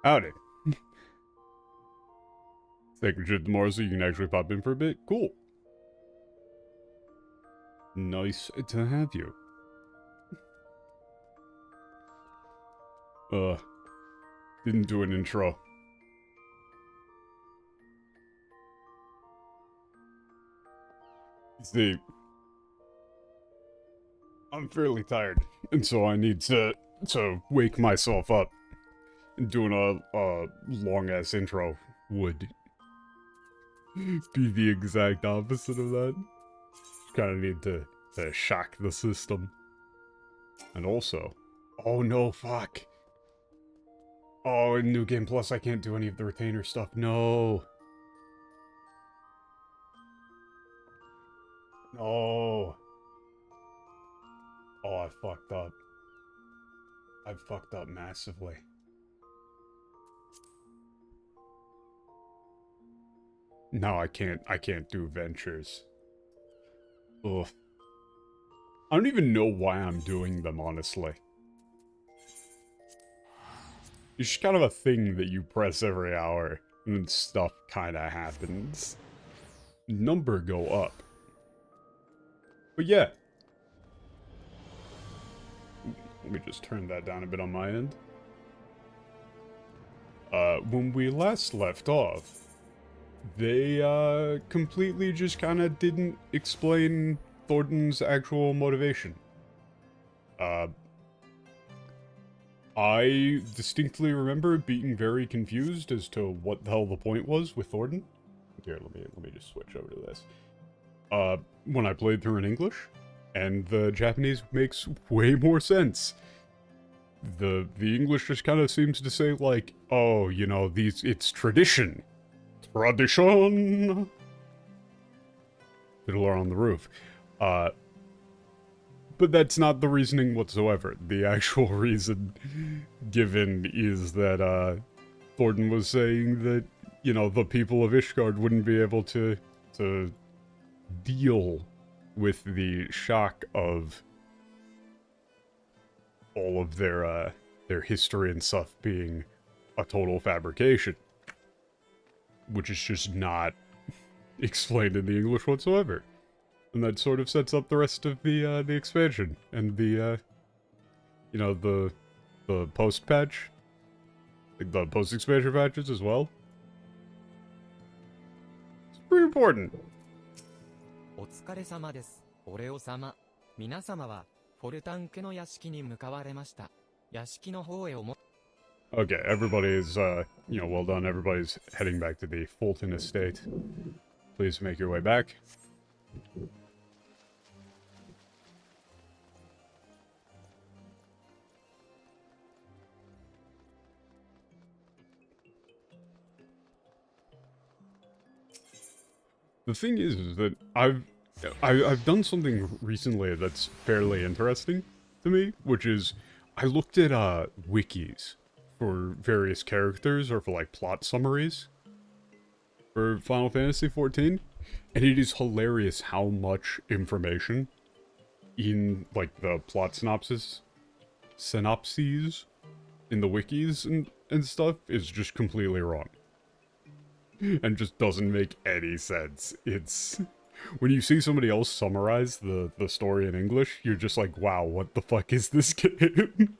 Howdy. Taking a trip tomorrow so you can actually pop in for a bit? Cool. Nice to have you. Didn't do an intro. See, I'm fairly tired, and so I need to wake myself up. And doing a long-ass intro would be the exact opposite of that. Kind of need to shock the system. And also, oh no, fuck. Oh, in New Game Plus, I can't do any of the retainer stuff. No. No. Oh, I fucked up. I fucked up massively. No, I can't do ventures. Ugh. I don't even know why I'm doing them, honestly. It's just kind of a thing that you press every hour, and then stuff kinda happens. Number go up. But yeah. Let me just turn that down a bit on my end. When we last left off, they, completely just kinda didn't explain Thornton's actual motivation. I distinctly remember being very confused as to what the hell the point was with Thornton. Here, let me just switch over to this. When I played through in English, and the Japanese makes way more sense. The English just kind of seems to say like, oh, you know, it's tradition. Tradition! Fiddler on the roof. But that's not the reasoning whatsoever. The actual reason given is that, Thornton was saying that, you know, the people of Ishgard wouldn't be able to deal with the shock of all of their history and stuff being a total fabrication. Which is just not explained in the English whatsoever. And that sort of sets up the rest of the expansion and the, you know, the post-patch, the post-expansion patches as well. It's pretty important. お疲れ様です。オレオ様。皆様は、フォルタン家の屋敷に向かわれました。屋敷の方へおも... Okay, everybody is, you know, well done. Everybody's heading back to the Fulton estate. Please make your way back. The thing is that I've done something recently that's fairly interesting to me, which is I looked at wikis for various characters or for like plot summaries for Final Fantasy XIV, and it is hilarious how much information in like the plot synopses in the wikis and stuff is just completely wrong. And just doesn't make any sense. It's... When you see somebody else summarize the story in English, you're just like, wow, what the fuck is this game?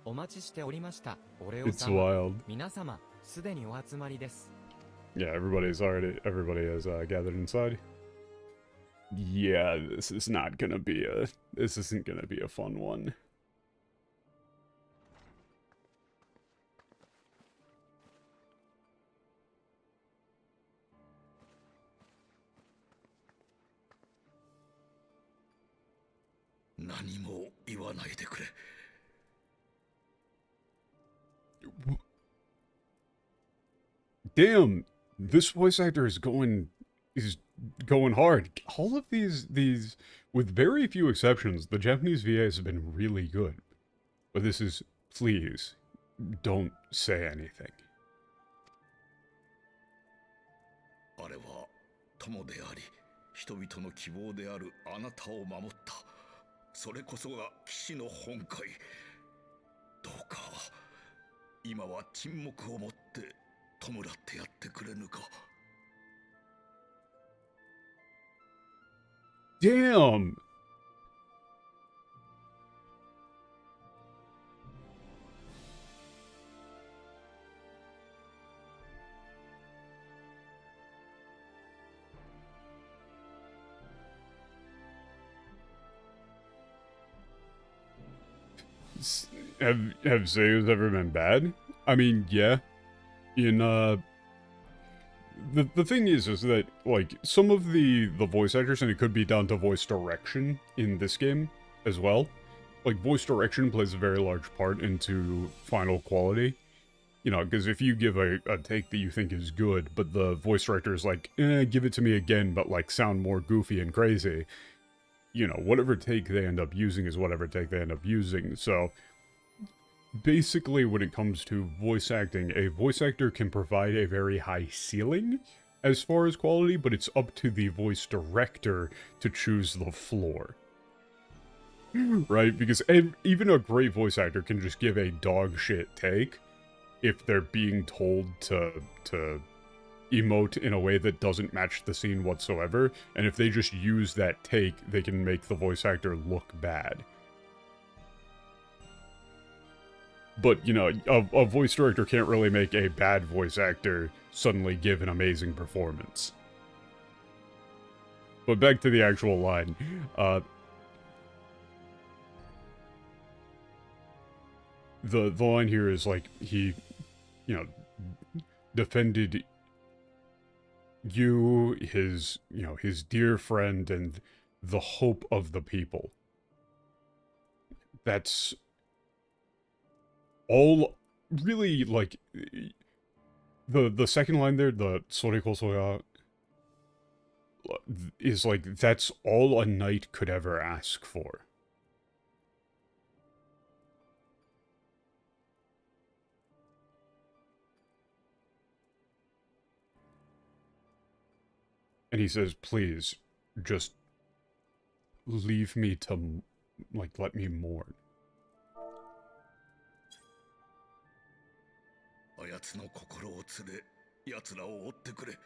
It's wild. Yeah, everybody has gathered inside. Yeah, this isn't gonna be a fun one. Damn, this voice actor is going hard. All of these, with very few exceptions, the Japanese VAs have been really good. But this is, please, don't say anything. あれは友であり、人々の希望であるあなたを守った。それこそが騎士の本懐。どうか今は沈黙をもって弔ってやってくれぬか。Damn! Have Zeus ever been bad? I mean, yeah. In, the thing is that, like, some of the voice actors, and it could be down to voice direction in this game as well. Like, voice direction plays a very large part into final quality. You know, because if you give a take that you think is good, but the voice director is like, give it to me again, but, like, sound more goofy and crazy, you know, whatever take they end up using is whatever take they end up using, so basically, when it comes to voice acting, a voice actor can provide a very high ceiling as far as quality, but it's up to the voice director to choose the floor. Right? Because even a great voice actor can just give a dog shit take if they're being told to emote in a way that doesn't match the scene whatsoever, and if they just use that take, they can make the voice actor look bad. But, you know, a voice director can't really make a bad voice actor suddenly give an amazing performance. But back to the actual line. The line here is like, he, you know, defended you, his, you know, his dear friend, and the hope of the people. That's all really, like, the second line there, the Sorikosoya, is like, that's all a knight could ever ask for. And he says, please, just leave me to, like, let me mourn. あやつの心を連れ、奴らを追ってくれ。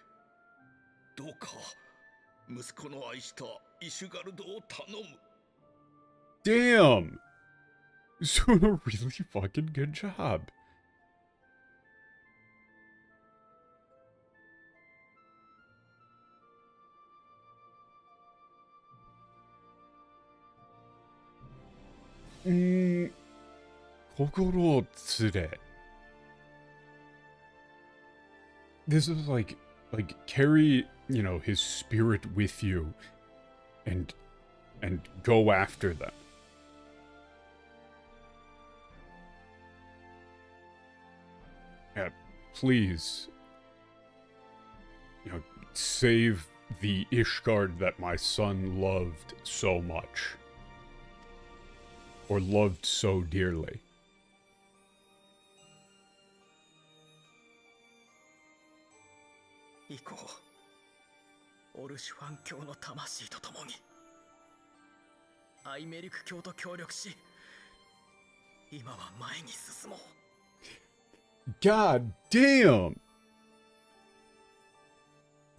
どうか、息子の愛したイシュガルドを頼む。Damn! He's doing a really fucking good job. Kokoro tsure. This is like carry, you know, his spirit with you and go after them. Yeah, please, you know, save the Ishgard that my son loved so much. Or loved so dearly. 以降オルシュファン教の魂と共にアイメリク教と協力し今は前に進もう。 God damn!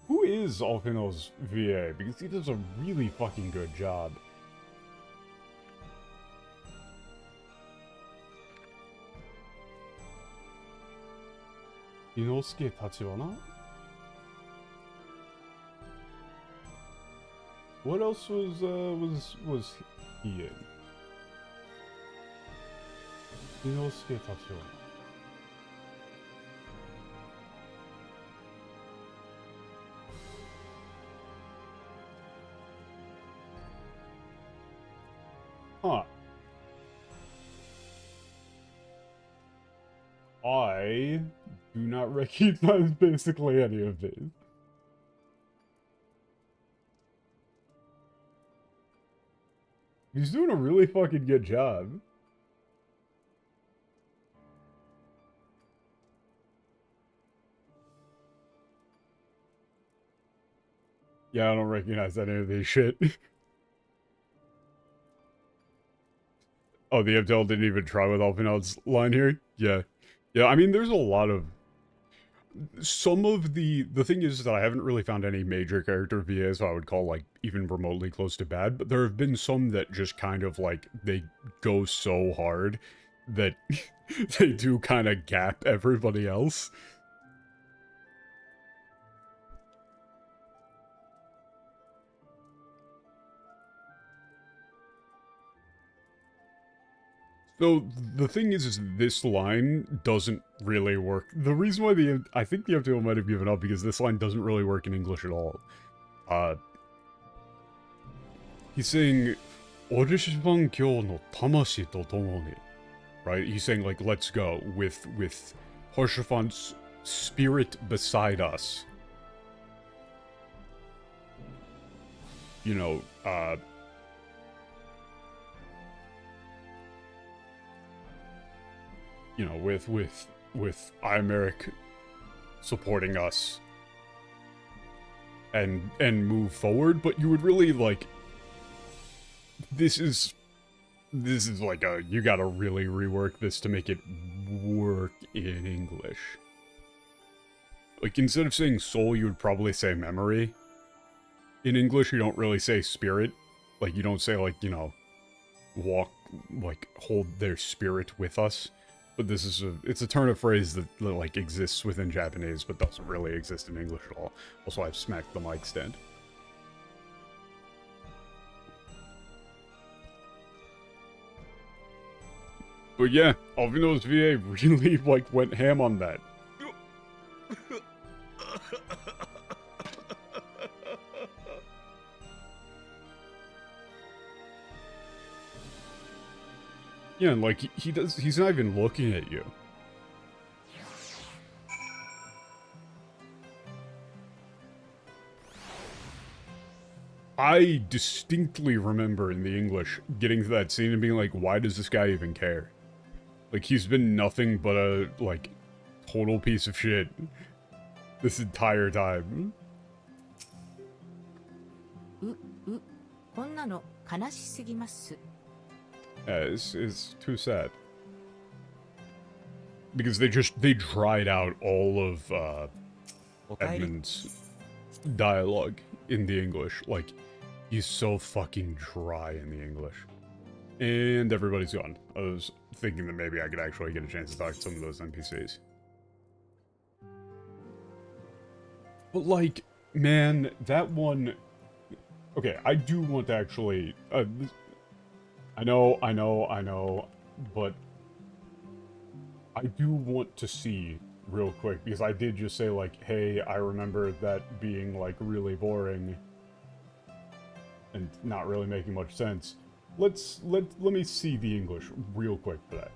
Who is Alphinaud's VA? Because he does a really fucking good job. Inosuke Tachibana? What else was he in? Inosuke Tachibana. Huh. I do not recognize basically any of these. He's doing a really fucking good job. Yeah, I don't recognize any of this shit. Oh, the Abdel didn't even try with Alphinaud's line here? Yeah. Yeah, I mean, there's a lot of... Some of the thing is that I haven't really found any major character VAs I would call, like, even remotely close to bad, but there have been some that just kind of, like, they go so hard that they do kind of gap everybody else. So, the thing is this line doesn't really work. The reason why I think the MTO might have given up because this line doesn't really work in English at all. He's saying, "Orishiban kyo no tamashi to tomo ni," right? He's saying, like, let's go, with Horshifan's spirit beside us. You know, you know, with Imeric supporting us and move forward, but you would really, like, this is like a, you gotta really rework this to make it work in English. Like, instead of saying soul, you would probably say memory. In English, you don't really say spirit. Like, you don't say, like, you know, walk, like, hold their spirit with us. But this is it's a turn of phrase that, like, exists within Japanese, but doesn't really exist in English at all. Also, I've smacked the mic stand. But yeah, Alphinaud's VA really, like, went ham on that. Yeah, and, like, he's not even looking at you. I distinctly remember in the English getting to that scene and being like, why does this guy even care? Like, he's been nothing but a, like, total piece of shit this entire time. It's too sad. Because they dried out all of Edmund's dialogue in the English. Like, he's so fucking dry in the English. And everybody's gone. I was thinking that maybe I could actually get a chance to talk to some of those NPCs. But, like, man, that one... Okay, I do want to actually... I know, but... I do want to see, real quick, because I did just say, like, hey, I remember that being, like, really boring. And not really making much sense. Let me see the English real quick for that.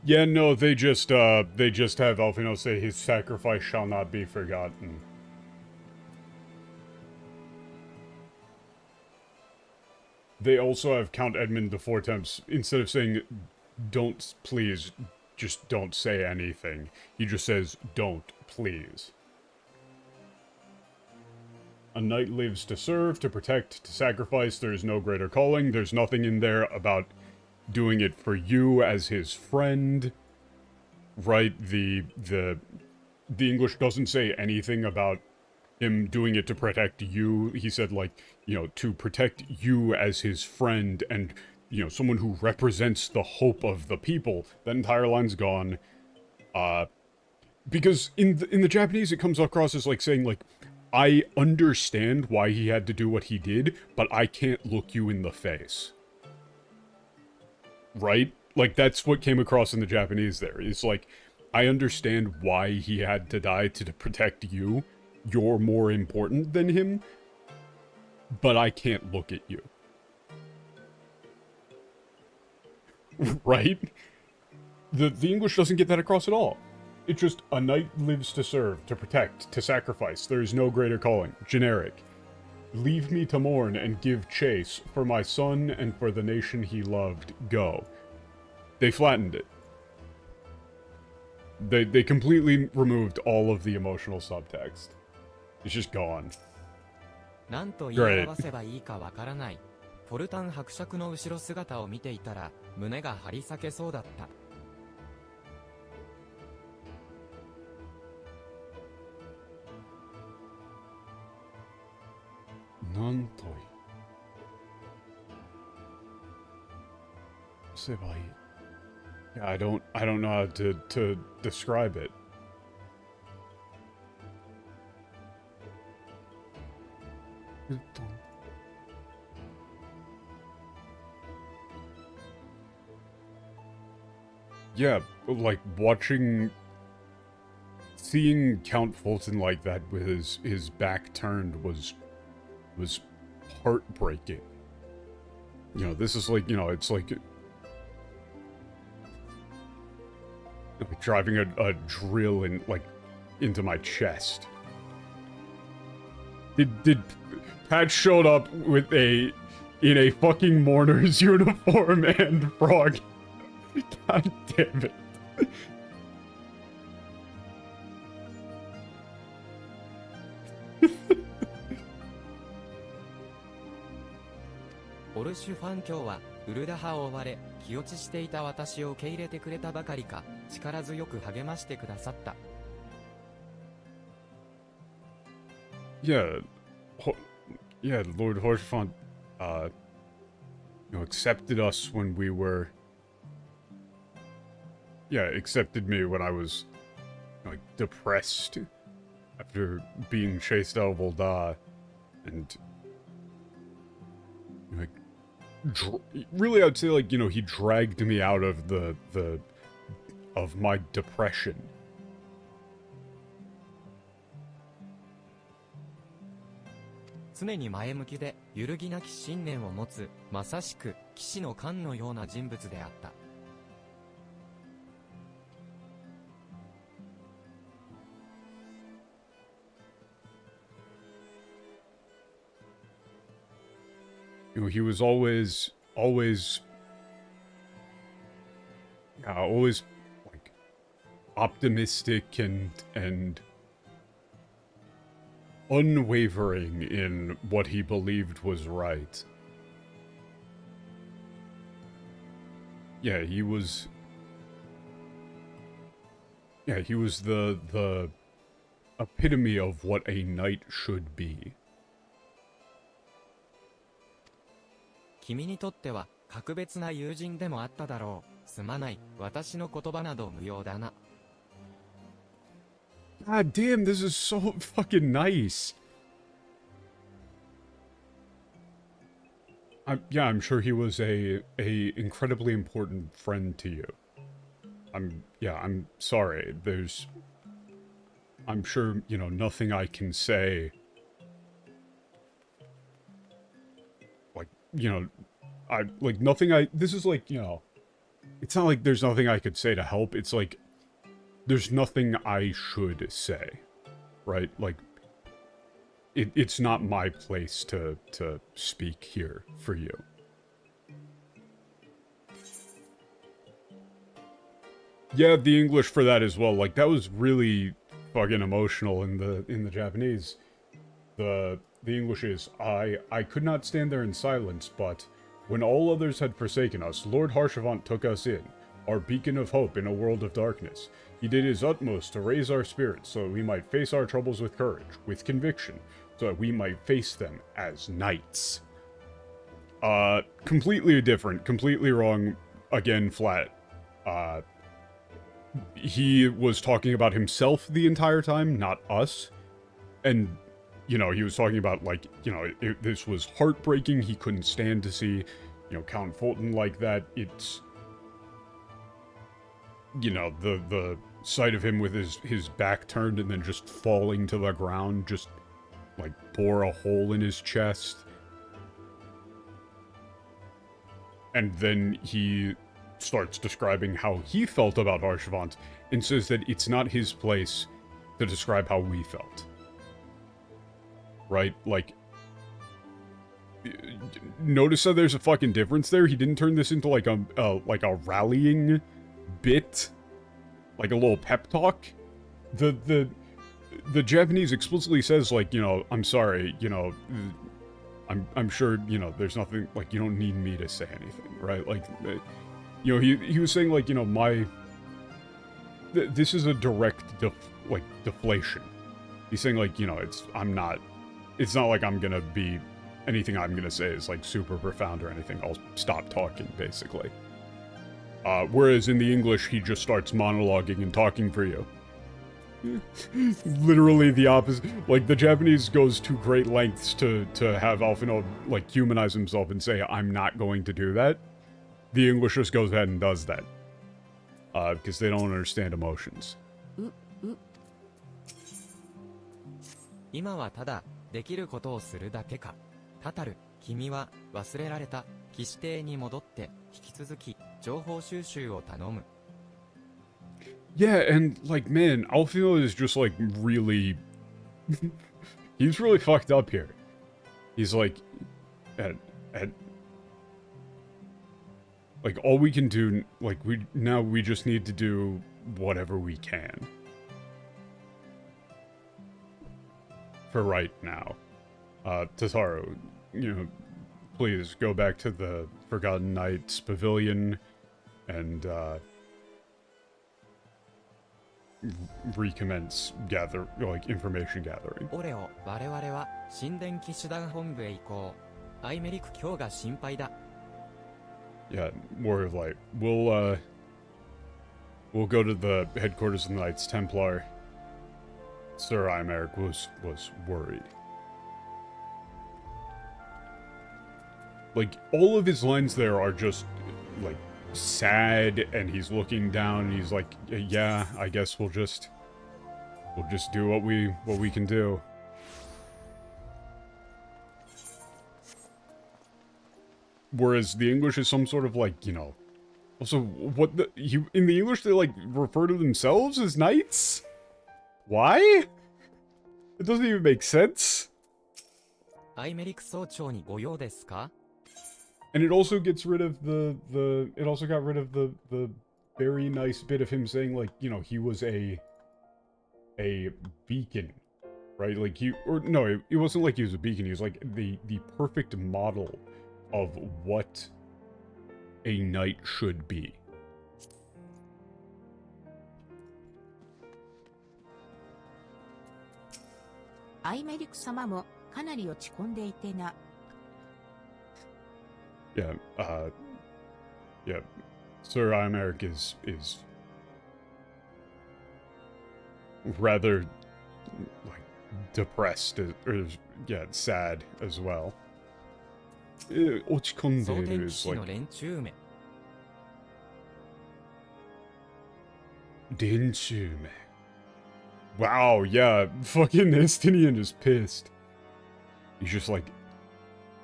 Yeah, no, they just have Alphinaud say his sacrifice shall not be forgotten. They also have Count Edmund the Four Temps, instead of saying, don't, please, just don't say anything, he just says, don't, please. A knight lives to serve, to protect, to sacrifice, there is no greater calling, there's nothing in there about doing it for you as his friend, right? The English doesn't say anything about him doing it to protect you. He said, like, you know, to protect you as his friend and, you know, someone who represents the hope of the people. That entire line's gone. Because in the Japanese, it comes across as, like, saying, like, I understand why he had to do what he did, but I can't look you in the face. Right? Like, that's what came across in the Japanese there. It's like, I understand why he had to die to protect you, you're more important than him, but I can't look at you. Right? The English doesn't get that across at all. It's just, a knight lives to serve, to protect, to sacrifice. There is no greater calling. Generic. Leave me to mourn and give chase for my son and for the nation he loved. Go. They flattened it. They completely removed all of the emotional subtext. It's just gone. なんと言い表せばいいかわからない。フォルタン伯爵の後ろ姿を見ていたら、胸が張り裂けそうだった。なんと言えばいい。Yeah, I don't know how to describe it. Yeah, like seeing Count Fulton like that with his back turned was heartbreaking. You know, this is like, you know, it's like driving a drill into my chest. Did Pat showed up in a fucking mourner's uniform and frog. God damn it. オルシュファン卿はウルダ派を追われ気落ちしていた私を受け入れてくれたばかりか力強く励ましてくださった。Yeah, Lord Horshfont, accepted us when we were. Yeah, accepted me when I was, like, depressed after being chased out of Ul'dah, and like, really, I'd say, like, you know, he dragged me out of of my depression. 常に前向きで揺るぎなき信念を持つまさしく騎士の冠のような人物であった。You know, he was always like optimistic and unwavering in what he believed was right. Yeah, he was the epitome of what a knight should be. 君にとっては格別な友人でもあっただろう。すまない。私の言葉など無用だな。God damn, this is so fucking nice. I'm sure he was a incredibly important friend to you. I'm sorry. I'm sure, you know, nothing I can say. Like, you know, this is like, you know, it's not like there's nothing I could say to help. It's like, there's nothing I should say, right? Like, it's not my place to speak here for you. Yeah, the English for that as well. Like, that was really fucking emotional in the Japanese. The English is, I could not stand there in silence, but when all others had forsaken us, Lord Harshavant took us in, our beacon of hope in a world of darkness. He did his utmost to raise our spirits so that we might face our troubles with courage, with conviction, so that we might face them as knights. Completely different, completely wrong, again, flat. He was talking about himself the entire time, not us. And, you know, he was talking about, like, you know, this was heartbreaking. He couldn't stand to see, you know, Count Fulton like that. It's, you know, the sight of him with his back turned and then just falling to the ground, just, like, bore a hole in his chest. And then he starts describing how he felt about Archivant, and says that it's not his place to describe how we felt. Right? Like, notice that there's a fucking difference there? He didn't turn this into, like a rallying bit? Like a little pep talk? The Japanese explicitly says, like, you know, I'm sorry, you know, I'm sure, you know, there's nothing, like, you don't need me to say anything, right? Like, you know, he was saying, like, you know, this is a direct, deflation. He's saying, like, you know, it's not like I'm gonna be, anything I'm gonna say is, like, super profound or anything. I'll stop talking, basically. Whereas in the English, he just starts monologuing and talking for you. Literally the opposite. Like, the Japanese goes to great lengths to have Alphinaud, like, humanize himself and say, I'm not going to do that. The English just goes ahead and does that. Because they don't understand emotions. 今はただ、できることをするだけか。タタル、君は忘れられた騎士艇に戻って引き続き情報収集を頼む。Yeah, and, like, man, Alphinaud is just, like, really... he's really fucked up here. He's, like... like, all we can do... like, we just need to do whatever we can. For right now. Tataru, you know, please go back to the Forgotten Knights Pavilion and, recommence information gathering. オレオ、我々は神殿騎士団本部へ行こう。アイメリク卿が心配だ。Yeah, more of like, we'll go to the headquarters of the Knights Templar. Sir Imeric was worried. Like, all of his lines there are just, like, sad, and he's looking down, and he's like, yeah, I guess we'll just do what we can do. Whereas the English is some sort of, like, you know... Also, in the English, they, like, refer to themselves as knights? Why? It doesn't even make sense. アイメリク総長にご用ですか? And it also gets rid of it also got rid of the very nice bit of him saying, like, you know, he was a beacon, right? Like, it wasn't like he was a beacon, he was like the perfect model of what a knight should be. Imeric 様もかなり落ち込んでいてな。Yeah, yeah, Sir Imeric is rather, like, depressed, or, yeah, sad as well. 落ち込んでいる is like... 連中め. Wow, yeah, fucking Estinian is pissed. He's just like...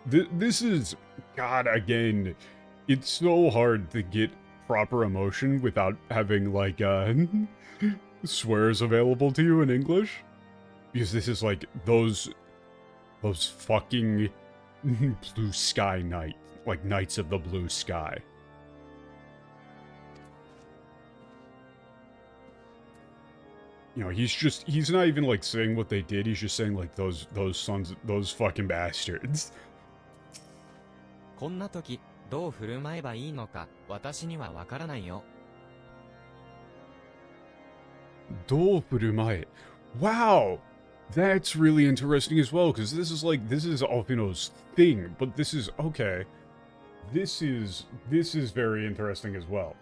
This is... God, again, it's so hard to get proper emotion without having, like, swears available to you in English. Because this is, like, those fucking blue sky knight, like, knights of the blue sky. You know, he's not even, like, saying what they did, he's just saying, like, those fucking bastards. こんな時、どう振る舞えばいいのか、私にはわからないよ。どう振る舞え? Wow! That's really interesting as well, because this is Alphinaud's thing, but this is, okay. This is very interesting as well.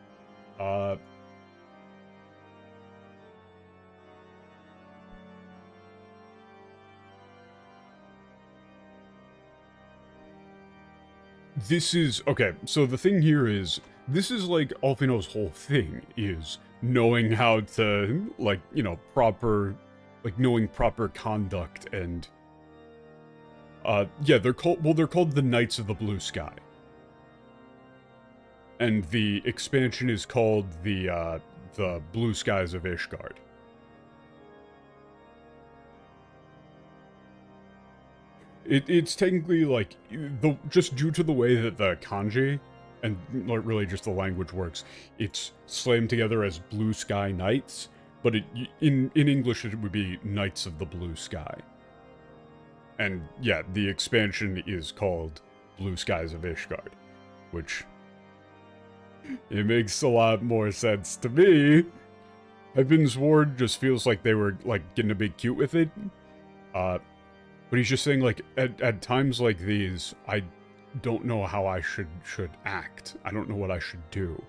This is, okay, so the thing here is, this is like Alphinaud's whole thing, is knowing how to, like, you know, knowing proper conduct and, yeah, they're called the Knights of the Blue Sky. And the expansion is called the Blue Skies of Ishgard. It's technically, like, just due to the way that the kanji, and really just the language works, it's slammed together as Blue Sky Knights, but in English it would be Knights of the Blue Sky. And yeah, the expansion is called Blue Skies of Ishgard, which, it makes a lot more sense to me. Heaven's Ward just feels like they were, like, getting a bit cute with it. But he's just saying, like, at times like these, I don't know how I should act. I don't know what I should do.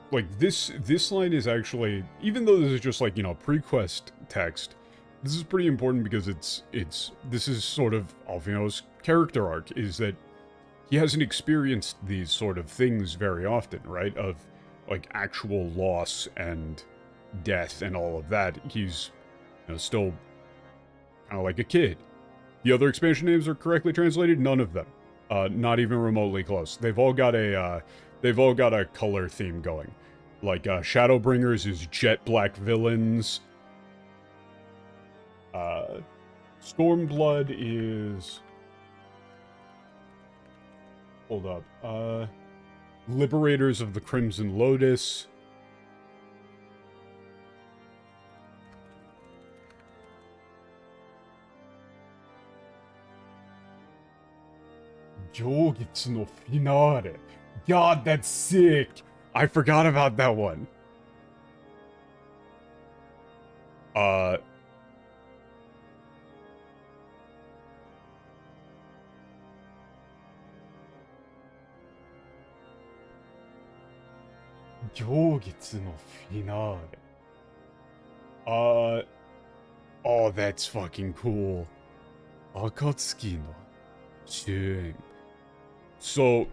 Like, this line is actually, even though this is just, like, you know, pre-quest text, this is pretty important because this is sort of Alphinaud's character arc, is that he hasn't experienced these sort of things very often, right? Of, like, actual loss and death and all of that. He's, you know, still kind of like a kid. The other expansion names are correctly translated. None of them, not even remotely close. They've all got a color theme going. Like, Shadowbringers is jet black villains. Stormblood is, hold up, Liberators of the Crimson Lotus. Jogitsu no Finale. God, that's sick! I forgot about that one. Jogitsu no Finale. Oh, that's fucking cool. Akatsuki no Shuin. So,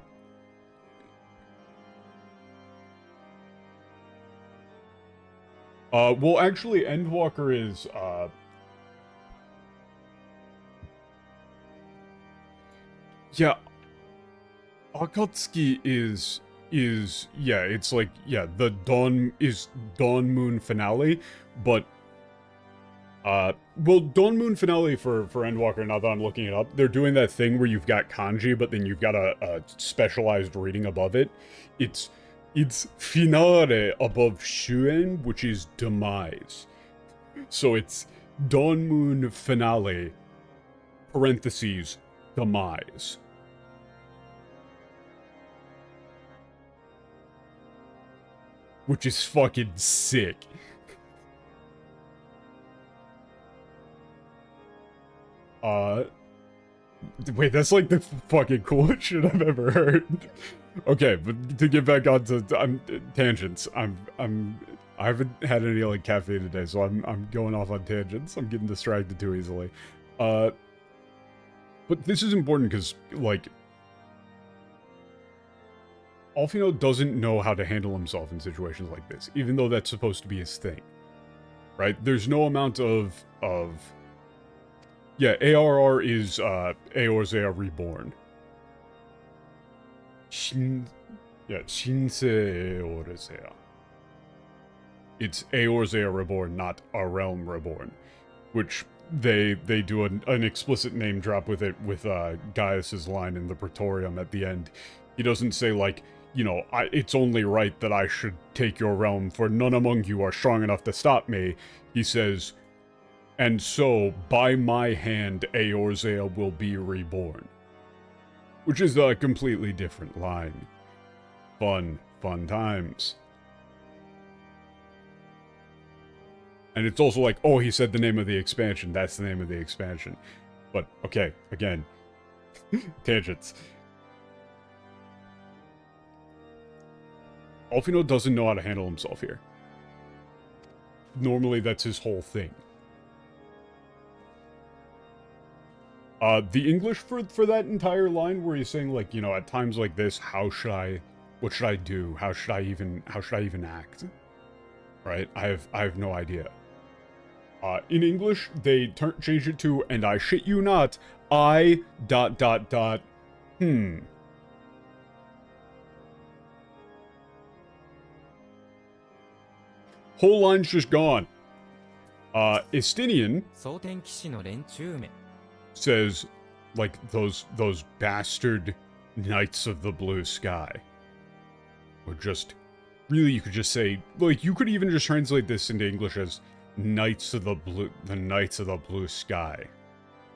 well, actually, Endwalker is, yeah, Akatsuki is, yeah, it's like, yeah, the Dawn Moon Finale, but, well, Dawn Moon Finale for Endwalker, now that I'm looking it up, they're doing that thing where you've got kanji, but then you've got a specialized reading above it. It's Finale above Shuen, which is demise. So it's Dawn Moon Finale, parentheses, demise. Which is fucking sick. Wait, that's like the fucking coolest shit I've ever heard. Okay, but to get back onto tangents, I haven't had any like caffeine today, so I'm going off on tangents. I'm getting distracted too easily. But this is important because, like, Alphinaud doesn't know how to handle himself in situations like this, even though that's supposed to be his thing, right? There's no amount of yeah, ARR is Eorzea Reborn. Shinsei Eorzea. It's Eorzea Reborn, not A Realm Reborn, which they do an explicit name drop with it with Gaius's line in the Praetorium at the end. He doesn't say, like, you know, it's only right that I should take your realm, for none among you are strong enough to stop me. He says, and so, by my hand, Eorzea will be reborn. Which is a completely different line. Fun times. And it's also like, oh, he said the name of the expansion. That's the name of the expansion. But, okay, again. Tangents. Alphinaud doesn't know how to handle himself here. Normally, that's his whole thing. The English for that entire line where he's saying, like, you know, at times like this, what should I do? How should I even act? Right? I have no idea. In English, they change it to, and I shit you not, I ... Whole line's just gone. Estinian 蒼天騎士の連中め says, like, those bastard Knights of the Blue Sky. Or just, really, you could just say, like, you could even just translate this into English as Knights of the Blue Sky.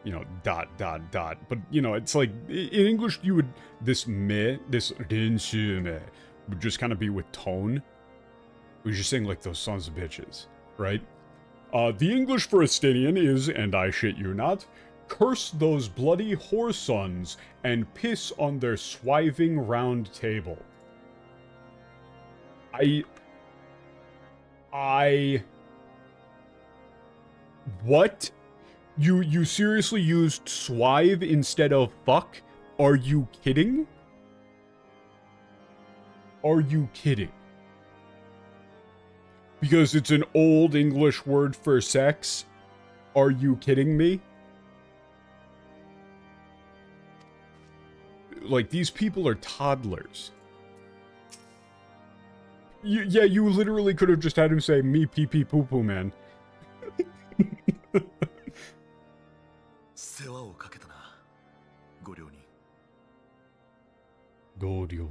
You know, ... But, you know, it's like, in English, you would, this rinsu me, would just kind of be with tone. We're just saying, like, those sons of bitches, right? The English for Estinian is, and I shit you not, curse those bloody whore sons and piss on their swiving round table. What? You seriously used swive instead of fuck? Are you kidding? Are you kidding? Because it's an old English word for sex? Are you kidding me? Like, these people are toddlers. Yeah, you literally could have just had him say, me pee pee poo poo, man. 世話をかけたな、ご両人。ご両。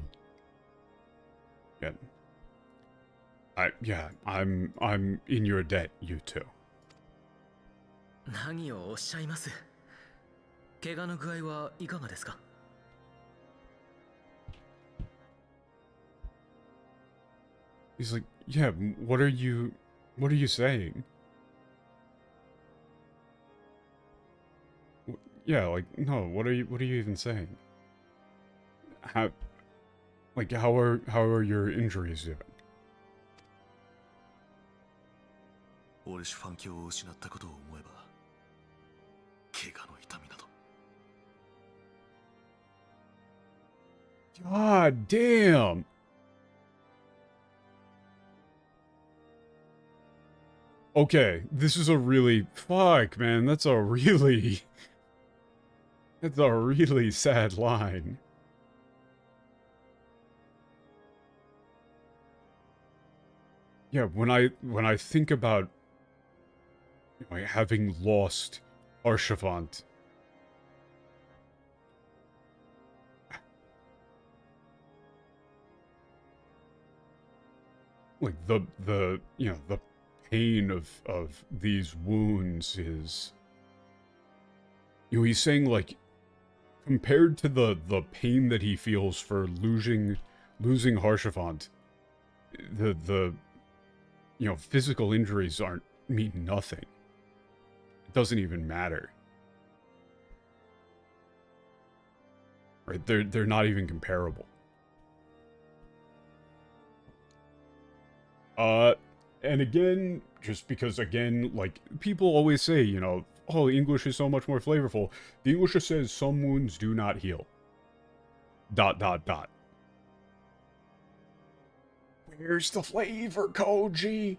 Yeah, I'm in your debt, you two. 何をおっしゃいます。怪我の具合はいかがですか。He's like, yeah, what are you saying? Yeah, like, no, what are you even saying? How are your injuries doing? 俺シュファン教を失ったことを思えば、怪我の痛みなど。God damn! Okay, this is a really... Fuck, man, that's a really sad line. Yeah, when I think about, you know, having lost Archivant, like the you know, the pain of these wounds is, you know, he's saying, like, compared to the pain that he feels for losing Harshavant, the you know, physical injuries mean nothing. It doesn't even matter. Right? They're not even comparable. And again, just because, again, like, people always say, you know, oh, English is so much more flavorful. The English just says some wounds do not heal. ... Where's the flavor, Koji?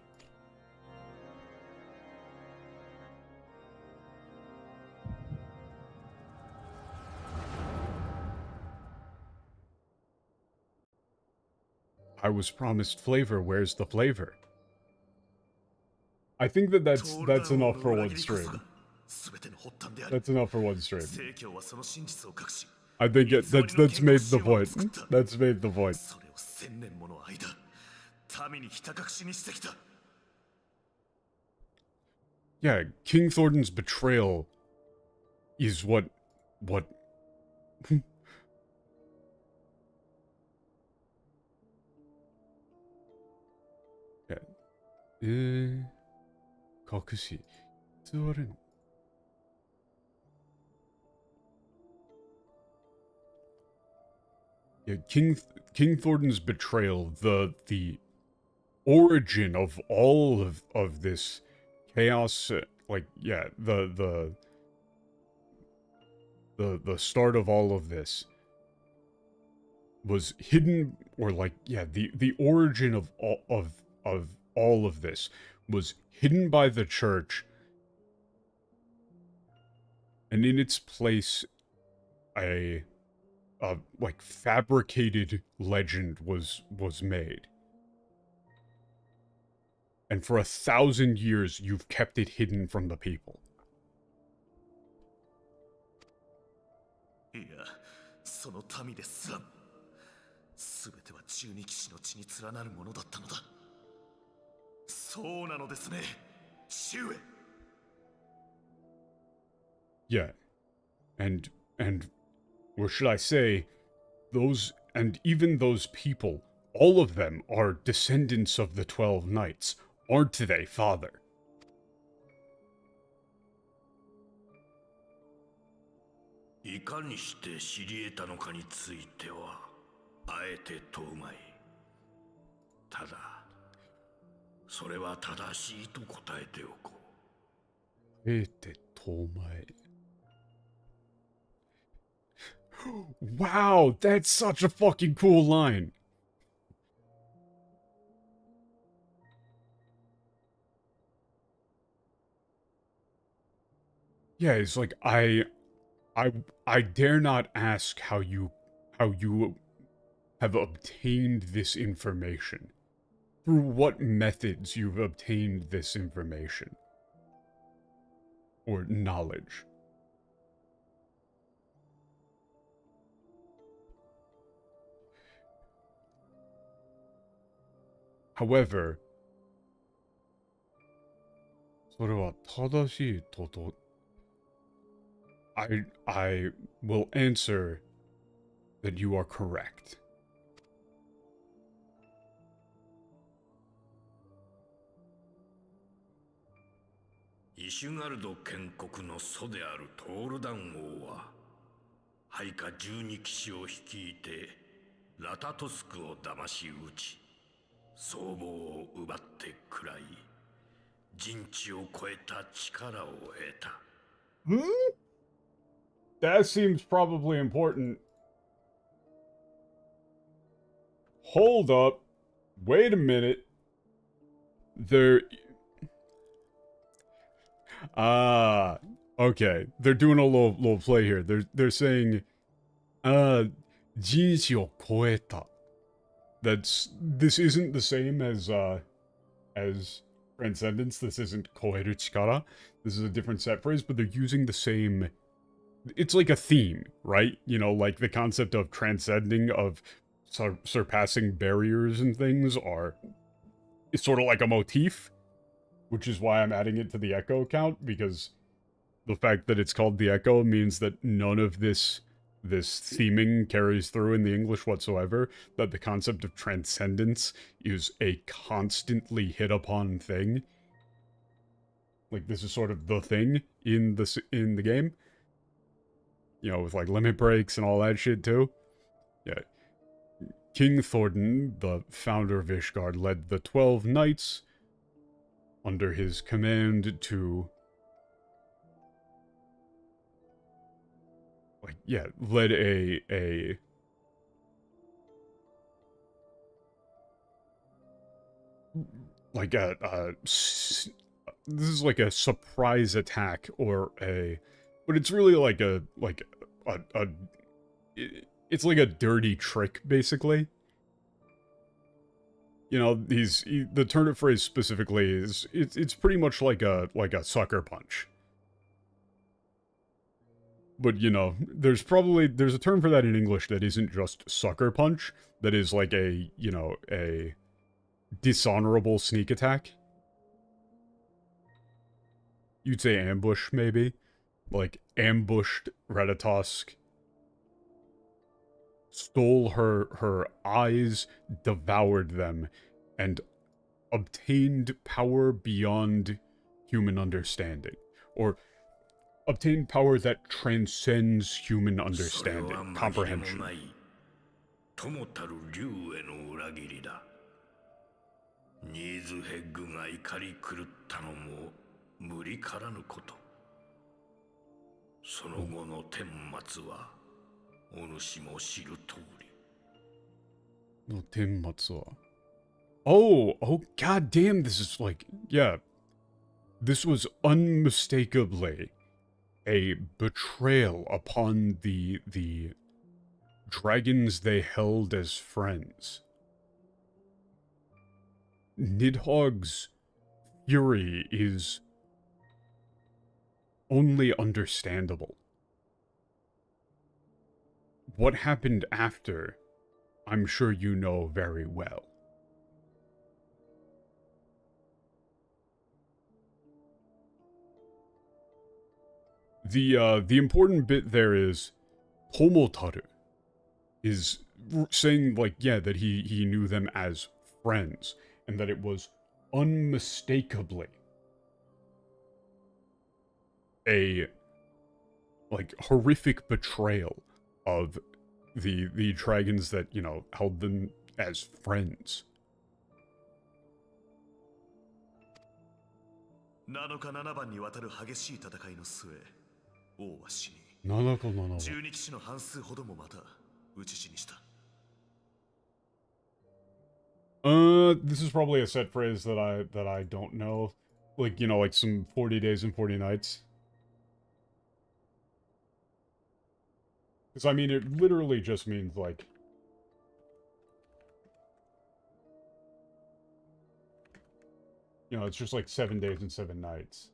I was promised flavor, where's the flavor? I think that's enough for one stream. That's enough for one stream. I think that's made the point. That's made the point. Yeah, King Thornton's betrayal is what yeah. 隠し偽るの Yeah, King Thornton's betrayal, the origin of all of this chaos, like, yeah, the start of all of this was hidden, or like, yeah, the origin of all of this was hidden by the church, and in its place a like fabricated legend was made. And for 1,000 years you've kept it hidden from the people. いや、その民ですらも全ては十二騎士の血に連なるものだったのだ。そうなのですね、父上。Yeah. And or should I say, those, and even those people, all of them are descendants of the 12 Knights, aren't they, father? いかにして知り得たのかについてはあえて問うまい。ただそれは正しいと答えておこう。Wow, that's such a fucking cool line. Yeah, it's like I dare not ask how you have obtained this information. Through what methods you've obtained this information. Or knowledge. However, それは正しいと I will answer that you are correct. イシュガルド建国の祖であるトールダン王は配下12騎士を率いてラタトスクを騙し討ち僧帽を奪って喰らい人知を超えた力を得た。That seems probably important. Hold up. Wait a minute. They're... okay. They're doing a little play here. They're saying, 人知を超えた. This isn't the same as Transcendence. This isn't koeru chikara. This is a different set phrase, but they're using the same... It's like a theme, right? You know, like the concept of transcending, of surpassing barriers and things it's sort of like a motif, which is why I'm adding it to the Echo account, because the fact that it's called the Echo means that none of this theming carries through in the English whatsoever, that the concept of transcendence is a constantly hit upon thing. Like, this is sort of the thing in the game. You know, with like limit breaks and all that shit too. Yeah. King Thornton, the founder of Ishgard, led the 12 Knights under his command to... like, yeah, led a like this is like a surprise attack, or but it's really like it's like a dirty trick, basically. You know, the turnip phrase specifically is, it's pretty much like a sucker punch. But, you know, there's a term for that in English that isn't just sucker punch, that is like a, you know, a dishonorable sneak attack. You'd say ambush, maybe? Like, ambushed Retatosk, stole her eyes, devoured them, and obtained power beyond human understanding. Or obtained power that transcends human understanding, comprehension. ともたる竜への裏切りだ。ニーズヘッグが怒り狂ったのも無理からぬこと。その後の顛末はお主も知る通り。No Tenmatsu. Oh, god damn, this is like, yeah. This was unmistakably a betrayal upon the dragons they held as friends. Nidhogg's fury is only understandable. What happened after, I'm sure you know very well. The important bit there is Homotaru is saying, like, yeah, that he knew them as friends, and that it was unmistakably a, like, horrific betrayal of the dragons that, you know, held them as friends. 7日7番にわたる激しい戦いの末、王は死に、7か7番。12騎士の半数ほどもまた討ち死にした。This is probably a set phrase that I don't know. Like, you know, like some 40 days and 40 nights. Because, I mean, it literally just means, like... You know, it's just like 7 days and 7 nights.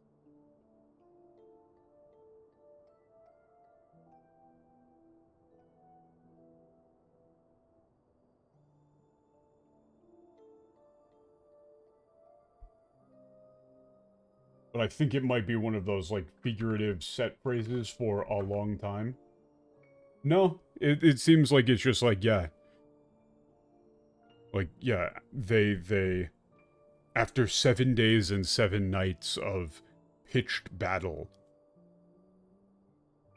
But I think it might be one of those, like, figurative set phrases for a long time. No, it seems like it's just like, yeah. Like, yeah, they... After 7 days and 7 nights of pitched battle,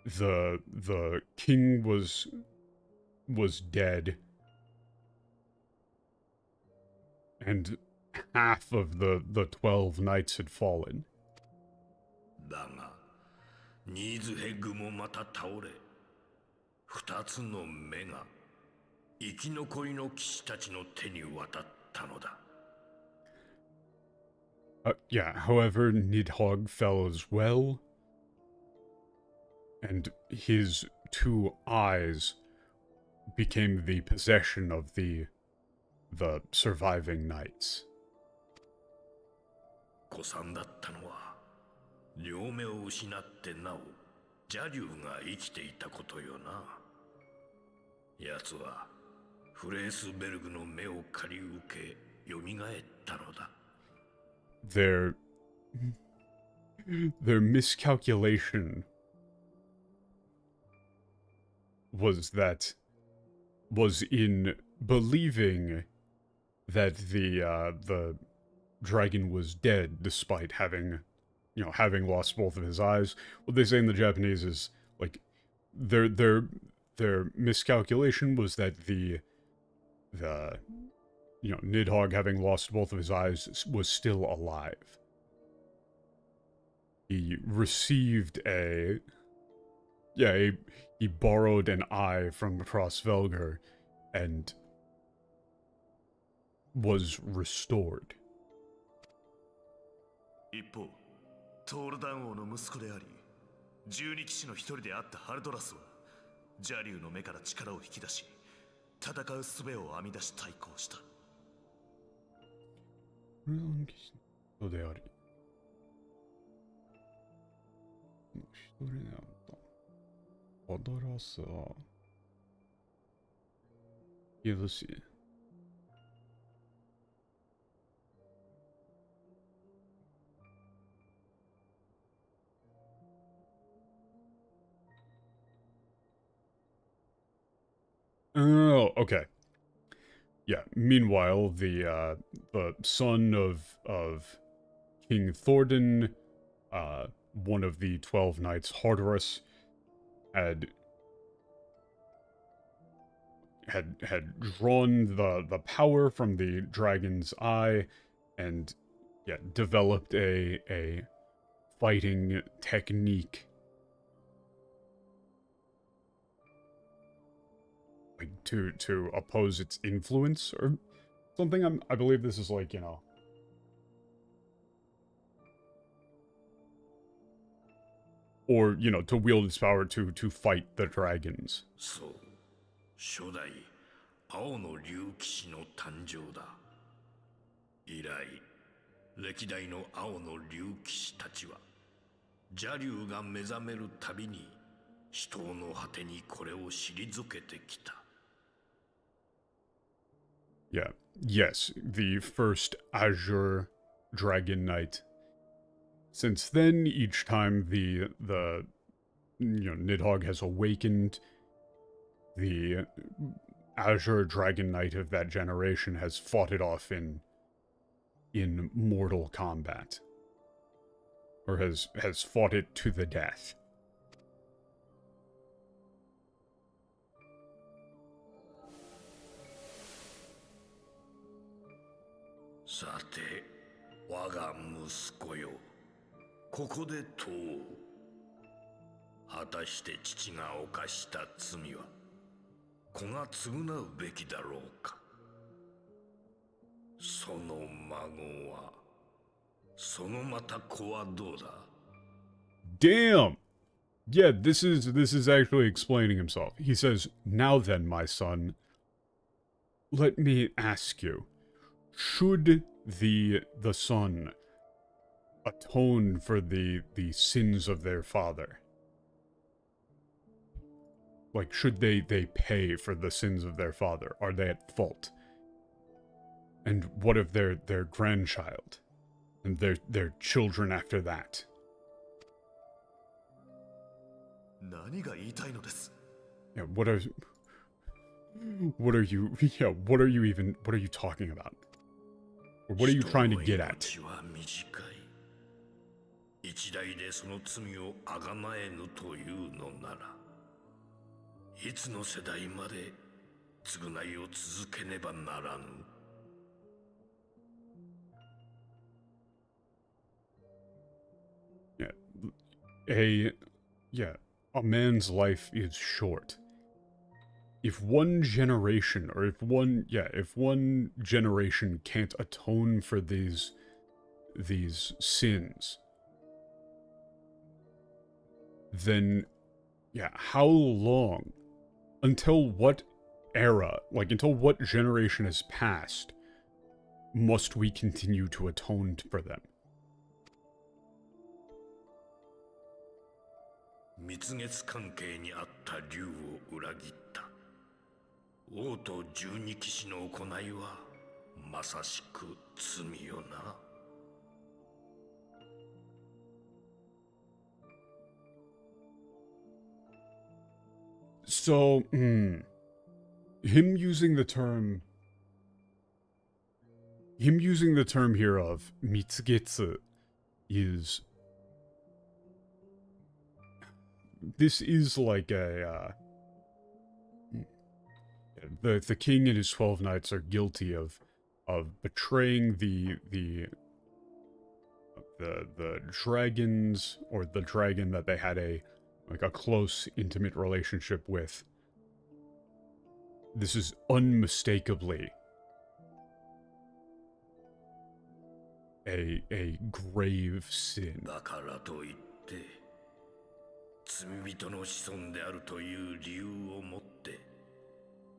the king was dead. And half of the 12 knights had fallen. だが、ニーズヘッグもまた倒れ、2つの目が生き残りの騎士たちの手に渡ったのだ。Yeah, however, Nidhogg fell as well, and his 2 eyes became the possession of the surviving knights. 誤算だったのは、両目を失ってなお、邪竜が生きていたことよな。奴は、フレースベルグの目を借り受け、蘇ったのだ。Their miscalculation was in believing that the dragon was dead despite having lost both of his eyes. What they say in the Japanese is, like, their miscalculation was that the Nidhogg, having lost both of his eyes, was still alive. He received he borrowed an eye from Crossvelgar and was restored. 一方、トールダン王の息子であり、12騎士の一人であったハルドラスは、邪竜の目から力を引き出し、戦う術を編み出し対抗した。人であり、一人であった。ハドラスは、いやだし。Oh, okay. Yeah. Meanwhile, the son of King Thordan, one of the 12 knights, Hardarus, had drawn the power from the dragon's eye, and developed a fighting technique to oppose its influence or something. I believe this is like, you know. Or, you know, to wield its power to fight the dragons. そう初代青の竜騎士の誕生だ。以来歴代の青の竜騎士たちは邪竜が目覚めるたびに死闘の果てにこれを退けてきた。 Yeah. Yes, the first Azure Dragon Knight. Since then, each time the you know, Nidhogg has awakened, the Azure Dragon Knight of that generation has fought it off in mortal combat. Or has fought it to the death. さて我が息子よ、ここで問おう。果たして父が犯した罪は子が償うべきだろうか。その孫はそのまた子はどうだ。 Damn! Yeah, this is actually explaining himself. He says, "Now then, my son, let me ask you, should the son atone for the sins of their father? Like, should they pay for the sins of their father? Are they at fault? And what of their grandchild? And their children after that?" 何が言いたいのです。 Yeah, what are you talking about? Or what are you trying to get at? 人の命は短い。一代でその罪をあがなえぬというのなら、いつの世代まで償いを続けねばならぬ。 A man's life is short. If one generation, or if one generation can't atone for these sins, then, yeah, how long, until what era, like, until what generation has passed, must we continue to atone for them? 蜜月関係にあった竜を裏切った王と十二騎士の行いはまさしく罪よな。 So, him using the term here of mitsugetsu is, this is like a, the king and his 12 knights are guilty of betraying the dragons, or the dragon that they had a close, intimate relationship with. This is unmistakably a grave sin. だからといって罪人の子孫であるという理由をもって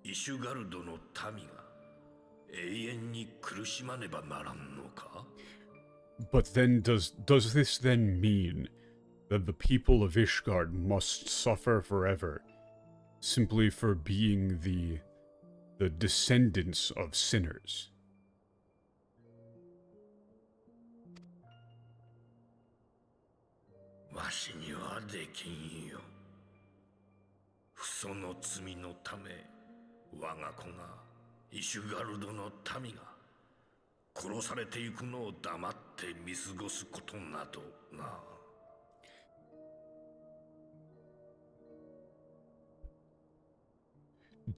イシュガルドの民が永遠に苦しまねばならんのか。 But then does this then mean that the people of Ishgard must suffer forever simply for being the descendants of sinners? わしにはできんよ。父祖の罪のため我が子がイシュガルドの民が殺されていくのを黙って見過ごすことなどな。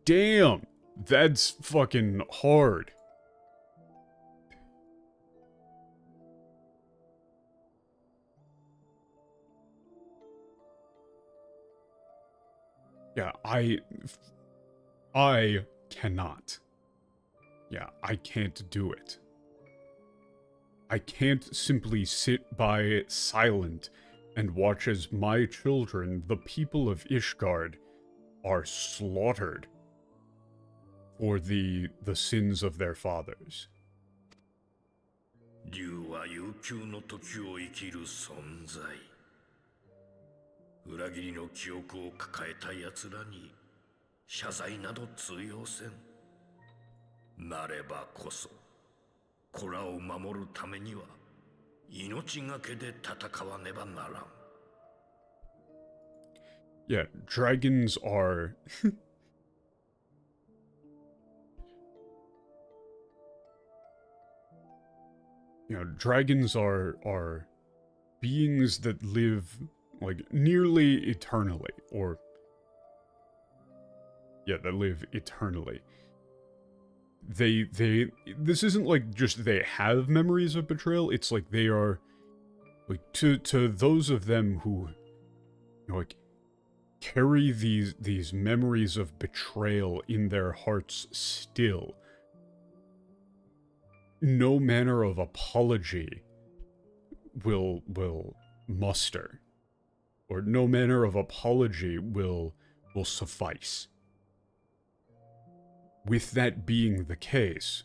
Damn! That's fucking hard. Yeah, I cannot. Yeah, I can't do it. I can't simply sit by silent and watch as my children, the people of Ishgard, are slaughtered for the sins of their fathers. 竜は悠久の時を生きる存在。裏切りの記憶を抱えた奴らに謝罪など通用せん。なればこそ、子らを守るためには命がけで戦わねばならん。Yeah, dragons are... dragons are beings that live, like, nearly eternally, or... Yeah, that live eternally. This isn't like just they have memories of betrayal, it's like they are, like, to those of them who, like, carry these memories of betrayal in their hearts still. No manner of apology will muster, or no manner of apology will suffice. With that being the case,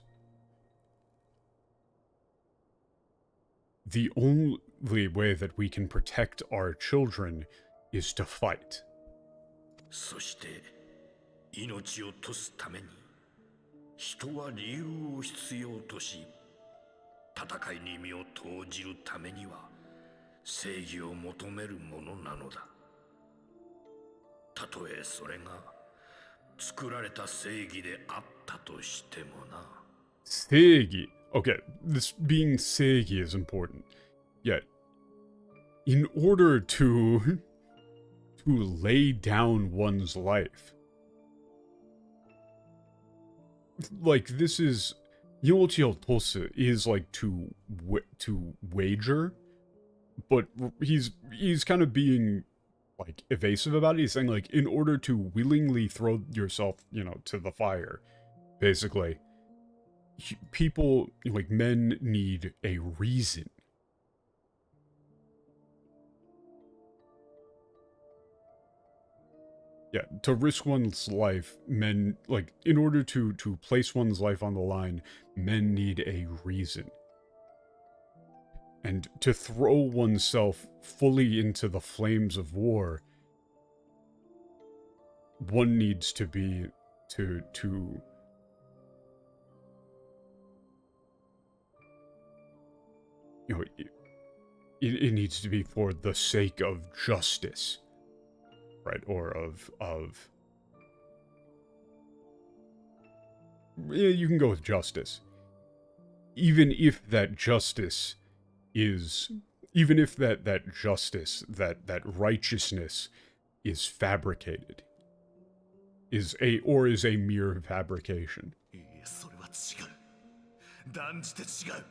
the only way that we can protect our children is to fight. そして命を賭すために人は理由を必要とし、戦いに身を投じるためには正義を求めるものなのだ。たとえそれが作られた正義であったとしてもな。Seigi. Okay, this being Seigi is important. Yet, in order to lay down one's life, like, this is... Yoichio Tosu is like to wager, but he's kind of being, like, evasive about it. He's saying, like, in order to willingly throw yourself, to the fire, basically, people, like, men need a reason. Yeah, to risk one's life, men, like, in order to place one's life on the line, men need a reason. And to throw oneself fully into the flames of war, one needs to be, it needs to be for the sake of justice. Right, or of... Yeah, you can go with justice. Even if that justice is... Even if that justice, that righteousness is fabricated. Is a mere fabrication. いや、それは違う。断じて違う。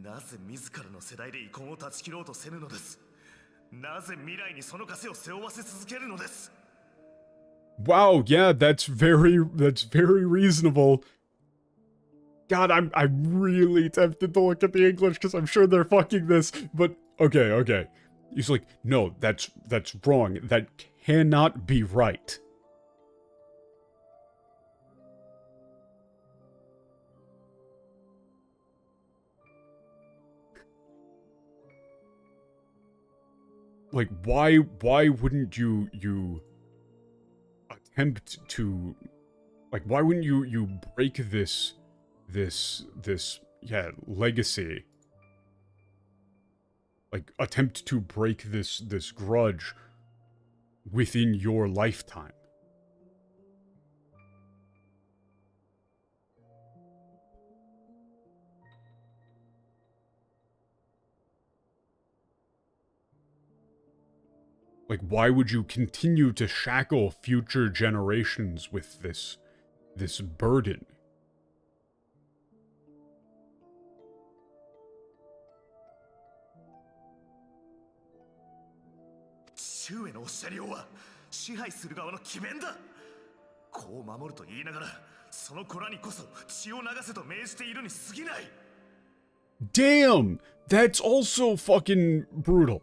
なぜ自らの世代で遺恨を断ち切ろうとせぬのです。なぜ未来にその枷を背負わせ続けるのです。 Wow, yeah, that's very reasonable. God, I'm really tempted to look at the English because I'm sure they're fucking this, but okay. He's like, no, that's wrong. That cannot be right. Like, why wouldn't you attempt to, like, why wouldn't you break this legacy? Like, attempt to break this grudge within your lifetime. Like, why would you continue to shackle future generations with this burden? 父上のおっしゃりようは支配する側の詭弁だ。子を守ると言いながら、その子らにこそ血を流せと命じているに過ぎない。 Damn! That's also fucking brutal.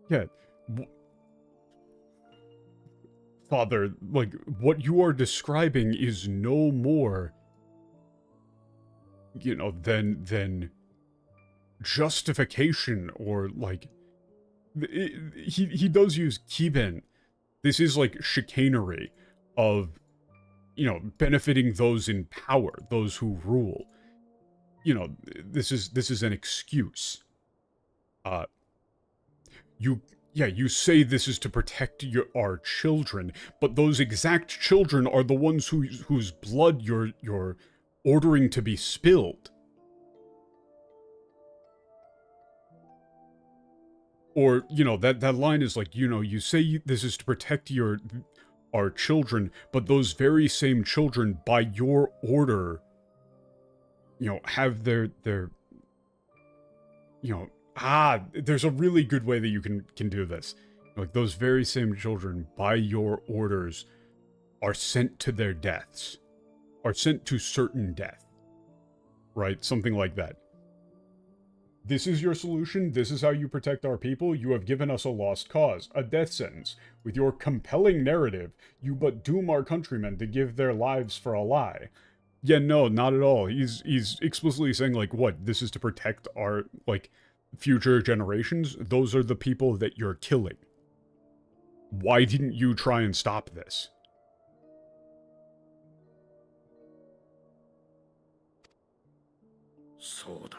Yeah. Father, like, what you are describing is no more, you know, than justification or, like, he does use kiben. This is, like, chicanery of, you know, benefiting those in power, those who rule. You know, this is an excuse. You say this is to protect our children, but those exact children are the ones whose blood you're ordering to be spilled. Or, you know, that line is like, you know, you say this is to protect our children, but those very same children, by your order, you know, have their you know, there's a really good way that you can do this. Like, those very same children, by your orders, are sent to their deaths. Are sent to certain death. Right? Something like that. This is your solution. This is how you protect our people. You have given us a lost cause, a death sentence. With your compelling narrative, you but doom our countrymen to give their lives for a lie. Yeah, no, not at all. He's explicitly saying, like, what? This is to protect our, like, future generations? Those are the people that you're killing. Why didn't you try and stop this? Soだ。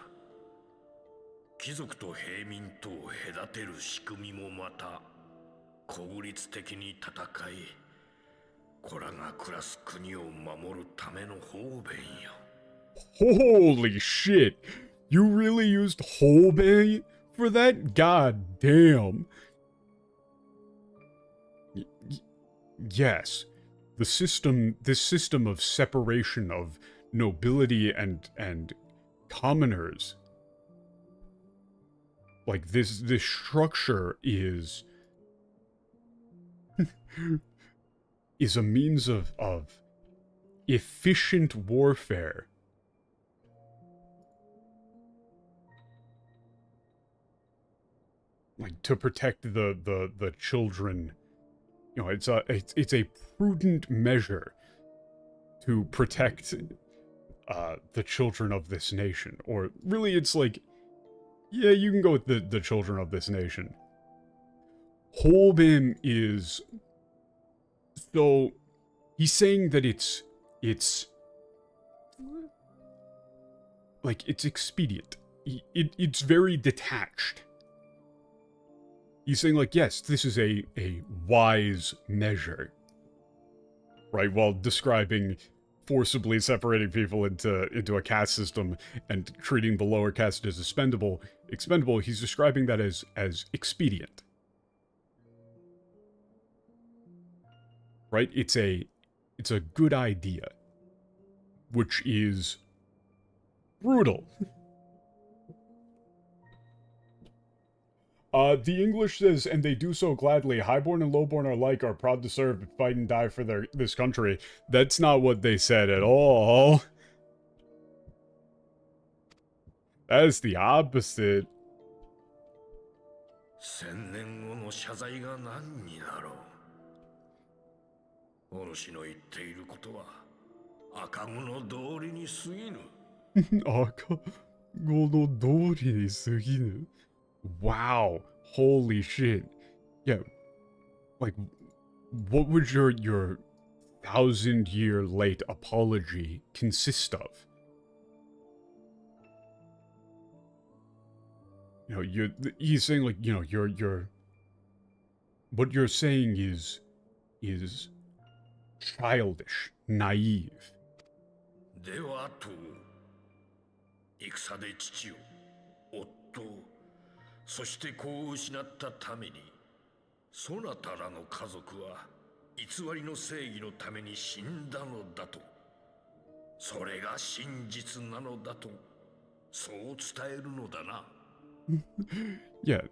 貴族と平民とを隔てる仕組みもまた孤立的に戦い、子らが暮らす国を守るための方便よ。Holy shit! You really used Holbei for that? God damn. Yes. This system of separation of nobility and commoners. Like, this structure is a means of efficient warfare. Like, to protect the children. You know, it's a prudent measure to protect the children of this nation. Or really, it's like, yeah, you can go with the children of this nation. Holbin is, so he's saying that it's like, it's expedient. It's very detached. He's saying, like, yes, this is a wise measure, right? While describing forcibly separating people into a caste system and treating the lower caste as expendable, he's describing that as expedient. Right? It's a good idea, which is brutal. The English says, and they do so gladly. Highborn and lowborn alike are proud to serve, fight and die for this country. That's not what they said at all. That is the opposite. 1000年後の謝罪が何になろう。お主の言っていることは赤子の道理に過ぎぬ。赤子の道理に過ぎぬ。Wow, holy shit. Yeah, like, what would your 1,000-year late apology consist of? You know, he's saying, like, you know, what you're saying is childish, naive. ではと、戦で父を、夫を、そして子を失ったために、そなたらの家族は偽りの正義のために死んだのだと。それが真実なのだと、そう伝えるのだな。Yeah.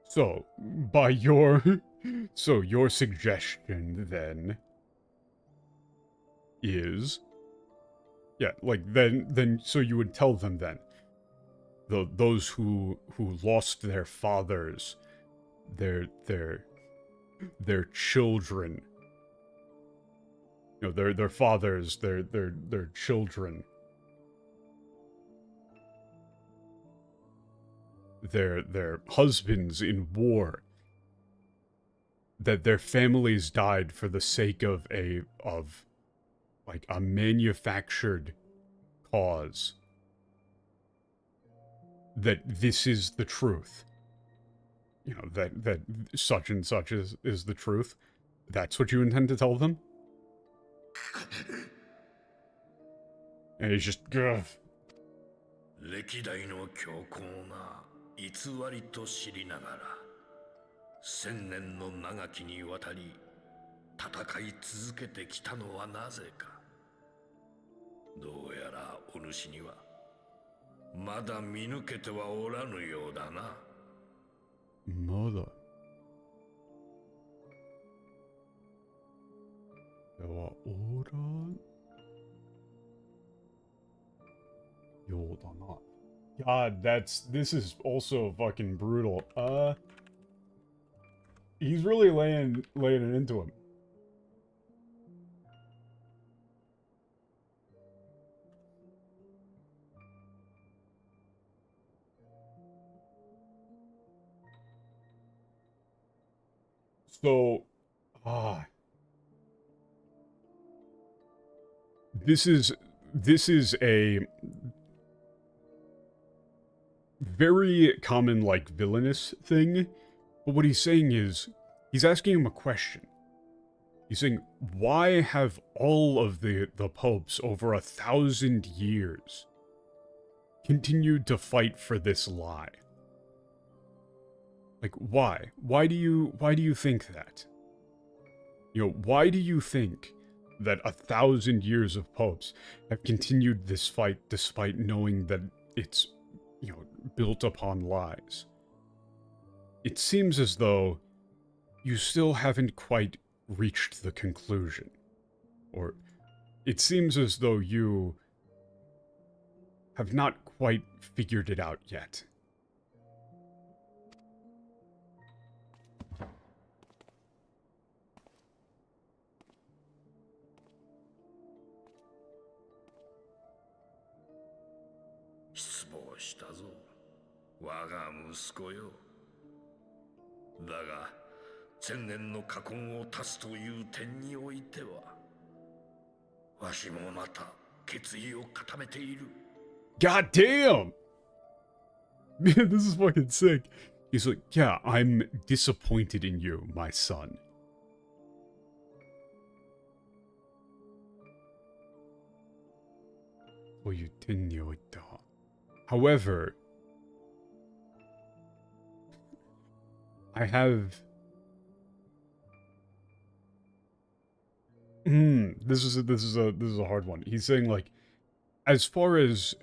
So, by your So your suggestion then is, yeah, like then so you would tell them then, those who lost their fathers, their children, you know, their fathers, their children, their husbands in war, that their families died for the sake of like a manufactured cause, that this is the truth, you know, that such and such is the truth. That's what you intend to tell them? And he's just, ugh. 歴代の強硬な偽りと知りながら千年の長きにわたり戦い続けてきたのはなぜか。どうやらお主にはまだ見抜けてはおらぬようだな。まだではおらんようだな。God, this is also fucking brutal. He's really laying it into him. So, this is a very common, like, villainous thing, but what he's saying is, he's asking him a question. He's saying, why have all of the popes over 1,000 years continued to fight for this lie? Like, why? Why do you think that? You know, why do you think that 1,000 years of popes have continued this fight despite knowing that it's, you know, built upon lies? It seems as though you still haven't quite reached the conclusion. Or, it seems as though you have not quite figured it out yet. God damn! Man, this is fucking sick. He's like, yeah, I'm disappointed in you, my son. However, I have... this is a hard one. He's saying, like, as far as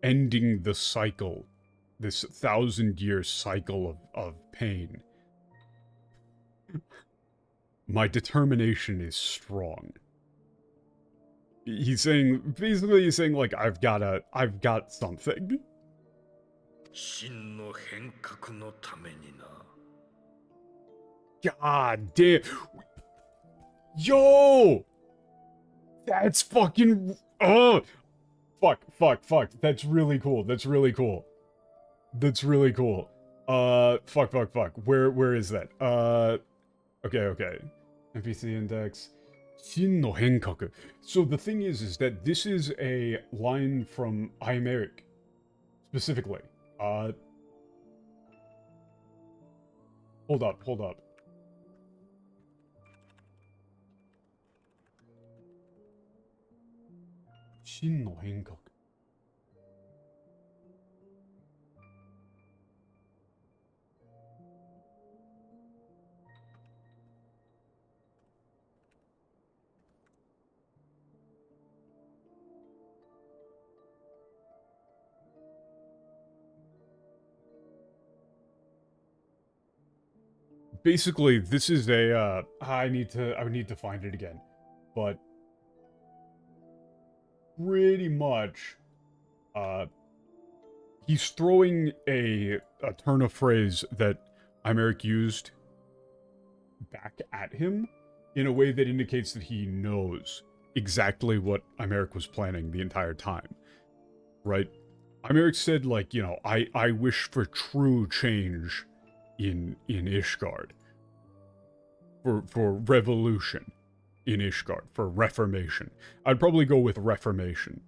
ending the cycle, this 1,000-year cycle of pain, my determination is strong. He's saying, basically he's saying, like, I've got something. God damn. Yo! That's fucking... Oh! Fuck. That's really cool. That's really cool. Fuck. Where is that? Okay. NPC index. 真の変革. So the thing is that this is a line from Imeric, specifically. Hold up. 真の変革. basically, this is a, I would need to find it again. But, pretty much, he's throwing a turn of phrase that Imeric used back at him in a way that indicates that he knows exactly what Imeric was planning the entire time. Right? Imeric said, like, you know, I wish for true change in Ishgard. For revolution in Ishgard. For reformation. I'd probably go with reformation.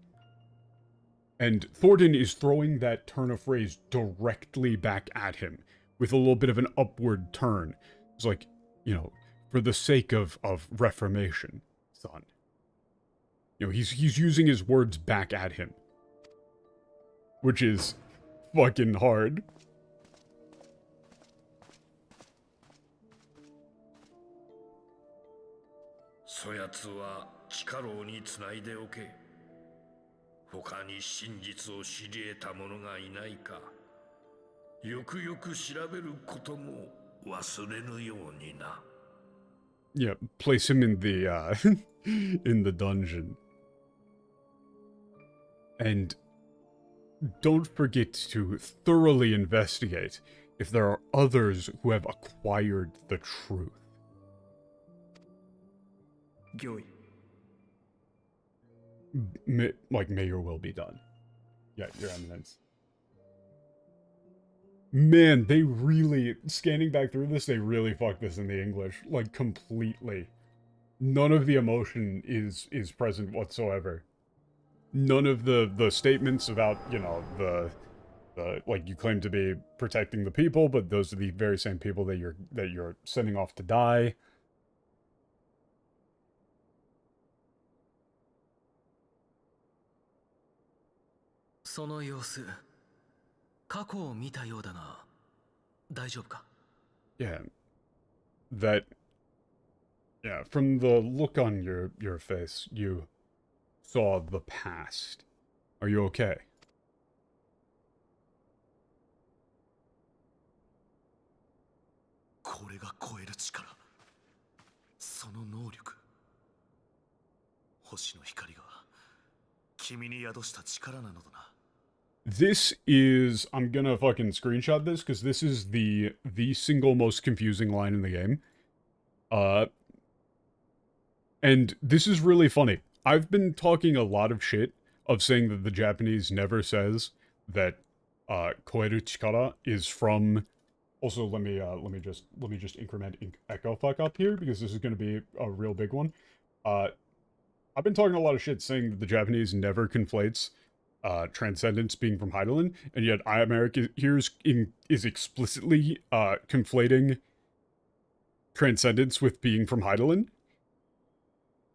And Thornton is throwing that turn of phrase directly back at him with a little bit of an upward turn. It's like, you know, for the sake of reformation, son. You know, he's using his words back at him. Which is fucking hard. Yeah, place him in the, in the dungeon. And don't forget to thoroughly investigate if there are others who have acquired the truth. May your will be done. Yeah, Your Eminence. Man, they really, scanning back through this, they really fucked this in the English. Like, completely. None of the emotion is present whatsoever. None of the statements about, you know, the like, you claim to be protecting the people, but those are the very same people that you're sending off to die. Yeah. Yeah, from the look on your face, you saw the past. Are you okay? This is, I'm gonna fucking screenshot this, because this is the single most confusing line in the game. And this is really funny. I've been talking a lot of shit of saying that the Japanese never says that koeru chikara is from. Also, let me just increment echo fuck up here, because this is going to be a real big one. I've been talking a lot of shit saying that the Japanese never conflates transcendence being from Heidelin, and yet Imeric here is explicitly conflating transcendence with being from Heidelin.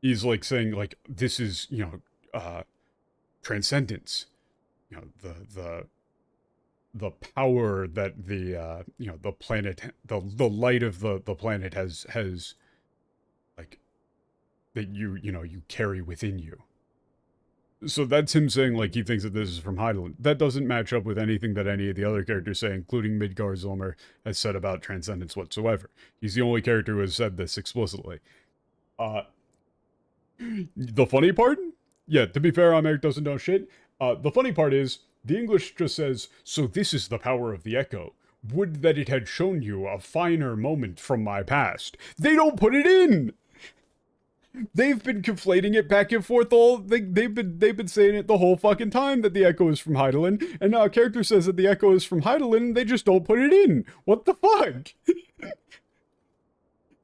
He's like saying, like, this is, you know, transcendence, you know, the power that the you know, the planet, the light of the planet has like, that you know, you carry within you. So that's him saying, like, he thinks that this is from Heidelin. That doesn't match up with anything that any of the other characters say, including Midgar Zilmer has said about transcendence whatsoever. He's the only character who has said this explicitly. The funny part? Yeah, to be fair, Imeric doesn't know shit. The funny part is, the English just says, so this is the power of the echo. Would that it had shown you a finer moment from my past. They don't put it in! They've been conflating it back and forth they've been saying it the whole fucking time that the echo is from Heidelin, and now a character says that the echo is from Heidelin and they just don't put it in. What the fuck?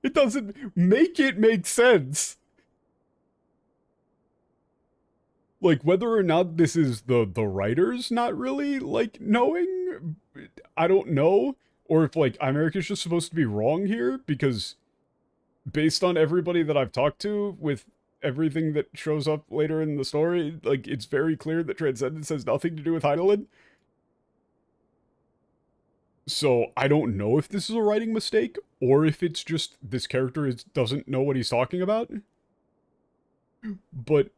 It doesn't make it make sense. Like, whether or not this is the writers not really, like, knowing, I don't know. Or if, like, Imeric is just supposed to be wrong here, because based on everybody that I've talked to with everything that shows up later in the story, like, it's very clear that transcendence has nothing to do with Heidelin. So, I don't know if this is a writing mistake, or if it's just this character doesn't know what he's talking about. But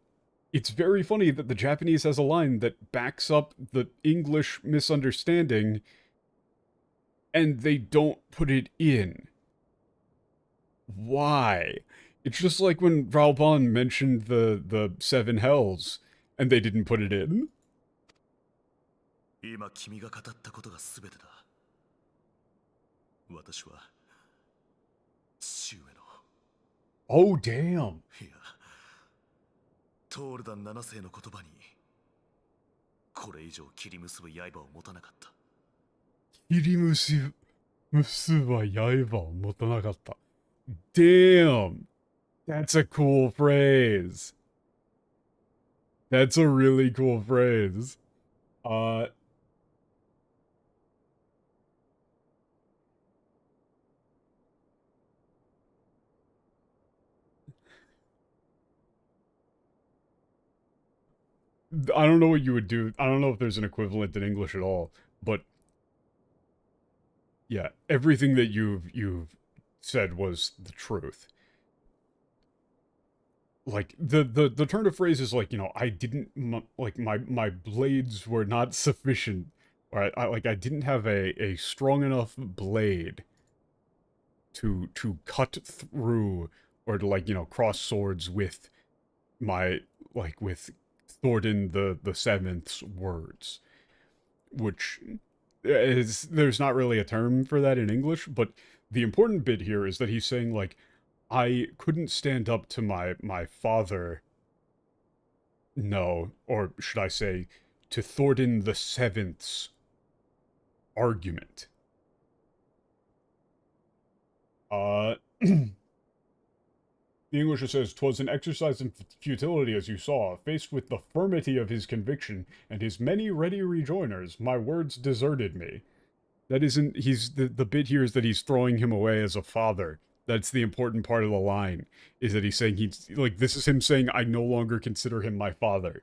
it's very funny that the Japanese has a line that backs up the English misunderstanding, and they don't put it in. Why? It's just like when Raoban mentioned the seven hells, and they didn't put it in. 今君が語ったことが全てだ。私は父上の、 Oh, damn. いや、トールダン7世の言葉にこれ以上切り結ぶ刃を持たなかった。切り結ば刃を持たなかった。Damn. That's a cool phrase. That's a really cool phrase. I don't know what you would do. I don't know if there's an equivalent in English at all, but yeah, everything that you've said was the truth. Like the turn of phrase is like, you know, I didn't like my blades were not sufficient, or I didn't have a strong enough blade to cut through, or to, like, you know, cross swords with my, like, with Thornton the Seventh's words, which is, there's not really a term for that in English, but the important bit here is that he's saying, like, I couldn't stand up to my father, no, or should I say, to Thornton the Seventh's argument. The English says, "'Twas an exercise in futility, as you saw. Faced with the firmity of his conviction, and his many ready rejoinders, my words deserted me." That isn't, he's, the bit here is that he's throwing him away as a father. That's the important part of the line, is that he's saying, he's, like, this is him saying, I no longer consider him my father.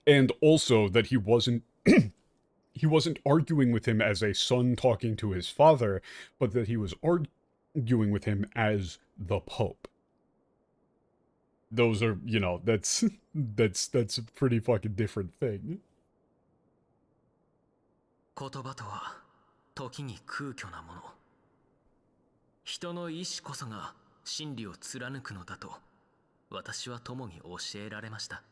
And also that he wasn't he wasn't arguing with him as a son talking to his father, but that he was arguing with him as the Pope. Those are, you know, that's a pretty fucking different thing. 言葉とは時に空虚なもの。人の意志こそが真理を貫くのだと私は友に教えられました。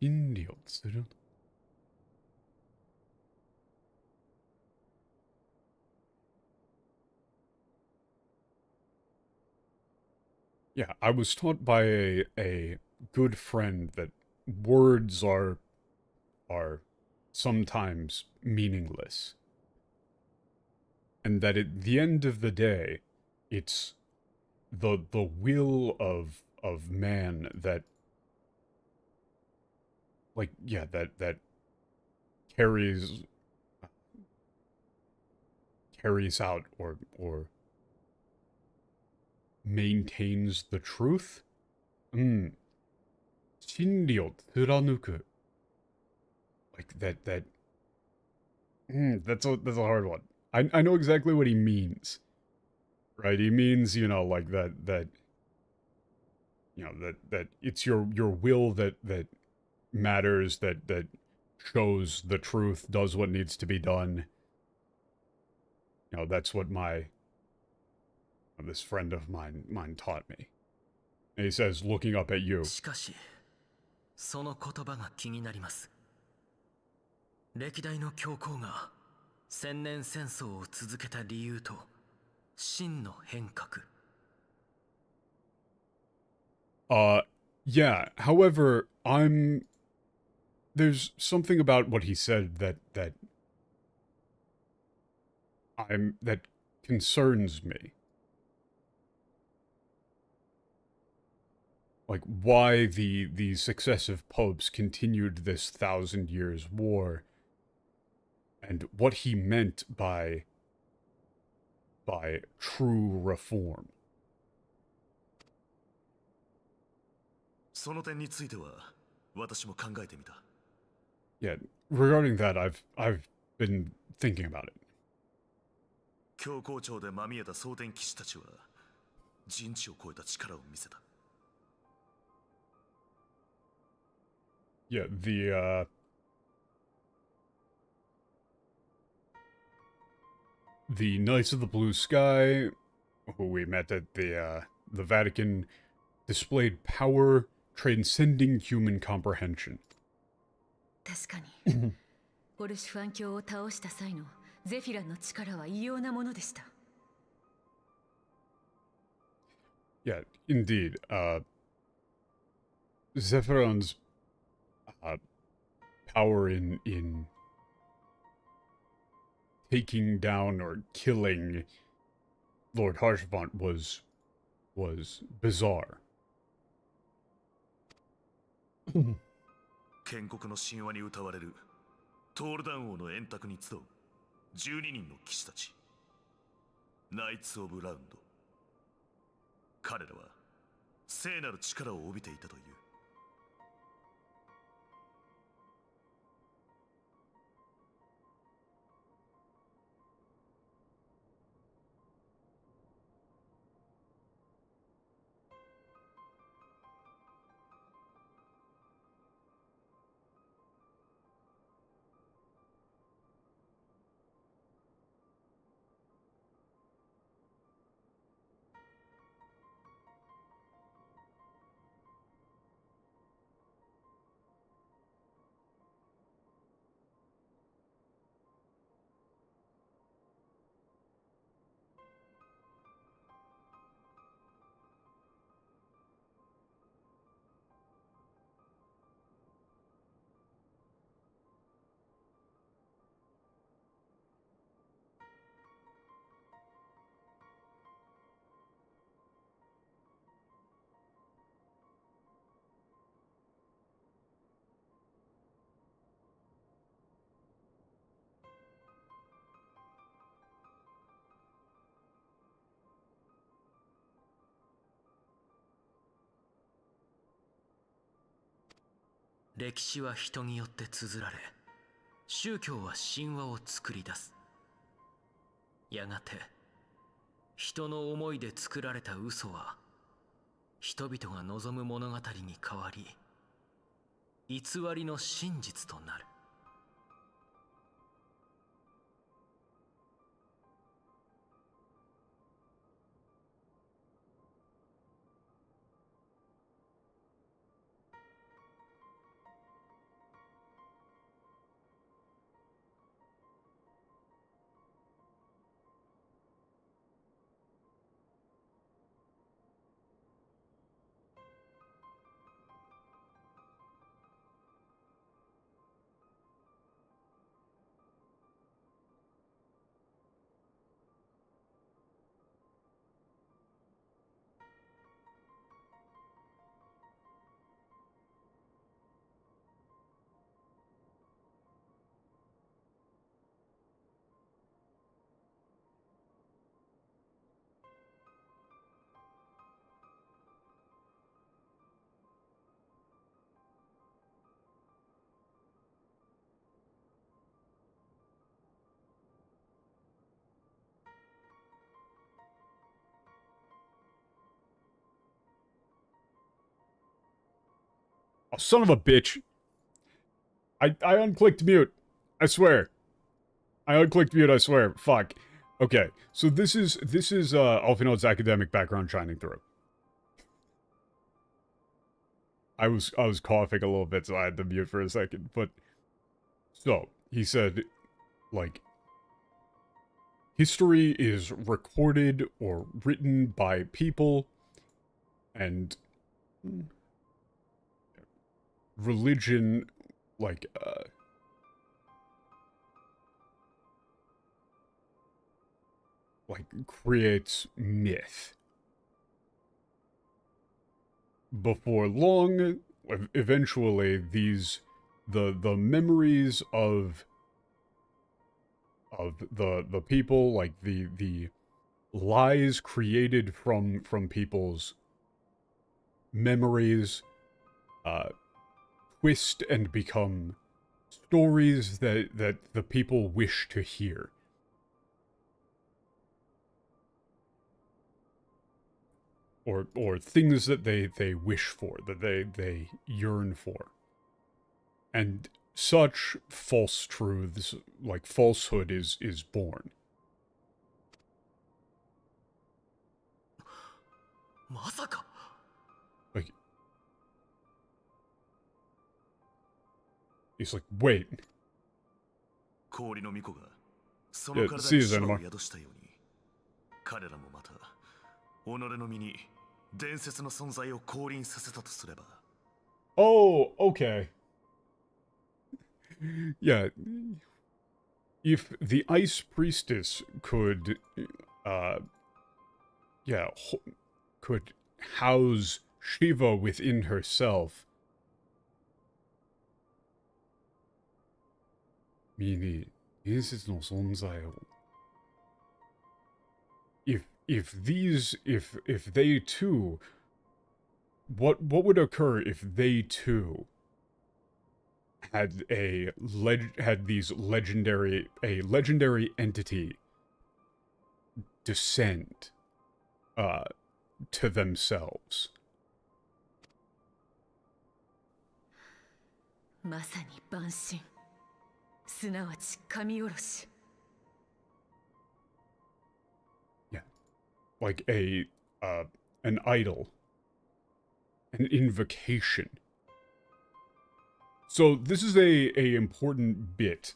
真理を貫く。Yeah, I was taught by a good friend that words are sometimes meaningless. And that at the end of the day, it's the will of man that, like, yeah, that carries out or maintains the truth. 真理を貫く. Like that that's a hard one. I know exactly what he means. Right? He means, you know, like that you know, that it's your will that matters, that shows the truth, does what needs to be done. You know, that's what this friend of mine taught me. And he says, looking up at you. しかし、その言葉が気になります。歴代の教皇が千年戦争を続けた理由と真の変革。Yeah. However, there's something about what he said that concerns me. Like, why the successive popes continued this 1,000 years war, and what he meant by true reform. その点については私も考えてみた。 Yeah, regarding that, I've been thinking about it. 教皇庁でまみえた蒼天騎士たちは人知を超えた力を見せた。Yeah, the Knights of the Blue Sky, who we met at the Vatican, displayed power transcending human comprehension. 確かにホルシュファン教を倒した際のゼフィランの力は異様なものでした。 Yeah, indeed. Zephyron's power in taking down or killing Lord Harshvant was bizarre. 建国の神話に歌われるトールダン王の円卓に集う12人の騎士たち、ナイツ・オブ・ラウンド。彼らは聖なる力を帯びていたという。歴史は人によって綴られ、宗教は神話を作り出す。やがて人の思いで作られた嘘は人々が望む物語に変わり、偽りの真実となる。Oh, son of a bitch! I unclicked mute. I swear. I unclicked mute, I swear. Fuck. Okay, so this is Alphinaud's academic background shining through. I was coughing a little bit, so I had to mute for a second, but so he said, like, history is recorded or written by people, and religion, like, creates myth. Before long, eventually, the memories of the people, like the lies created from people's memories, twist and become stories that the people wish to hear. Or things that they wish for, that they yearn for. and such false truths, like falsehood, is born. まさか Like, he's like, wait. 氷の巫女がその Yeah, 体 see に you, 死を Xenomorph. 宿したように、彼らもまた己の身に伝説の存在を降臨させたとすれば、 Oh, okay. Yeah. If the Ice Priestess could, yeah, could house Shiva within herself, meaning, if they too, what would occur if they too had a legendary entity descend to themselves? まさに万神、すなわち神殺し。 Yeah, like an idol, an invocation. So this is a important bit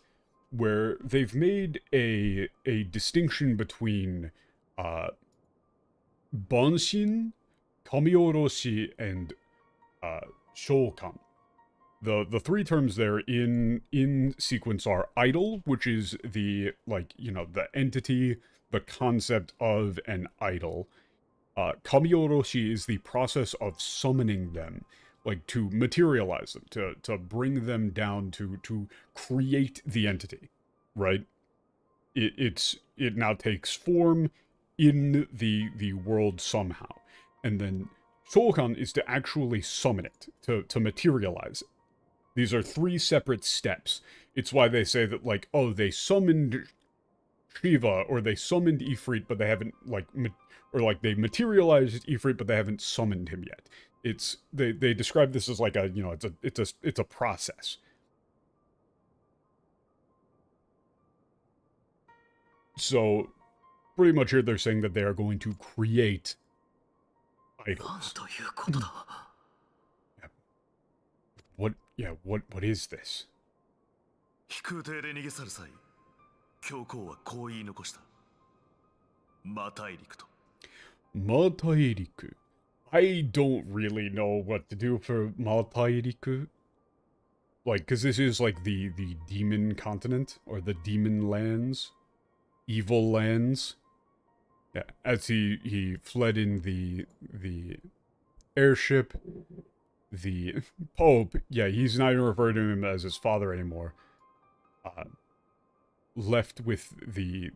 where they've made a distinction between Banshin, Kamioroshi, and Shokan. The three terms there in sequence are idol, which is the, like, you know, the entity, the concept of an idol. Kamioroshi is the process of summoning them, like to materialize them, to bring them down, to create the entity, right? It now takes form in the world somehow, and then Shokan is to actually summon it, to materialize it. These are three separate steps. It's why they say that, like, oh, they summoned Shiva, or they summoned Ifrit, but they haven't, like, or like they materialized Ifrit, but they haven't summoned him yet. It's they describe this as like a, you know, it's a process. So pretty much here they're saying that they are going to create なん idols. ということだ What is this? 飛空艇で逃げ去る際、教皇はこう言い残した。魔大陸と。 Matairiku. I don't really know what to do for Matairiku. Like, because this is like the demon continent, or the demon lands. Evil lands. Yeah, as he fled in the airship, the Pope, yeah, he's not even referring to him as his father anymore. Left with the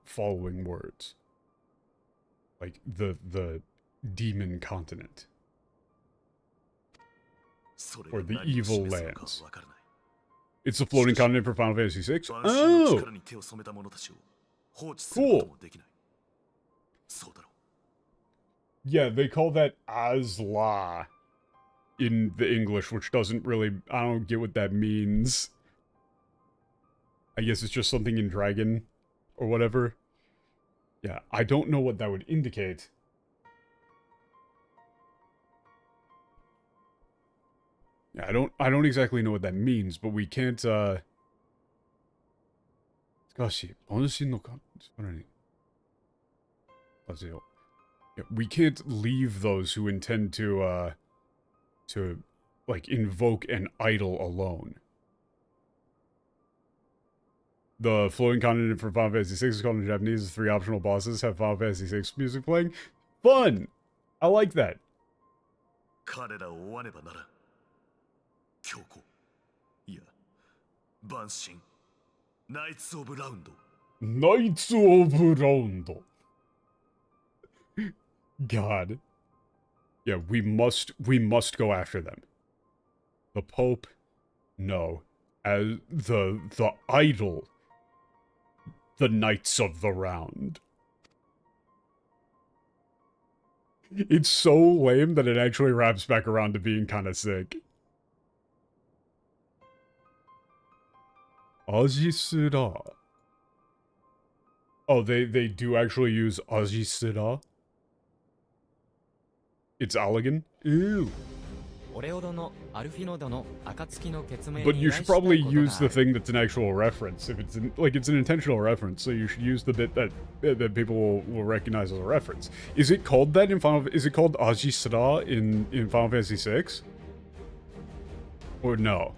following words. Like, the demon continent. それ Or が the 何を evil 示すのか lands. わからない。 It's the floating continent for Final Fantasy VI? 万神の Oh! 力に手を染めた者たちを放置することもできない。そうだろう。 Yeah, they call that Asla in the English, which doesn't really, I don't get what that means. I guess it's just something in Dragon, or whatever. Yeah, I don't know what that would indicate. Yeah, I don't exactly know what that means, but we can't, しかし、万神のか、Yeah, we can't leave those who intend to like invoke an idol alone. The floating continent for Final Fantasy VI is called in Japanese. The three optional bosses have Final Fantasy VI music playing. Fun! I like that. 彼らを追わねばならん。教皇。いや、万神。ナイツ・オブ・ラウンド。 Knights of Round. God. Yeah, we must go after them. The Pope, no. As the idol, the Knights of the Round. It's so lame that it actually wraps back around to being kind of sick. Ajisura. Oh, they do actually use Ajisura? It's Allegan? Ew. But you should probably use the thing that's an actual reference. If it's it's an intentional reference, so you should use the bit that people will recognize as a reference. Is it called that in Final? Is it called Ajisra in Final Fantasy VI? Or no?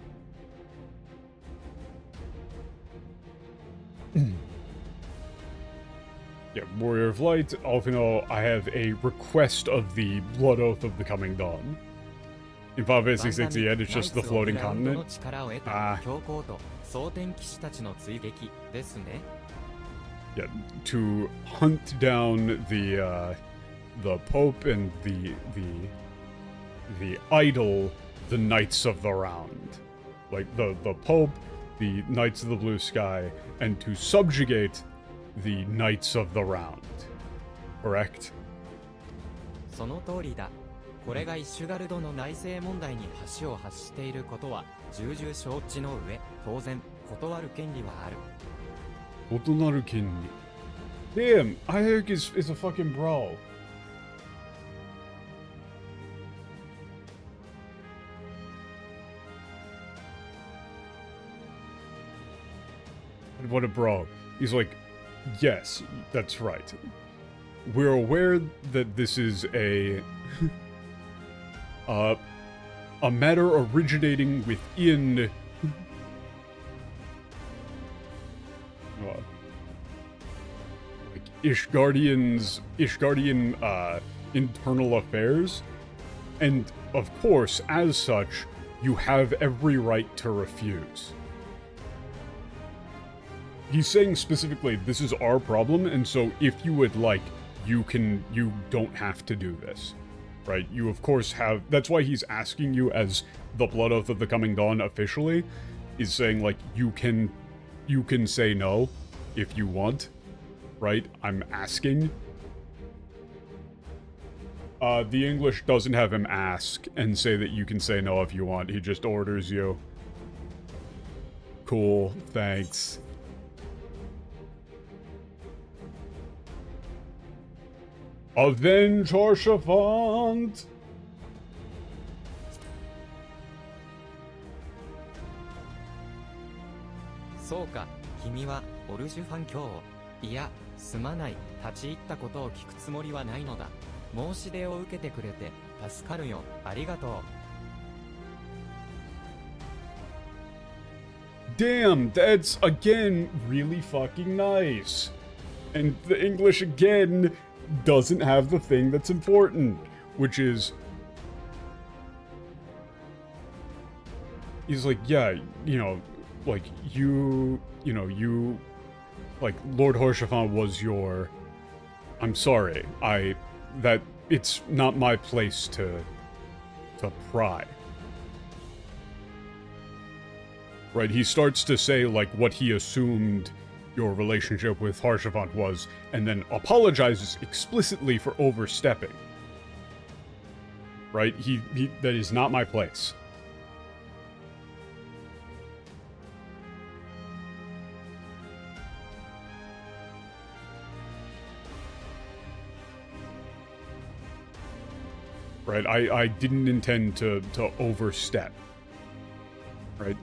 Yeah, Warrior of Light, Alphinaud, I have a request of the Blood Oath of the Coming Dawn. In Final Fantasy VI, it's just the floating continent. Ah. Yeah, to hunt down the Pope and the idol, the Knights of the Round. Like, the Pope, the Knights of the Blue Sky, and to subjugate the Knights of the Round. Correct? その通りだ。これがイシュガルドの内政問題に橋を発していることは重々承知の上、当然断る権利はある。断る権利。Damn, Ayek is a fucking bro. What a bro. He's like, yes, that's right. We're aware that this is a matter originating within Ishgardian internal affairs, and of course, as such, you have every right to refuse. He's saying specifically, this is our problem, and so if you would like, you don't have to do this. Right? You of course have, that's why he's asking you as the Blood Oath of the Coming Dawn officially, is saying like, you can say no if you want. Right? I'm asking. The English doesn't have him ask and say that you can say no if you want. He just orders you. Cool, thanks. Avenge Haurchefant!そうか、君はオルシュファン教を、いや、すまない、立ち入ったことを聞くつもりはないのだ。申し出を受けてくれて助かるよ、ありがとう。Damn, that's again really fucking nice. And the English again doesn't have the thing that's important, which is, he's like, yeah, you know, like, like, Lord Haurchefant was your, I'm sorry, that, it's not my place to pry. Right, he starts to say, like, what he assumed your relationship with Haurchefant was, and then apologizes explicitly for overstepping. Right? That is not my place. Right? I didn't intend to overstep. Right?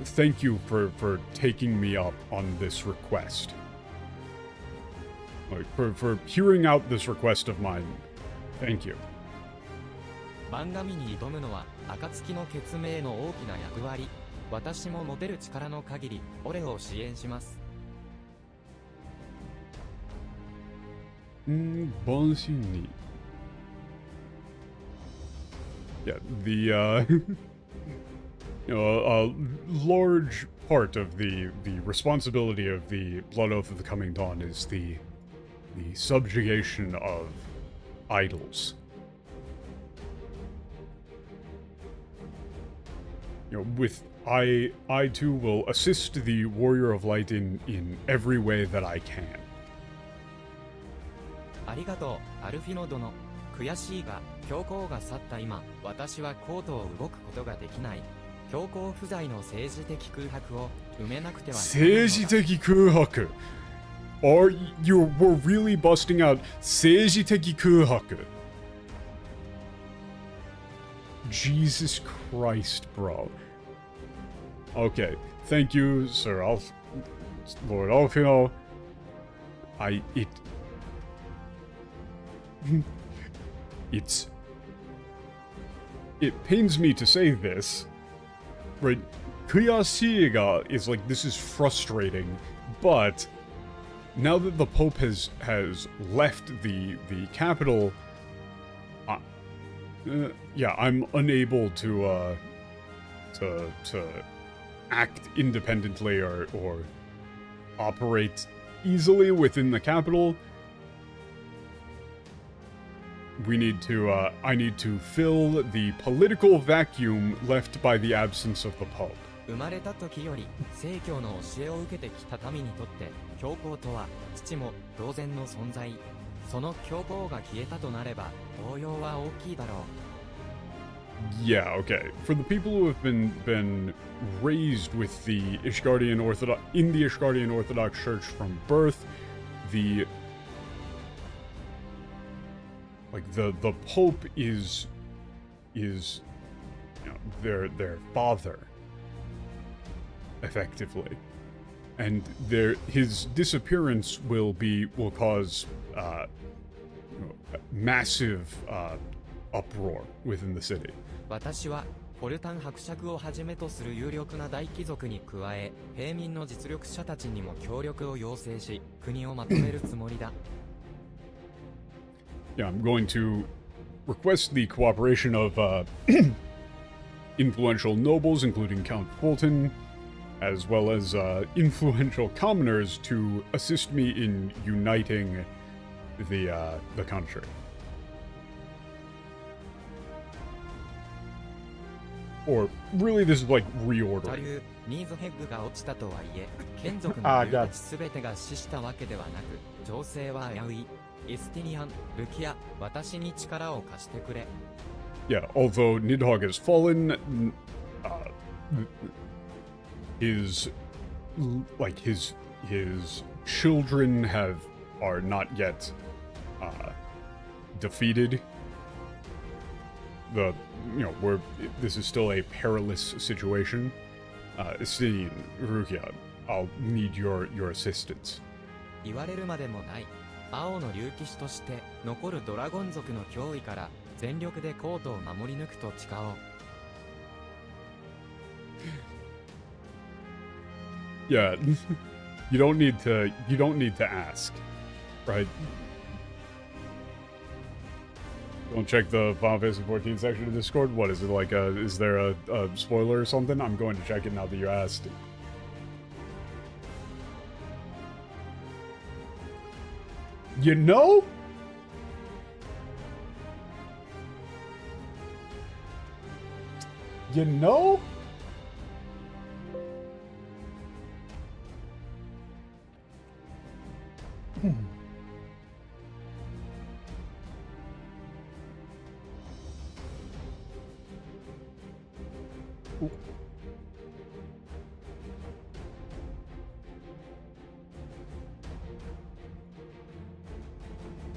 Thank you for taking me up on this request. Like, for hearing out this request of mine. Thank you. 番組に挑むのは暁の決命の大きな役割。私も持てる力の限り、俺を支援します。万心に。Yeah, a large part of the responsibility of the Blood Oath of the Coming Dawn is the subjugation of idols. You know, with I too will assist the Warrior of Light in every way that I can. ありがとう、アルフィノ殿。悔しいが、教皇が去った今、私はコートを動くことができない。強行不在の政治的空白を埋めなくてはならないのだ。政治的空白. We're really busting out 政治的空白. Jesus Christ, bro. Okay, thank you, Sir Lord Alphinaud. It pains me to say this, right? Kuyasiga is like, this is frustrating, but now that the Pope has left the capital, yeah, I'm unable to act independently or operate easily within the capital. I need to fill the political vacuum left by the absence of the Pope. 生まれた時より正教の教えを受けてきた民にとって教皇とは父も同然の存在。その教皇が消えたとなれば動揺は大きいだろう。Yeah, okay. For the people who have been raised with the Ishgardian Orthodox Church from birth, the Pope is their father, effectively, and his disappearance will cause massive uproar within the city. 私はフォルタン伯爵をはじめとする有力な大貴族に加え、平民の実力者たちにも協力を要請し、国をまとめるつもりだ。Yeah, I'm going to request the cooperation of influential nobles, including Count Fulton, as well as influential commoners to assist me in uniting the country. Or really, this is like reordering. ニーズヘッグが落ちたとはいえ、眷属の竜たちすべてが死したわけではなく、情勢は危うい。イスティニアン、ルキア、私に力を貸してくれ。Yeah, although Nidhogg has fallen, his children are not yet defeated. This is still a perilous situation. Istinian, Rukia, I'll need your assistance. 言われるまでもない。青の竜騎士として残るドラゴン族の脅威から全力でコートを守り抜くと誓おう。Yeah, you don't need to ask, right? Don't check the Final Fantasy 14 section of Discord. What is it like? Is there a spoiler or something? I'm going to check it now that you asked. You know? You know?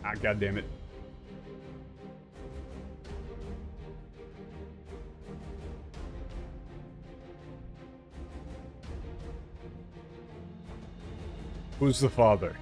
Ah, God damn it. Who's the father?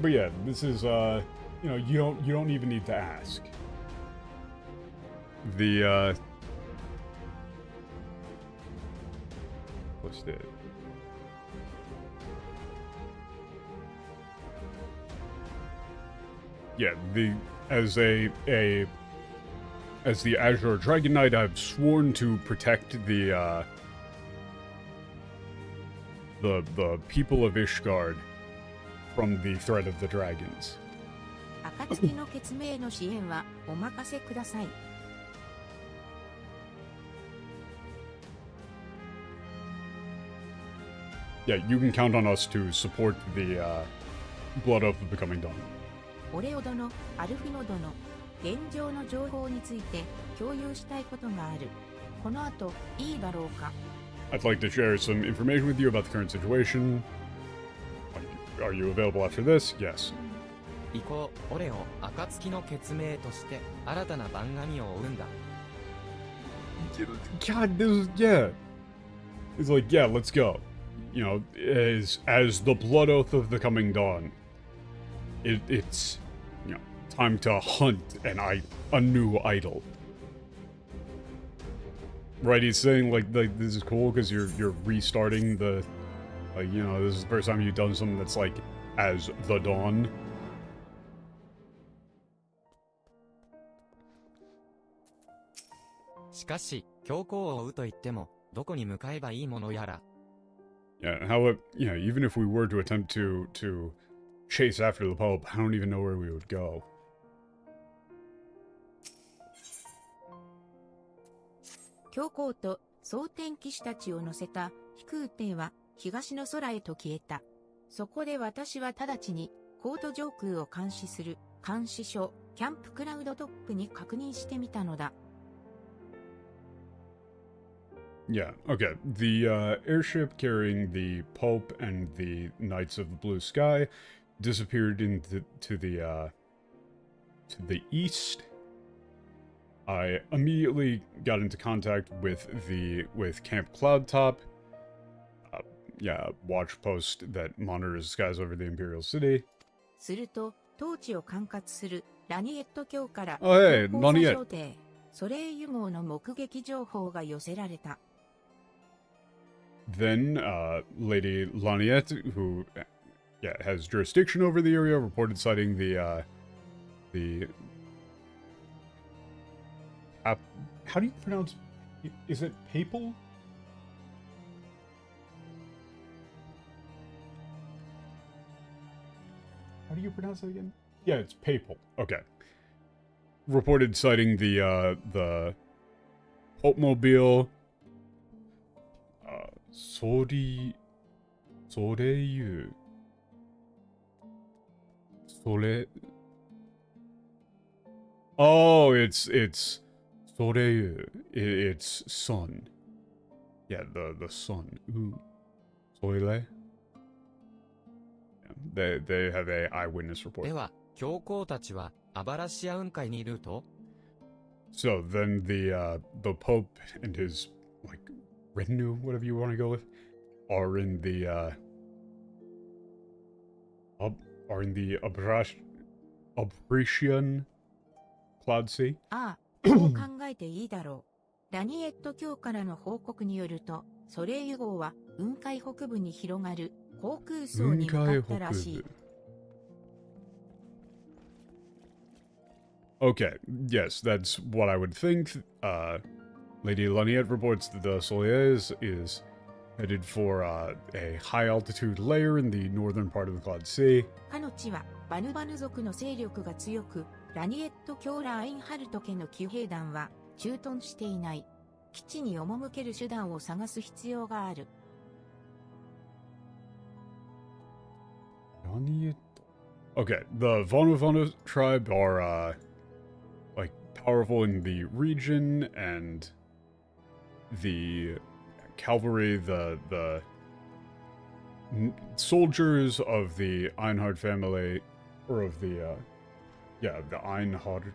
But yeah, this is you don't even need to ask. What's that? Yeah, as the Azure Dragon Knight, I've sworn to protect the people of Ishgard from the threat of the dragons. 暁の決命の支援はお任せください。Yeah, you can count on us to support the Blood Oath of Becoming Dawn. オレオ殿、アルフィノ殿、現状の情報について共有したいことがある。この後、いいだろうか。I'd like to share some information with you about the current situation. Are you available after this? Yes. 以降、オレを暁の決命として新たな番組を追うんだ。God, yeah. It's like, yeah, let's go. You know, as the Blood Oath of the Coming Dawn, it's, you know, time to hunt a new idol. Right? He's saying like this is cool because you're restarting the, like, you know, this is the first time you've done something that's like as the Dawn. しかし、教皇を追うと言っても、どこに向かえばいいものやら。Yeah, how, you know, even if we were to attempt to chase after the Pope, I don't even know where we would go. 教皇と蒼天騎士たちを乗せた飛空艇は東の空へと消えた。そこで私は直ちにコート上空を監視する監視所キャンプクラウドトップに確認してみたのだ。Yeah, okay. The airship carrying the Pope and the Knights of the Blue Sky disappeared to the east. I immediately got into contact with Camp Cloudtop. Yeah, watch post that monitors skies over the Imperial City. すると、統治を管轄するラニエット卿から、Oh, hey, 航空 Laniet. 商艇ソレイユ号の目撃情報が寄せられた。Then, Lady Laniet, who, yeah, has jurisdiction over the area, reported sighting how do you pronounce, is it papal? How do you pronounce it again? Yeah, it's papal. Okay. Reported sighting the Pope Mobile, Soreyu. Oh, it's Soreyu. It's sun. Yeah, the sun. Ooh. Soile. Yeah, they have a eyewitness report. では、教皇たちはアバラシア雲海にいると So then the Pope and his like retinue, whatever you want to go with, are in the Abrasian Cloud Sea. ああ、そう考えていいだろう。ラニエット卿からの報告によると、ソレイユ号は雲海北部に広がる航空層に向かったらしい。Okay, yes, that's what I would think. Lady Laniet reports that the Soleil is headed for a high-altitude layer in the northern part of the Cloud Sea. 彼女はバヌバヌ族の勢力が強く、ラニエット卿らアインハルト家の騎兵団は駐屯していない。基地に赴ける手段を探す必要がある。Laniet. Okay, the Vonu tribe are like powerful in the region, and the cavalry, the soldiers of the Einhard family, or of the Einhard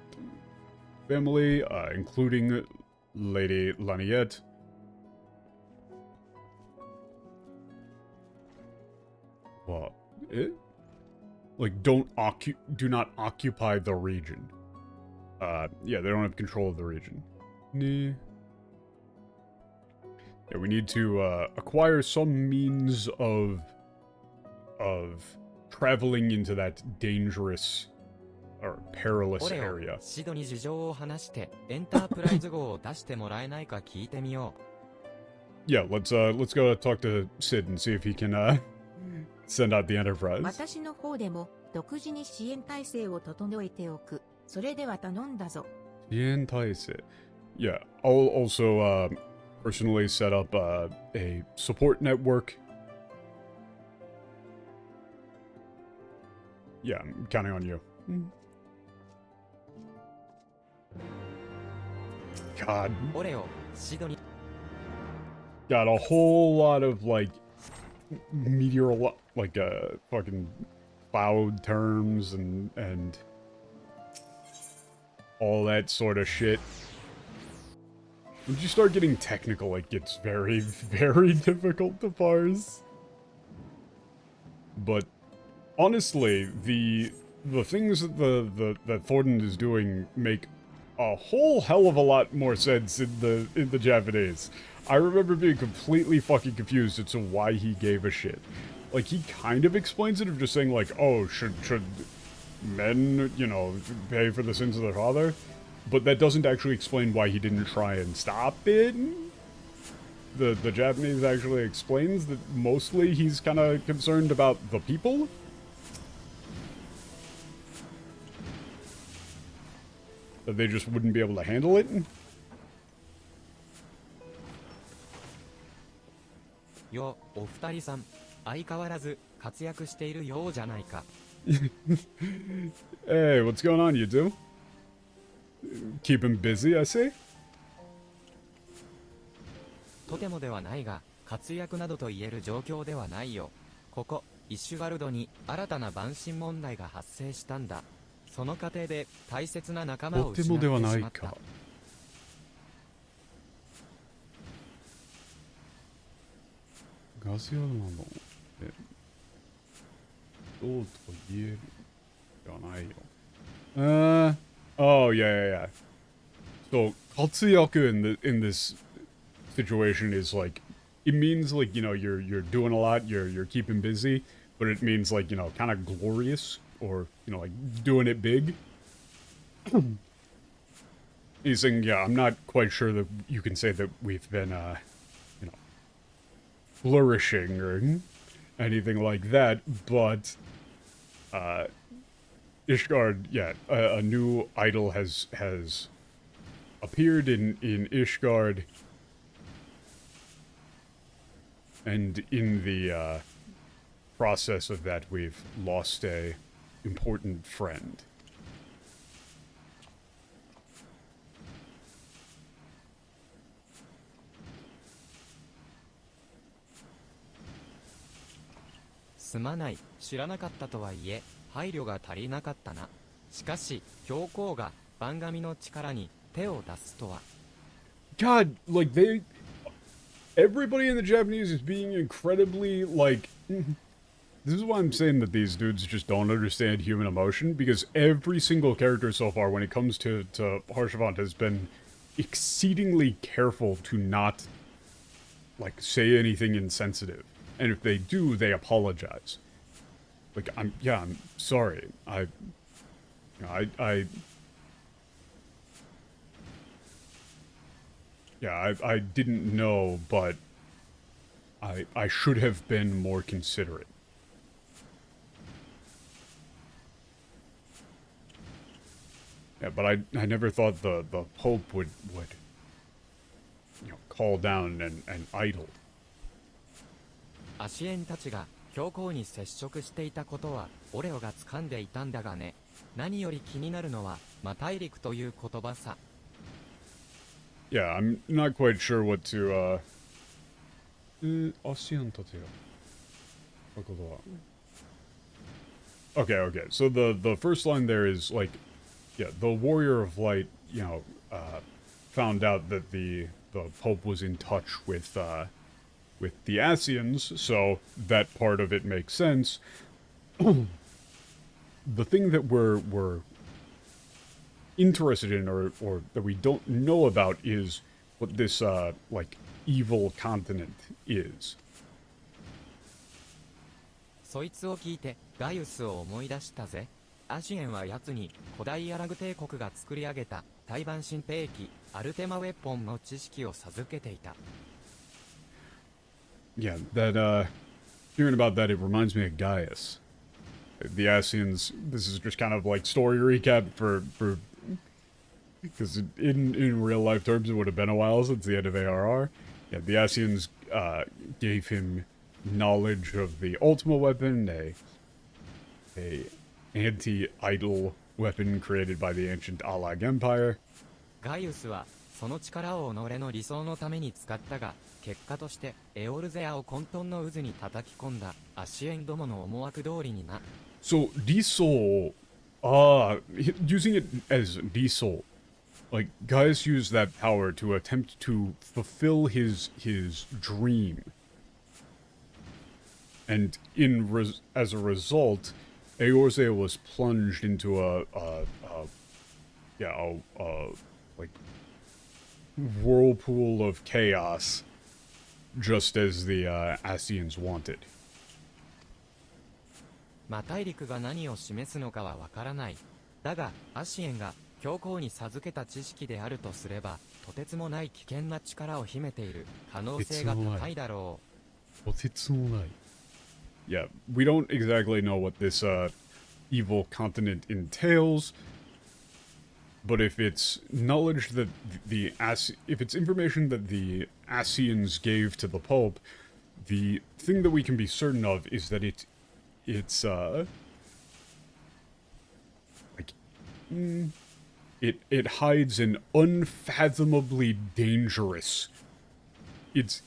family, including Lady Laniet. Well, do not occupy the region. Yeah, they don't have control of the region. Yeah, we need to acquire some means of traveling into that dangerous or オ perilous レオ area. シドに事情を話してエンタープライズ号を出してもらえないか聞いてみよう Yeah, let's go talk to Sid and see if he can Send out the Enterprise. 私の方でも独自に支援体制を整えておく。それでは頼んだぞ。Yeah, I'll also personally set up a support network. Yeah, I'm counting on you. God. オレオ、シドニ Got a whole lot of like fucking cloud terms and all that sort of shit. Once you start getting technical, it gets very, very difficult to parse. But honestly, the things that that Thornton is doing make a whole hell of a lot more sense in the Japanese. I remember being completely fucking confused as to why he gave a shit. Like, he kind of explains it of just saying, like, oh, should men, you know, pay for the sins of their father? But that doesn't actually explain why he didn't try and stop it. The Japanese actually explains that mostly he's kind of concerned about the people. That they just wouldn't be able to handle it. よ、お二人さん、相変わらず活躍しているようじゃないか。Hey, what's going on, you two? Keep him busy, I say? とてもではないが、活躍などと言える状況ではないよ。ここ、イッシュガルドに新たな蛮神問題が発生したんだ。その過程で大切な仲間を失ってしまった。ガス屋なので、どうと言えるじゃないよ。Oh, yeah. So, 活躍 in this situation is like, it means like, you know, you're doing a lot, you're keeping busy, but it means like, you know, kind of glorious, or, you know, like doing it big. He's saying, yeah, I'm not quite sure that you can say that we've been, you know, flourishing or anything like that, but, Ishgard, yeah, a new idol has appeared in Ishgard, and in the process of that, we've lost a important friend. Sumanai, 知らなかったとはいえ、配慮が足りなかったな。しかし、教皇が番組の力に手を出すとは。God, like everybody in the Japanese is being incredibly, like, this is why I'm saying that these dudes just don't understand human emotion, because every single character so far, when it comes to Harshavant, has been exceedingly careful to not, like, say anything insensitive. And if they do, they apologize. Like, I'm sorry. I didn't know, but I should have been more considerate. Yeah, but I never thought the Pope would you know, call down an idol. アシエンたちが教皇に接触していたことはオレオが掴んでいたんだがね。何より気になるのは魔大陸という言葉さ。Yeah, I'm not quite sure what to, アシエンたちが。Okay, so the first line there is like, yeah, the Warrior of Light, you know, found out that the Pope was in touch with the Asians, so that part of it makes sense. The thing that we're interested in, or that we don't know about, is what this like evil continent is. そいつを聞いてガイウスを思い出したぜ。アシエンは奴に古代アラグ帝国が作り上げた対蛮新兵器アルテマウェポンの知識を授けていた。Yeah, that Hearing about that, it reminds me of Gaius. The Asians, this is just kind of like story recap for because in real life terms it would have been a while since the end of ARR. Yeah, the Asians gave him knowledge of the Ultima weapon, a anti-idol weapon created by the ancient Alag Empire. ガイウスはその力を己の理想のために使ったが、結果としてエオルゼアを混沌の渦に叩き込んだアシエンどもの思惑通りにな。So Diesel, using it as Diesel, like Gaius used that power to attempt to fulfill his dream, and as a result, Eorzea was plunged into a like whirlpool of chaos, just as the Asians wanted. まあ大陸が何を示すのかはわからない。だがアシエンが教皇に授けた知識であるとすれば、とてつもない危険な力を秘めている可能性が高いだろう。Yeah, we don't exactly know what this evil continent entails, but if it's knowledge that if it's information that the Asians gave to the Pope, the thing that we can be certain of is that it hides an unfathomably dangerous. It's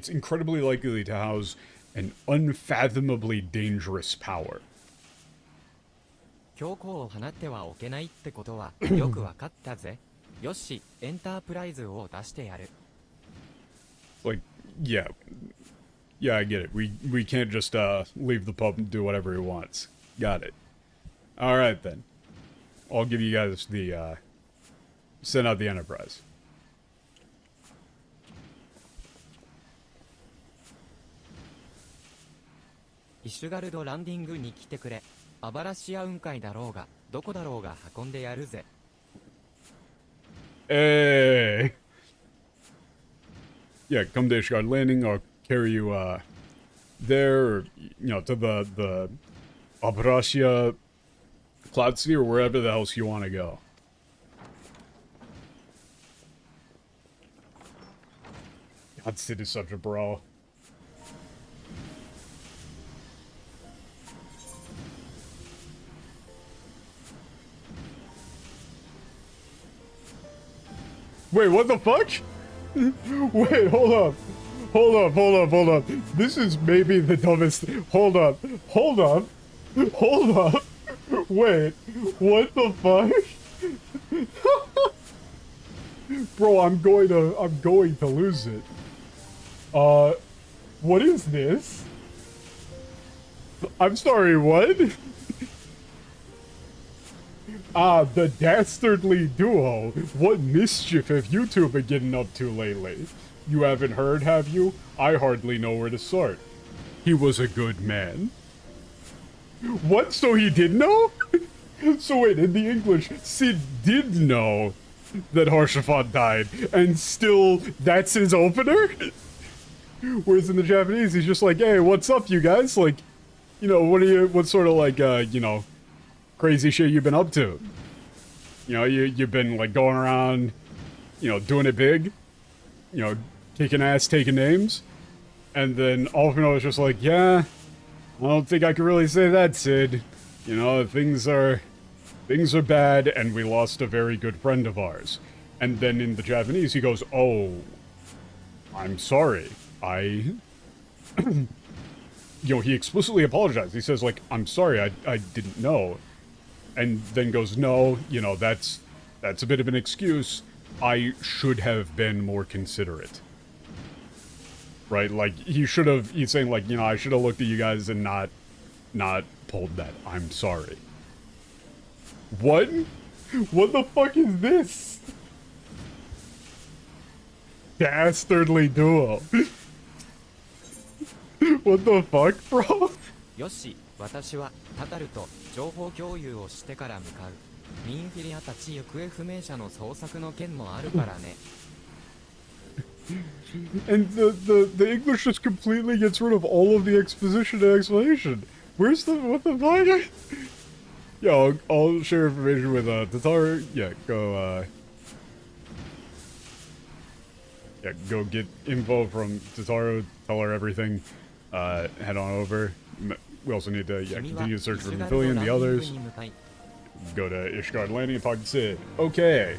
incredibly likely to house an unfathomably dangerous power. 教皇を放ってはおけないってことはよくわかったぜ。よし、エンタープライズを出してやる。Like, yeah, I get it. We can't just leave the Pope and do whatever he wants. Got it. All right then. I'll give you guys the send out the Enterprise. イシュガルドランディングに来てくれ。アバラシア雲海だろうが、どこだろうが運んでやるぜ。Hey! Yeah, come to Ishgard Landing. I'll carry you there, or, to the Abrasia Cloud City, or wherever the else you want to go. God, Sid is such a bro. Wait, what the fuck? Wait, hold up. Hold up. This is maybe the dumbest. Hold up. Wait, what the fuck? Bro, I'm going to lose it. What is this? I'm sorry, what? Ah, the dastardly duo. What mischief have you two been getting up to lately? You haven't heard, have you? I hardly know where to start. He was a good man. What? So he did know? So wait, in the English, Sid did know that Harshaphon died, and still, that's his opener? Whereas in the Japanese, he's just like, hey, what's up, you guys? Like, what sort of, like, crazy shit you've been up to? You've been, like, going around, doing it big? Kicking ass, taking names? And then Alphinaud was just like, yeah, I don't think I can really say that, Sid. Things are bad, and we lost a very good friend of ours. And then in the Japanese, he goes, oh, I'm sorry. He explicitly apologized. He says, like, I'm sorry, I didn't know. And then goes, no, that's a bit of an excuse. I should have been more considerate. Right? Like, he's saying, like, I should have looked at you guys and not pulled that. I'm sorry. What? What the fuck is this? Dastardly duo. What the fuck, bro? よし、私はタタルと情報共有をしてから向かう。ミンフィリアたち行方不明者の捜索の件もあるからね。And the English just completely gets rid of all of the exposition and explanation. Where's the, what the fuck? Yeah, I'll share information with, Tataru. Yeah, go, yeah, go get info from Tataru, tell her everything, head on over. We also need to, yeah, continue to search for Mephilia and the others. Go to Ishgard Landing and talk to Sid. Okay.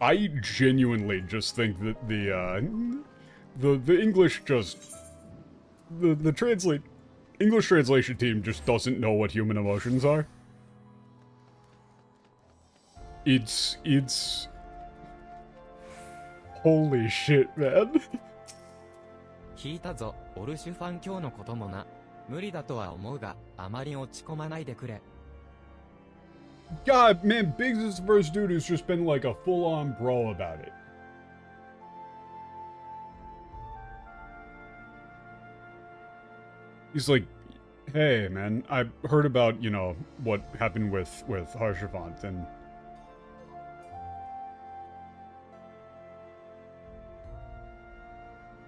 I genuinely just think that the English just, the English translation team just doesn't know what human emotions are. It's holy shit, man. 聞いたぞ、オルシュファン今日のこともな。無理だとは思うが、あまり落ち込まないでくれ。God, man, Biggs is the first dude who's just been like a full-on bro about it. He's like, hey, man, I heard about, you know, what happened with Harshafant, and...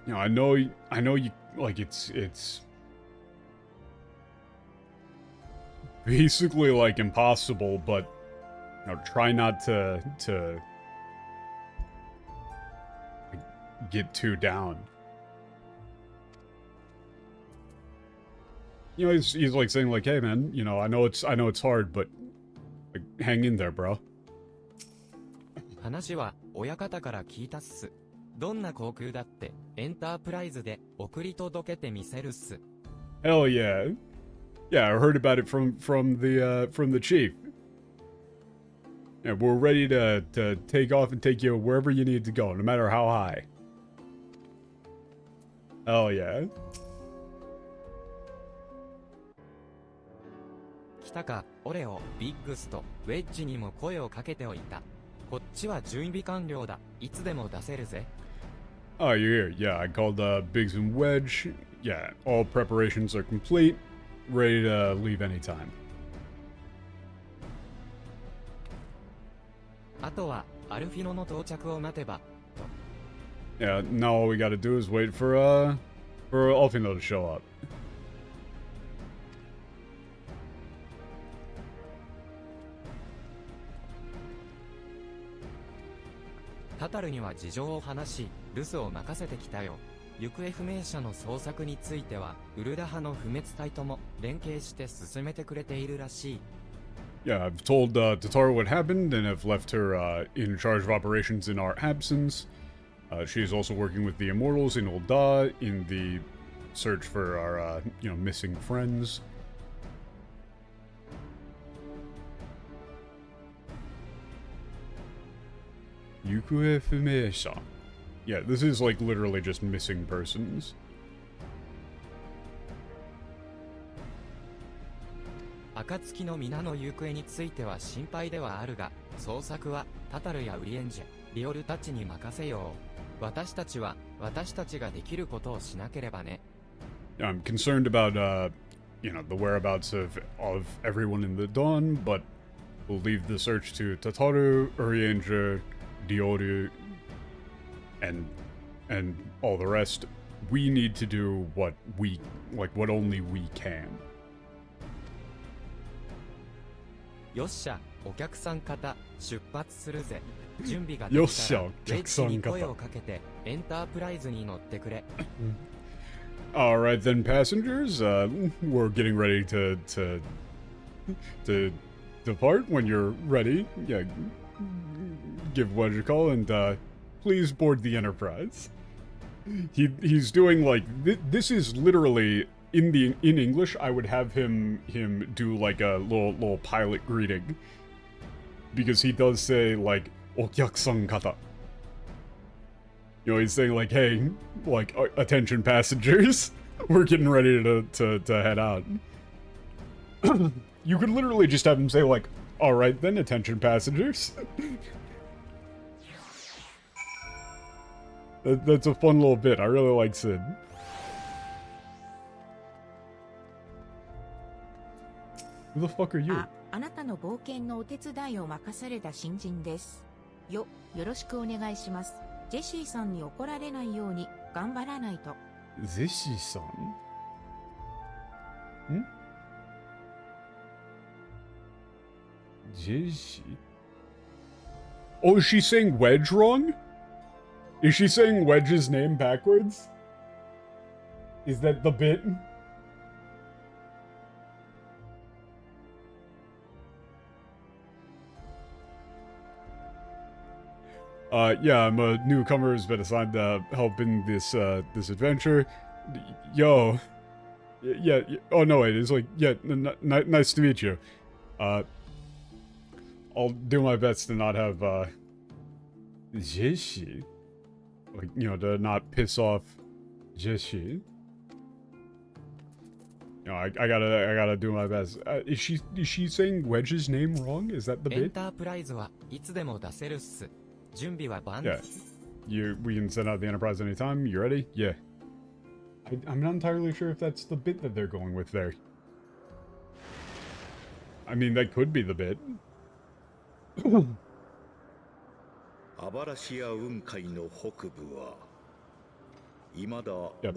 You know, I know you, like, it's basically, like, impossible, but, you know, try not to like, get too down. You know, he's like saying, like, hey, man, you know, I know it's hard, but, like, hang in there, bro. 話は親方から聞いたっす。どんな航空だってエンタープライズで送り届けてみせるっす。Hell yeah. Yeah, I heard about it from the chief. Yeah, we're ready to take off and take you wherever you need to go, no matter how high. Hell yeah. 来たか、オレオ、ビッグスとウェッジにも声をかけておいた。こっちは準備完了だ。いつでも出せるぜ。Oh, you're here. Yeah, I called Biggs and Wedge. Yeah, all preparations are complete. Ready to leave anytime. あとはアルフィノの到着を待てば。Yeah, now all we gotta do is wait for Alphinaud to show up. タタルには事情を話し、留守を任せてきたよ。行方不明者の捜索については、ウルダ派の不滅隊とも連携して進めてくれているらしい。Yeah, I've told Tataru what happened and have left her in charge of operations in our absence. She's also working with the Immortals in Ul'dah in the search for our, you know, missing friends. Yukue Fumeisha. Yeah, this is like literally just missing persons. 暁の皆の行方については心配ではあるが、捜索はタタルやウリエンジェ、リオルたちに任せよう。私たちは私たちができることをしなければね。I'm concerned about, you know, the whereabouts of everyone in the Dawn, but we'll leave the search to Tataru, Urianger, Dioru, and all the rest. We need to do what only we can. よっしゃ、お客さん方、出発するぜ。準備がでよっきたら、しゃ、おウェッ客さん方。ジに声をかけて、エンタープライズに乗ってくれ。Alright then, passengers, we're getting ready to depart. When you're ready, yeah, give Wedge a call and, please board the Enterprise. He's doing like, this is literally, in English, I would have him do like a little pilot greeting. Because he does say like, "Okyaku-san kata." You know, he's saying like, hey, like, attention passengers, we're getting ready to head out. You could literally just have him say like, alright then, attention passengers. That's a fun little bit, I really like Sid. Who the fuck are you? あなたの冒険のお手伝いを任された新人です。よろしくお願いします。ジェシーさんに怒られないように頑張らないと。ジェシーさんんジェシー Oh, is she saying Wedge wrong? Is she saying Wedge's name backwards? Is that the bit? Yeah, I'm a newcomer who's been assigned to help in this, this adventure. Yo. Yeah, oh no, wait, it's like, yeah, nice to meet you. I'll do my best to not have, Jeshi. Like, you know, to not piss off Jeshi. You know, I gotta do my best. Is she saying Wedge's name wrong? Is that the bit? エンタープライズはいつでも出せるっす。準備は万 Yeah. We can send out the Enterprise anytime. You ready? Yeah. I'm not entirely sure if that's the bit that they're going with there. I mean, that could be the bit. Yeah,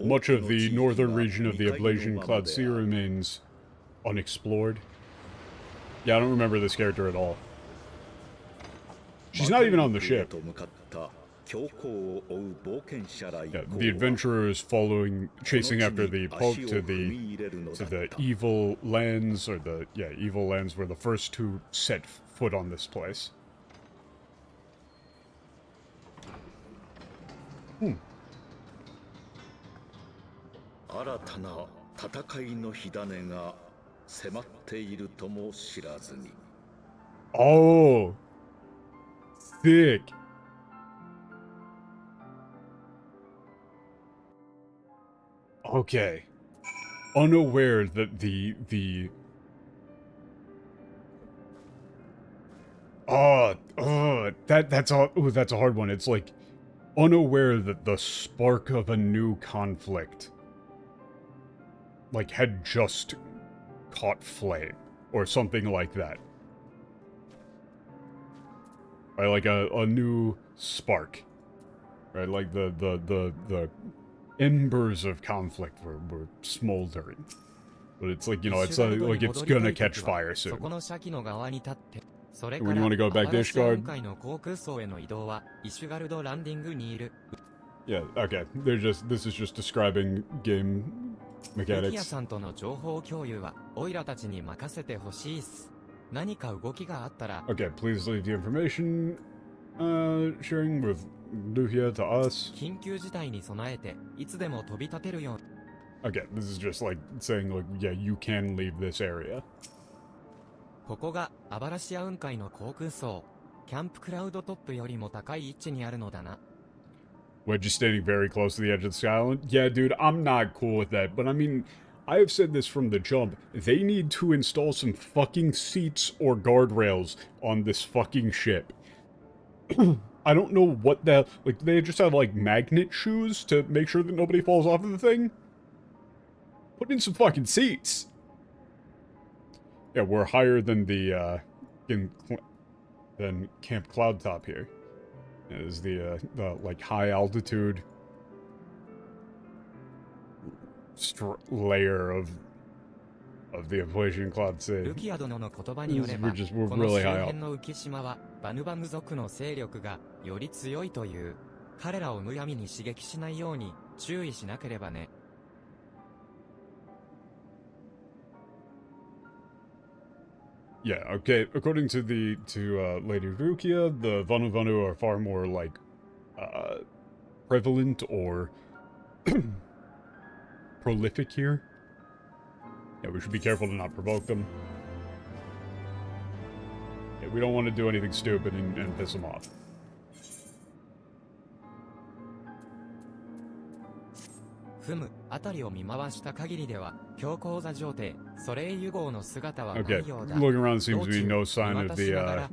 much of the northern region of the Ablasian Cloud Sea remains unexplored. Yeah, I don't remember this character at all. She's not even on the ship. Yeah, the adventurer is chasing after the Pope to the evil lands, or the, yeah, evil lands where the first two set foot on this place. Oh! Sick! Okay. Unaware that that's a hard one. It's like unaware that the spark of a new conflict like had just caught flame or something like that. Right, like a new spark. Right, like the embers of conflict were smoldering. But it's like, you know, it's like it's gonna catch fire soon. So when you want to go back to Ishgard? Yeah, okay. This is just describing game mechanics. Okay, please leave the information sharing with Lugia to us. Okay, this is just like saying, like, yeah, you can leave this area. ここがアバラシア雲海の航空層、キャンプクラウドトップよりも高い位置にあるのだな。 Wedge is standing very close to the edge of the sky island. Yeah, dude, I'm not cool with that. But I mean, I have said this from the jump. They need to install some fucking seats or guardrails on this fucking ship. I don't know what the... Like, they just have, like, magnet shoes to make sure that nobody falls off of the thing? Put in some fucking seats! Yeah, we're higher than the, than Camp Cloudtop here. It is the, like, high-altitude layer of the Ablasian Cloud Sea. ルキア殿の言葉によれば、この周辺の浮島はバヌバム族の勢力がより強いという。彼らをむやみに刺激しないように注意しなければね。 Yeah, okay, according to Lady Rukia, the Vanu Vanu are far more, like, prevalent or prolific here. Yeah, we should be careful to not provoke them. Yeah, we don't want to do anything stupid and piss them off. Okay, looking around seems to be no sign of the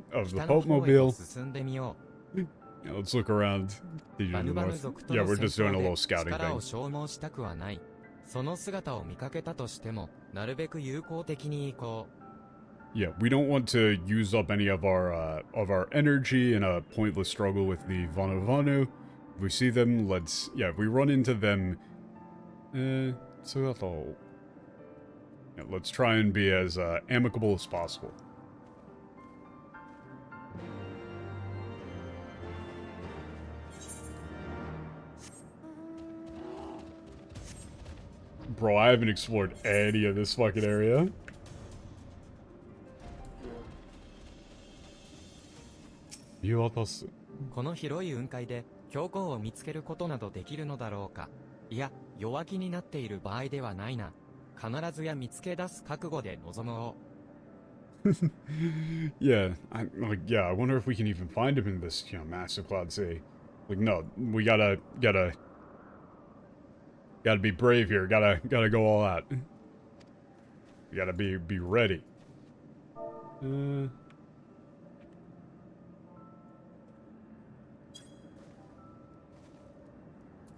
Pope Mobile. Yeah, let's look around the north. Yeah, we're just doing a little scouting thing. Yeah, we don't want to use up any of our energy in a pointless struggle with the Vanu. If we see them, let's... Yeah, if we run into them... so that's all. Yeah, let's try and be as amicable as possible. Bro, I haven't explored any of this fucking area. Yuatasu. この広い雲海で教皇を見つけることなどできるのだろうか。いや、弱気になっている場合ではないな。必ずや見つけ出す覚悟で臨もう。Yeah, I wonder if we can even find him in this, massive cloud sea. Like, no, we gotta be brave here. Gotta go all out. We gotta be ready.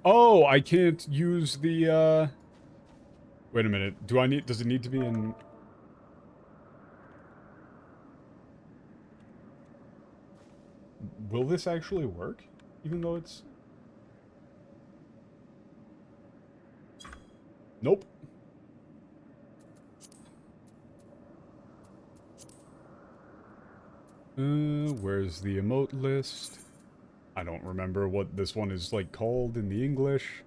Oh, I can't use the, Wait a minute. Does it need to be in... Will this actually work? Even though it's... Nope. Where's the emote list? I don't remember what this one is, like, called in the English.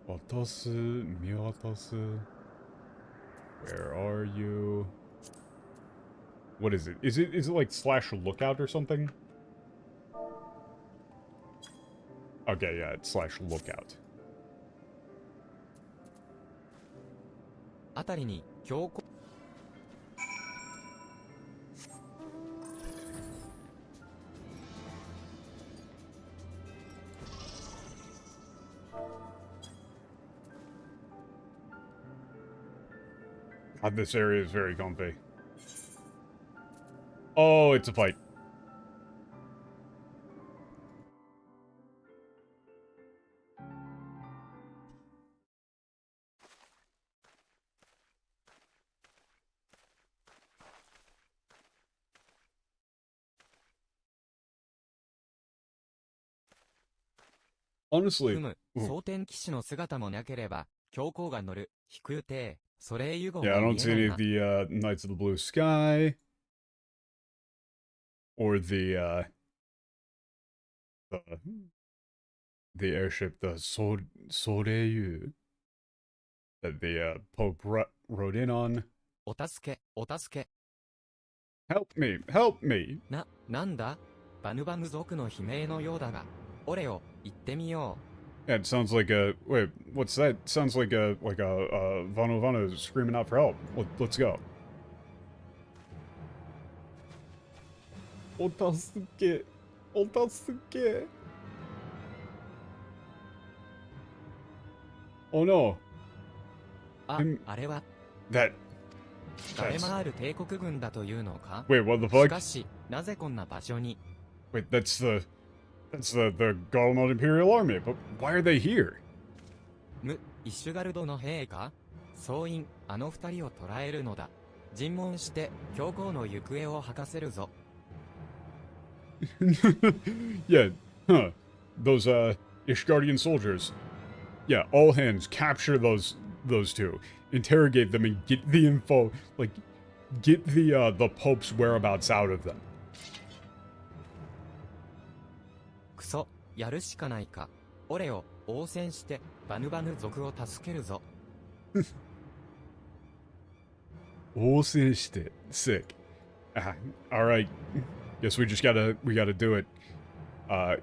Watasu, miwatasu. Where are you? What is it? Is it like /lookout or something? Okay, yeah, it's /lookout. あたりに教皇 God, this area is very comfy. Oh, it's a fight. Honestly, 含む蒼天騎士の姿もなければ教皇が乗る飛空艇ソレイユ号 yeah, I も don't 見 see えな any い of な the Knights of the Blue Sky or the airship, the Soreyu, that the Pope rode in on. お助けお助け Help me! Help me! なんだバヌバヌ族の悲鳴のようだがオレオ行ってみよ Yeah, it sounds like a... Wait, what's that? Sounds like a Vanu screaming out for help. Let's go. Otasuke. Otasuke. Oh no. うあ あれは That... ダレマール帝国軍だというのか Wait, what the し fuck? かしなぜこんな場所に Wait, that's the Galmod Imperial Army, but why are they here? イシュガルドの兵か総員あの二人を捕らえるのだ尋問して教皇の行方を吐かせるぞ Yeah, huh. Those, Ishgardian soldiers. Yeah, all hands, capture those two. Interrogate them and get the info, like, get the Pope's whereabouts out of them. クソやるしかないかオレオ応戦してバヌバヌ族を助けるぞ Sick. Alright. Guess we gotta do it.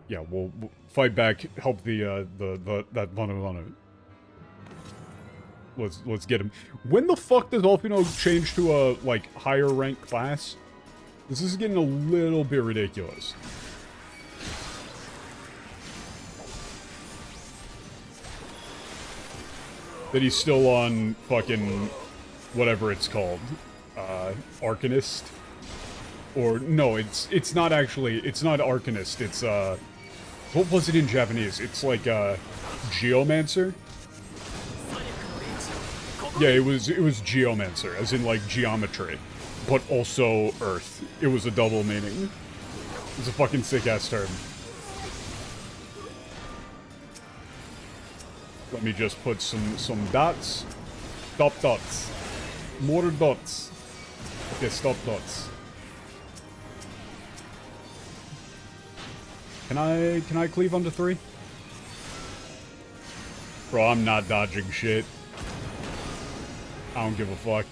Yeah, we'll fight back, help that Vanu. Let's get him. When the fuck does Alphinaud change to a, like, higher rank class? This is getting a little bit ridiculous. That he's still on fucking whatever it's called. Arcanist? Or, no, it's not actually, it's not Arcanist, it's, what was it in Japanese? It's like, Geomancer? Yeah, it was Geomancer, as in, like, geometry. But also Earth. It was a double meaning. It's a fucking sick-ass term. Let me just put some dots. Stop dots. More dots. Okay, stop dots. Can I cleave onto 3? Bro, I'm not dodging shit. I don't give a fuck.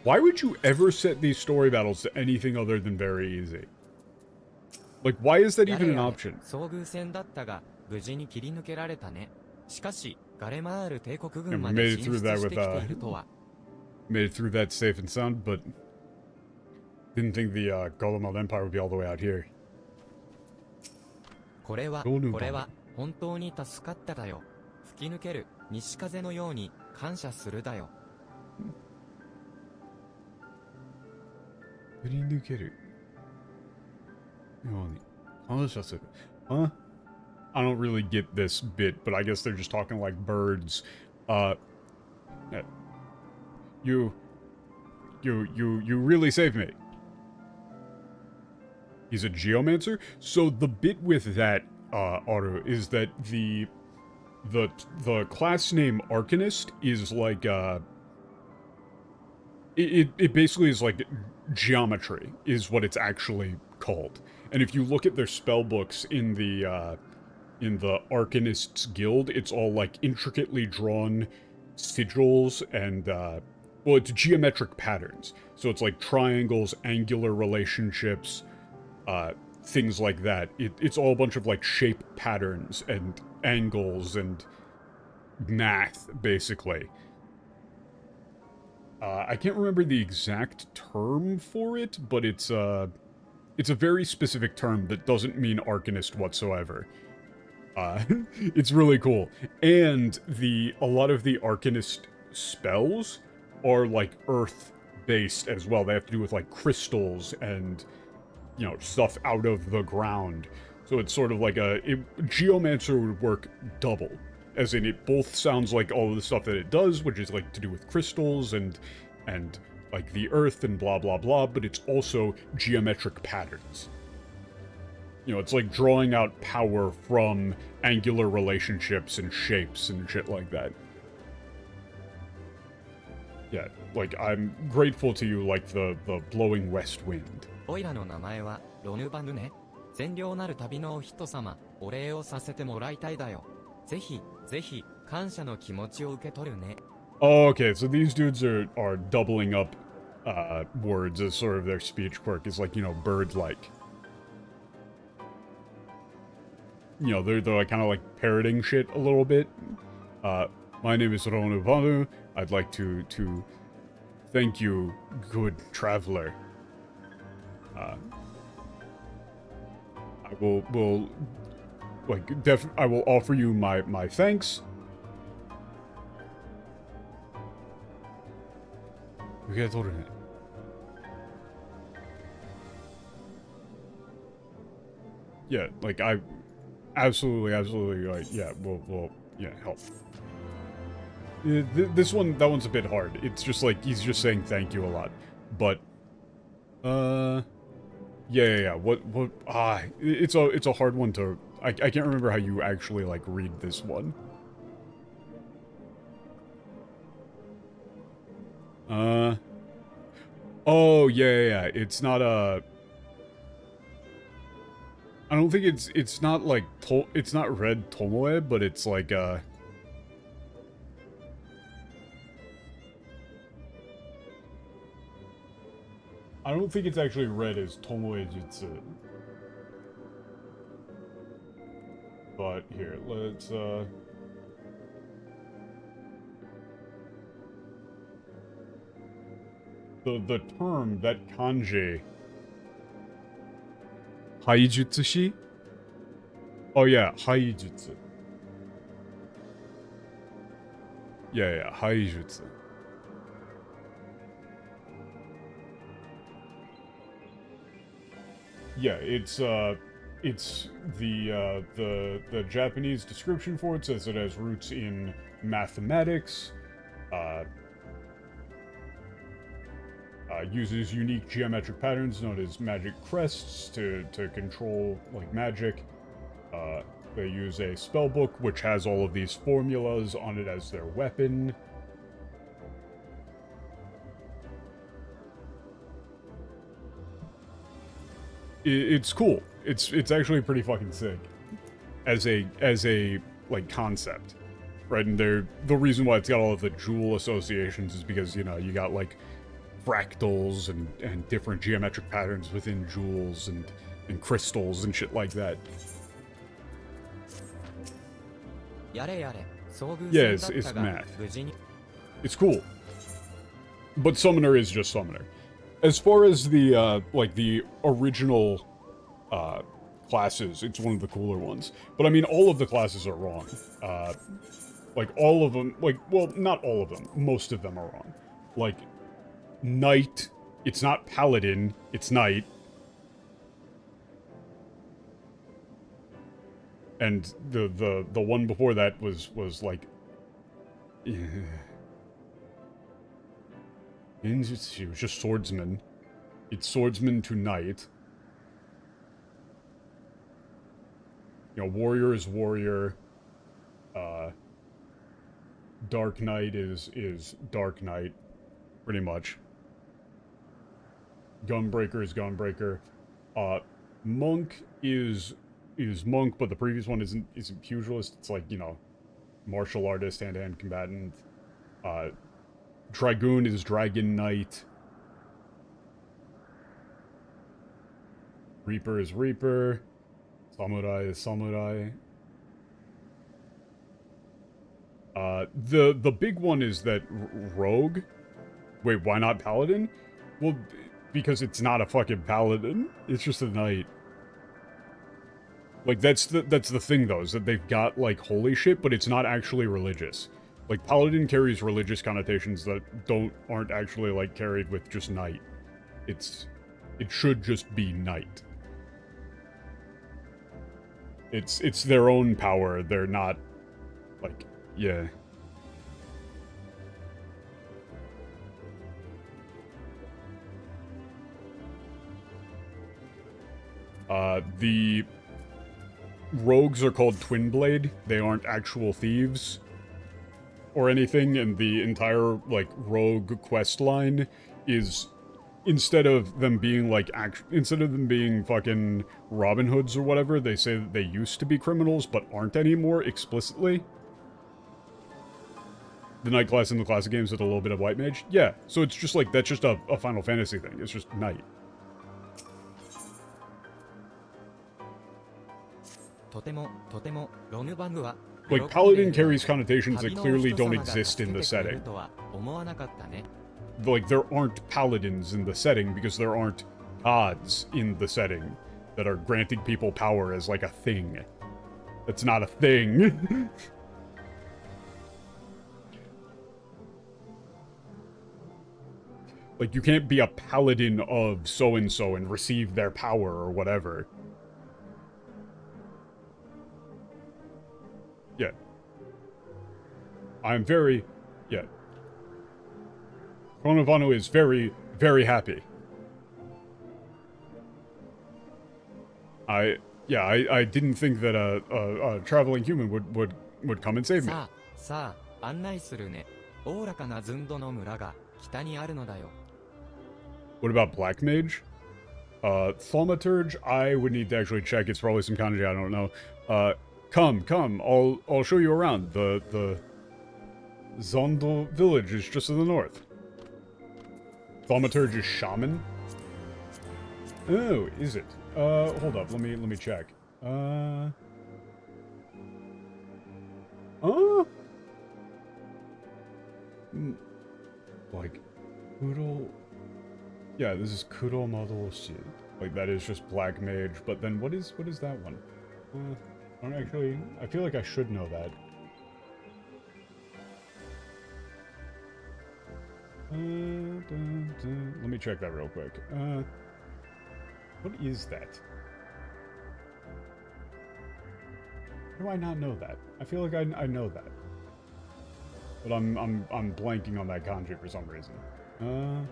Why would you ever set these story battles to anything other than very easy? Like, why is that even an option? 遭遇戦だったが無事に切り抜けられたね。しかしガレマール帝国軍まで進出してきているとは。Made it through that safe and sound, but didn't think the Golem Empire would be all the way out here. これは本当に助かっただよ。吹き抜ける西風のように感謝するだよ。振り抜けるように感謝する。Huh? I don't really get this bit, but I guess they're just talking like birds. You really saved me. He's a geomancer? So the bit with that, Aru, is that the class name Arcanist is like, it basically is like geometry is what it's actually called. And if you look at their spell books in the Arcanists Guild, it's all like intricately drawn sigils and, well, it's geometric patterns. So it's like triangles, angular relationships, things like that. It's all a bunch of like shape patterns and angles and math, basically. I can't remember the exact term for it, but it's a very specific term that doesn't mean Arcanist whatsoever. It's really cool. And a lot of the Arcanist spells are like earth-based as well. They have to do with like crystals and, you know, stuff out of the ground. So it's sort of like Geomancer would work double. As in, it both sounds like all of the stuff that it does, which is like to do with crystals and like the earth and blah blah blah, but it's also geometric patterns. You know, it's like drawing out power from angular relationships and shapes and shit like that. Yeah, like, I'm grateful to you like the blowing west wind. おいらの名前はロヌバヌね。善良なる旅のお人様、お礼をさせてもらいたいだよ。ぜひ感謝の気持ちを受け取るね。Oh, okay, so these dudes are doubling up words as sort of their speech quirk. Is like, you know, bird-like. You know, they're like, kind of like parroting shit a little bit. My name is Ronu Vanu. I'd like to thank you, good traveler. I will like I will offer you my thanks. Yeah, like I absolutely like, yeah, we'll yeah, help. That one's a bit hard. It's just like he's just saying thank you a lot. But yeah. What it's a hard one to I can't remember how you actually like read this one. Oh yeah. It's not I don't think it's not like it's not red Tomoe, but it's like I don't think it's actually read as Tomoe Jutsu. But here, let's the term, that kanji, Haijutsushi? Oh yeah, Haijutsu. Yeah, Haijutsu. Yeah, it's the Japanese description for it says it has roots in mathematics, uses unique geometric patterns known as magic crests to control, like, magic. They use a spell book which has all of these formulas on it as their weapon. It's cool. It's actually pretty fucking sick as a like concept, right? And the reason why it's got all of the jewel associations is because, you know, you got like fractals and different geometric patterns within jewels and crystals and shit like that. Yeah, it's math. It's cool. But Summoner is just Summoner. As far as the, like, the original, classes, it's one of the cooler ones. But, I mean, all of the classes are wrong. Like, all of them, like, well, not all of them. Most of them are wrong. Like, Knight, it's not Paladin, it's Knight. And the one before that was like... Genjutsu, it was just Swordsman. It's Swordsman to Knight. You know, Warrior is Warrior. Dark Knight is Dark Knight. Pretty much. Gunbreaker is Gunbreaker. Monk is Monk, but the previous one isn't Pugilist. It's like, you know, martial artist, hand-to-hand combatant. Dragoon is Dragon Knight. Reaper is Reaper. Samurai is Samurai. The big one is that Rogue. Wait, why not Paladin? Well, because it's not a fucking Paladin. It's just a Knight. Like, that's the thing, though, is that they've got, like, holy shit, but it's not actually religious. Like, Paladin carries religious connotations that aren't actually, like, carried with just Knight. It should just be Knight. It's their own power. They're not, like, yeah. The rogues are called Twin Blade. They aren't actual thieves or anything, and the entire, like, rogue quest line is, instead of them being fucking Robin Hoods or whatever, they say that they used to be criminals but aren't anymore explicitly. The Knight class in the classic games had a little bit of White Mage. Yeah, so it's just like, that's just a Final Fantasy thing. It's just Knight. Like, Paladin carries connotations that clearly don't exist in the setting. Like, there aren't Paladins in the setting because there aren't gods in the setting that are granting people power as, like, a thing. That's not a thing. Like, you can't be a Paladin of so-and-so and receive their power or whatever. Yeah. I'm very... yeah. Konovano is very, very happy. I didn't think that a traveling human would come and save me. What about Black Mage? Thaumaturge, I would need to actually check. It's probably some kanji I don't know. Come, I'll show you around. The Zondo village is just to the north. Thaumaturge is Shaman? Oh, is it? Hold up, let me check. Like, Kuro... yeah, this is Kuro Madoshi. Like, that is just Black Mage, but then what is that one? I feel like I should know that. Let me check that real quick. What is that? How do I not know that? I feel like I know that. But I'm blanking on that kanji for some reason. And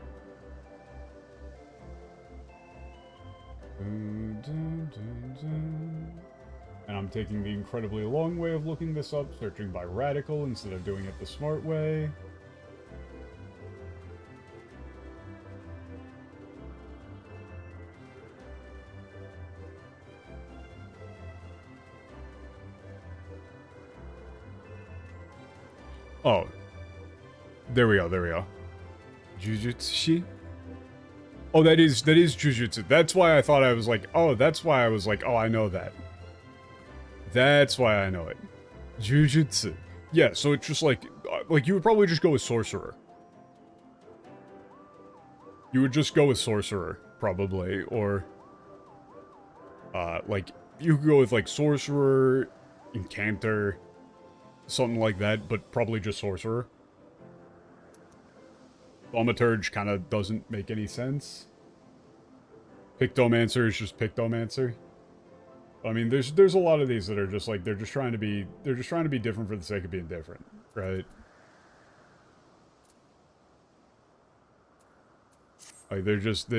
I'm taking the incredibly long way of looking this up, searching by radical instead of doing it the smart way. Oh. There we go, there we go. Jujutsu? Oh, that is Jujutsu. That's why I thought I was like, oh, that's why I was like, oh, I know that. That's why I know it. Jujutsu. Yeah, so it's just like you would probably just go with Sorcerer. You would just go with Sorcerer, probably, or... like, you could go with, like, Sorcerer, Incanter, something like that, but probably just Sorcerer. Thaumaturge kind of doesn't make any sense. Pictomancer is just Pictomancer. I mean, there's a lot of these that are just like, they're just trying to be different for the sake of being different, right? Like, they're just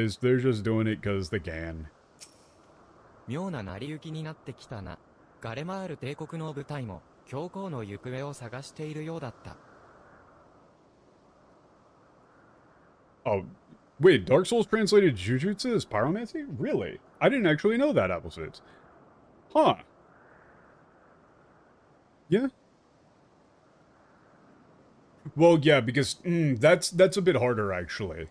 doing it because they can. 妙な成り行きになってきたな。ガレマール帝国の部隊も教皇の行方を探しているようだった。Oh, wait, Dark Souls translated Jujutsu as Pyromancy? Really? I didn't actually know that, Appleseeds. Huh. Yeah. Well, yeah, because that's a bit harder, actually.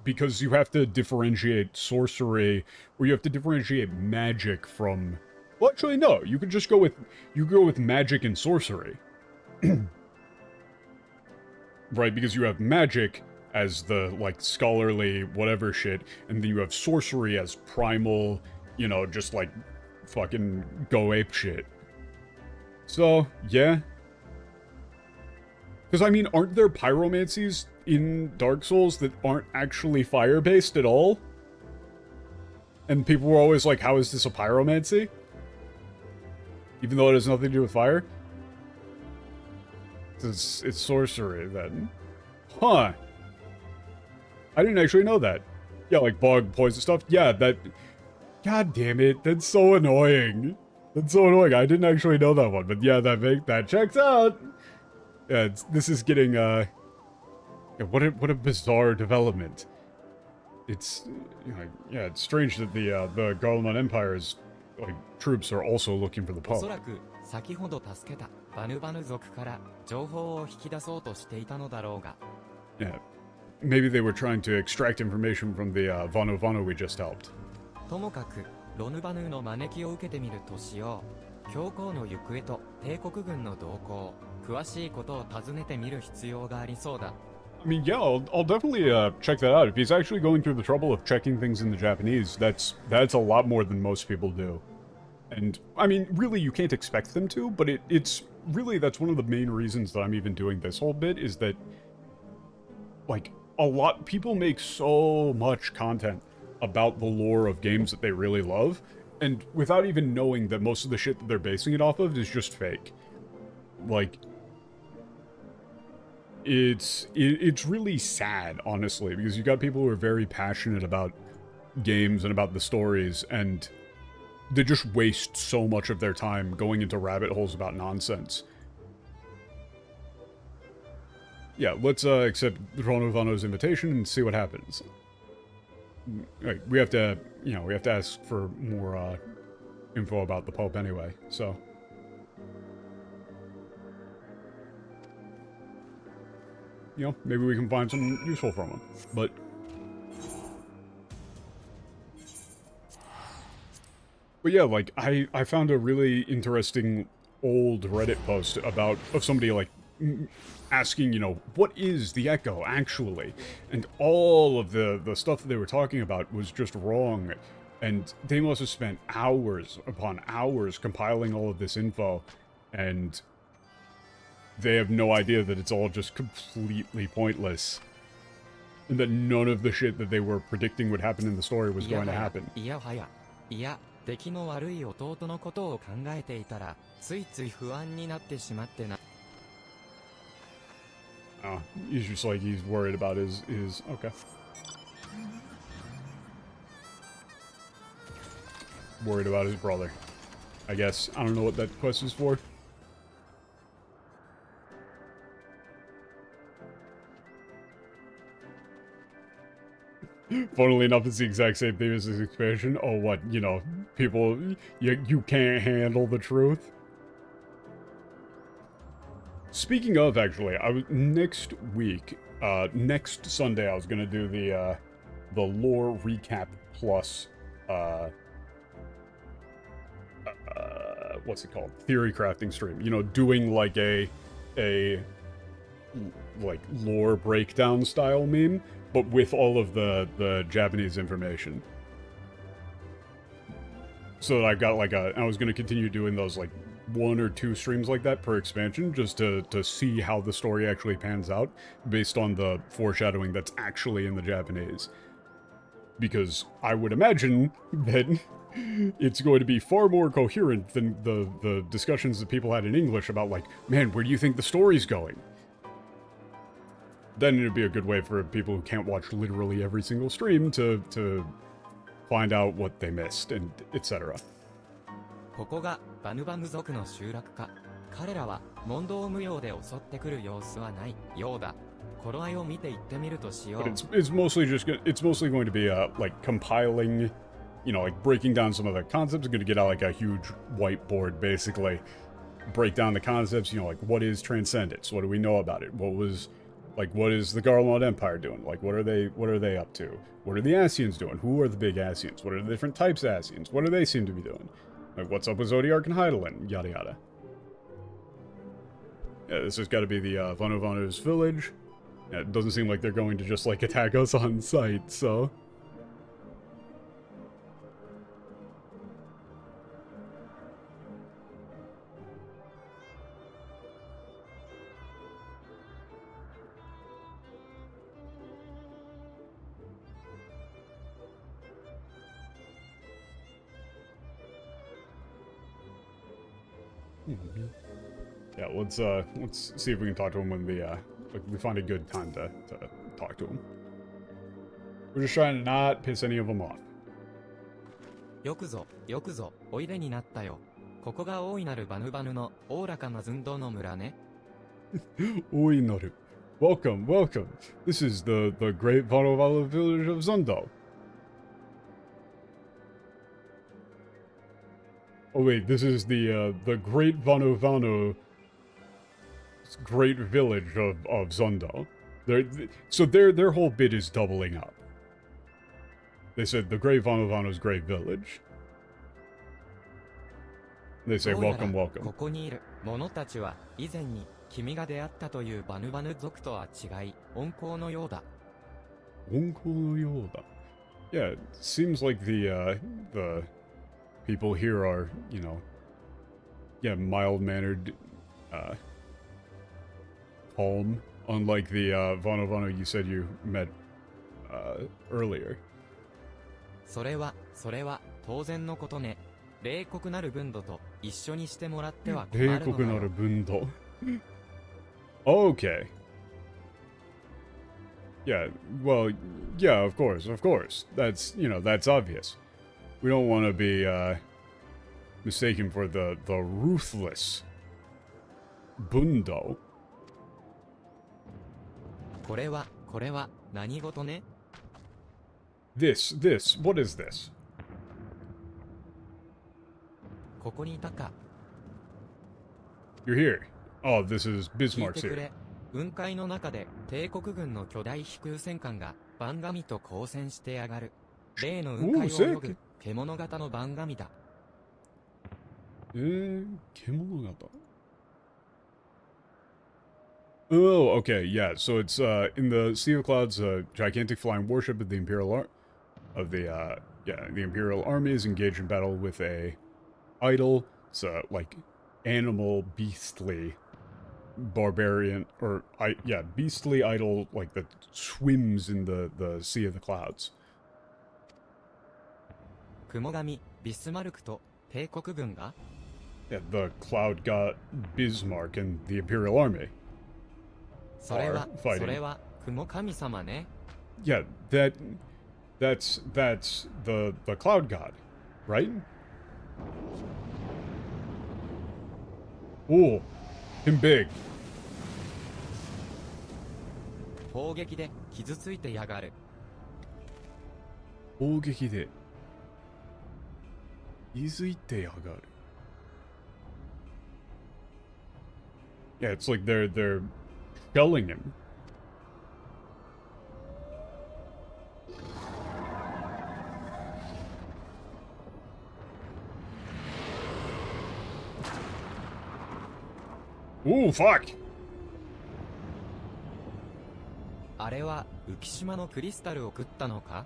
Because you have to differentiate sorcery, or you have to differentiate magic from... Well, actually, no. You could just go with... You go with magic and sorcery. Right, because you have magic as the, like, scholarly whatever shit, and then you have sorcery as primal, you know, just, like, fucking go ape shit. So, yeah. Because, I mean, aren't there pyromancies in Dark Souls that aren't actually fire-based at all? And people were always like, how is this a pyromancy? Even though it has nothing to do with fire? It's sorcery, then. Huh. I didn't actually know that. Yeah, like bug, poison stuff. Yeah, that... God damn it, that's so annoying. That's so annoying. I didn't actually know that one, but yeah, that checks out. Yeah, this is getting, yeah, what a bizarre development. It's, yeah, it's strange that the Garlemald Empire's, like, troops are also looking for the Pope. おそらく先ほど助けたバヌバヌ族から情報を引き出そうとしていたのだろうが。Yeah, maybe they were trying to extract information from the Vano Vano we just helped. ともかくロヌバヌの招きを受けてみるとしよう。教皇の行方と帝国軍の動向、詳しいことを尋ねてみる必要がありそうだ。I mean, yeah, I'll definitely check that out. If he's actually going through the trouble of checking things in the Japanese, that's a lot more than most people do. And, I mean, really, you can't expect them to, but it's really, that's one of the main reasons that I'm even doing this whole bit, is that, like, people make so much content about the lore of games that they really love, and without even knowing that most of the shit that they're basing it off of is just fake. Like, it's really sad, honestly, because you got people who are very passionate about games and about the stories, and they just waste so much of their time going into rabbit holes about nonsense. Yeah, let's accept Rono Vano's invitation and see what happens. Right, we have to, you know, we have to ask for more info about the Pope anyway, so. You know, maybe we can find something useful from him, but... But yeah, like, I found a really interesting old Reddit post of somebody, like, asking, you know, what is the Echo, actually? And all of the stuff that they were talking about was just wrong, and they must have spent hours upon hours compiling all of this info, and they have no idea that it's all just completely pointless. And that none of the shit that they were predicting would happen in the story was いや going は to や happen. いやはやいや敵の悪い弟のことを考えていたらついつい不安になってしまってな。 Oh, he's just like, he's worried about his okay. Worried about his brother. I guess. I don't know what that quest is for. Funnily enough, it's the exact same thing as this expansion. Oh, what? You know, people, you can't handle the truth. Speaking of, actually, next week, next Sunday, I was gonna do the lore recap plus, what's it called? Theory crafting stream. You know, doing like a like lore breakdown style meme, but with all of the Japanese information. So that I've got like I was gonna continue doing those like 1 or 2 streams like that per expansion, just to see how the story actually pans out based on the foreshadowing that's actually in the Japanese. Because I would imagine that it's going to be far more coherent than the discussions that people had in English about like, man, where do you think the story's going? Then it'd be a good way for people who can't watch literally every single stream to find out what they missed, and etc. ここがバヌバヌ族の集落か。彼らは問答無用で襲ってくる様子はないようだ。頃合いを見て行ってみるとしよう。 But it's mostly going to be like compiling, you know, like breaking down some of the concepts. Going to get out like a huge whiteboard, basically break down the concepts. You know, like what is transcendence? What do we know about it? What is the Garlemald Empire doing? Like, what are they up to? What are the Asians doing? Who are the big Asians? What are the different types of Asians? What do they seem to be doing? Like, what's up with Zodiark and Heidelin? Yada yada. Yeah, this has got to be the Vanuvanu's village. Yeah, it doesn't seem like they're going to just like attack us on sight, so. Yeah, let's see if we can talk to him when we find a good time to talk to him. We're just trying to not piss any of them off. よくぞ、おいでになったよ。ここが大いなるバヌバヌのおおらかな寸胴の村ね。Oinaru. Welcome. This is the great Vanuvalu village of Zundo. Oh wait, this is the great Vanuvanu great village of Zundo. So their whole bit is doubling up. They said the great Vanuvanu's great village. They say どうやら welcome, welcome. ここにいる者たちは以前に君が出会ったというバヌバヌ族とは違い、温厚のようだ。Onko no Yoda. Yeah, it seems like the people here are, you know, yeah, mild-mannered, calm, unlike the Vanovano you said you met earlier. それは当然のことね。冷酷なる分度と一緒にしてもらっては困るのだよ。 Reikokunaru bundo. Okay. Yeah, well, yeah, of course. That's, you know, that's obvious. We don't want to be mistaken for the ruthless bundo. これは何事ね。 This, what is this? ここにいたか。 You're here. Oh, this is 聞い Bismarck's てく here. れ。雲海の中で帝国軍の巨大飛空戦艦が番神と交戦してやがる。例の雲海を泳ぐ獣型の番神だ。Kemonogata. Oh, okay, yeah. So it's in the Sea of Clouds, a gigantic flying warship of the Imperial the Imperial Army is engaged in battle with a idol. It's like animal, beastly barbarian, or, yeah, beastly idol, like, that swims in the sea of the clouds. 雲神ビスマルクと帝国軍が Yeah, the cloud god Bismarck and the Imperial Army. それは Fighting. それは雲神様ね。 Yeah, that's the cloud god, right? Ooh, him big. 砲撃で傷ついてやがる。砲撃で傷いてやがる。Yeah, it's like they're shelling him. Ooh, fuck! あれは浮島のクリスタルを食ったのか？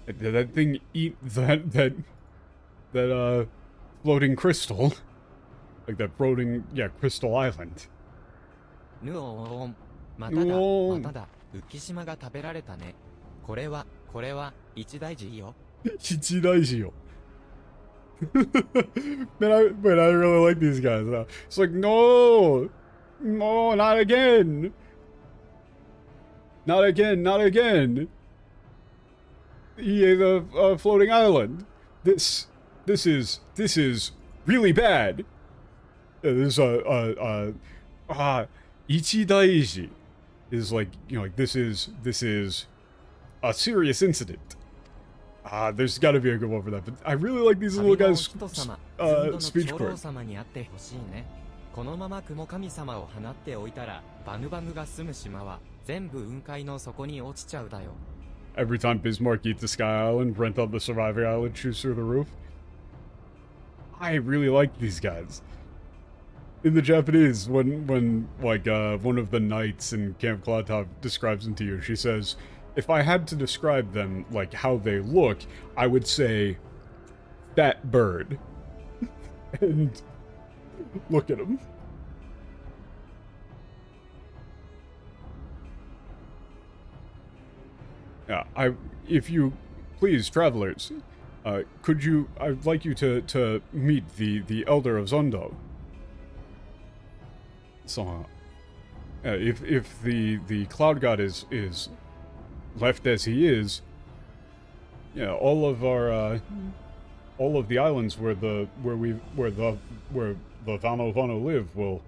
Did that thing eat that floating crystal? Like that floating, yeah, crystal island. ぬおーん。まぬおーんただ浮島が食べられたね。これは一大事よ。一大事よ。man, I really like these guys. It's like, no, not again. Not again, not again. He ate a floating island. This is really bad. There's ichidaiji is like, you know, like this is a serious incident. There's got to be a good one for that. But I really like these little guys' speech 長老 quirk. 様に会ってほしいね。このまま雲神様を放っておいたらバヌバヌが住む島は全部雲海の底に落ちちゃうだよ。 Every time Bismarck eats the Sky Island, rent out the surviving island, shoots through the roof. I really like these guys. In the Japanese, when like one of the knights in Camp Cloudtop describes them to you, she says, if I had to describe them, like how they look, I would say, fat bird. And look at him. Yeah, if you please, travelers, I'd like you to meet the Elder of Zondo. So, if the Cloud God is left as he is, yeah, all of the islands where the Vano live will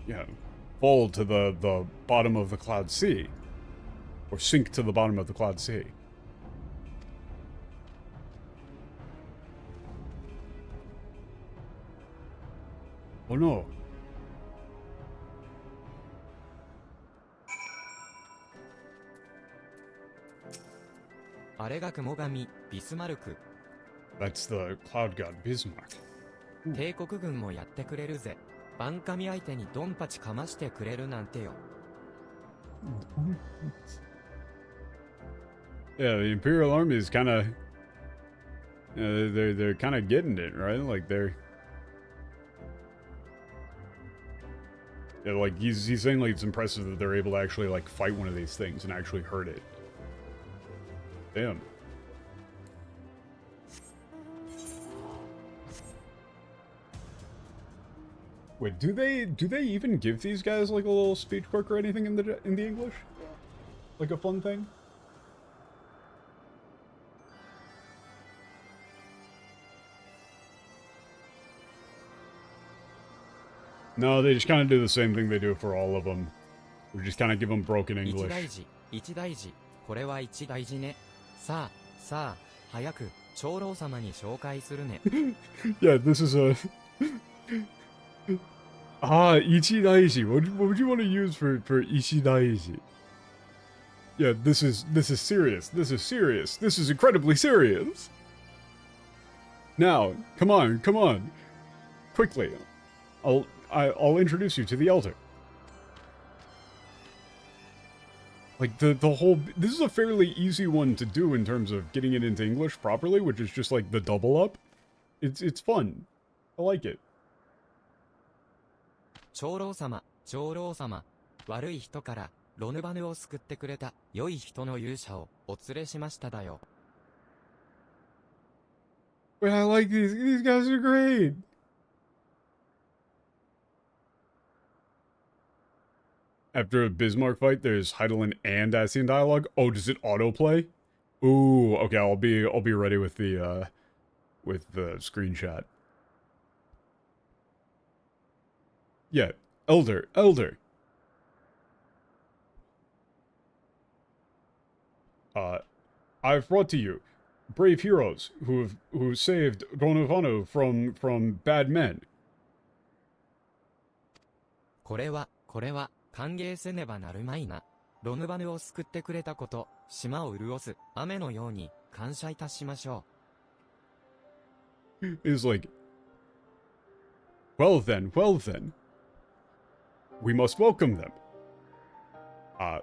yeah, fall to the bottom of the Cloud Sea, or sink to the bottom of the Cloud Sea. Oh no. That's the Cloud God Bismarck. 帝国軍もやってくれるぜ。バンカミ相手にドンパチかましてくれるなんてよ。Yeah, the Imperial Army is kind of they're kind of getting it, right? Like yeah, like he's saying like it's impressive that they're able to actually like fight one of these things and actually hurt it. Damn. Wait, do they even give these guys like a little speech quirk or anything in the English? Like a fun thing? No, they just kind of do the same thing they do for all of them. We just kind of give them broken 一 English. 大事、一大事。これは一大事ね。さあ、早く長老様に紹介するね。Yeah, this is a... Ichidaiji. What would you want to use for Ichidaiji? Yeah, this is serious. This is serious. This is incredibly serious. Now, come on. Quickly. I'll introduce you to the Elder. Like, the whole... This is a fairly easy one to do in terms of getting it into English properly, which is just, like, the double up. It's fun. I like it. 長老様、長老様、悪い人からロヌバヌを救ってくれた良い人の勇者をお連れしましただよ。But I like these. These guys are great. After a Bismarck fight, there's Heidelin and Ascian dialogue. Oh, does it autoplay? Ooh, okay. I'll be ready with the screenshot. Yeah, Elder. I've brought to you brave heroes who saved Gonovano from bad men. これは歓迎せねばなるまいな。ロヌバヌを救ってくれたこと、島を潤す雨のように感謝いたしましょう。Is like, well then, we must welcome them.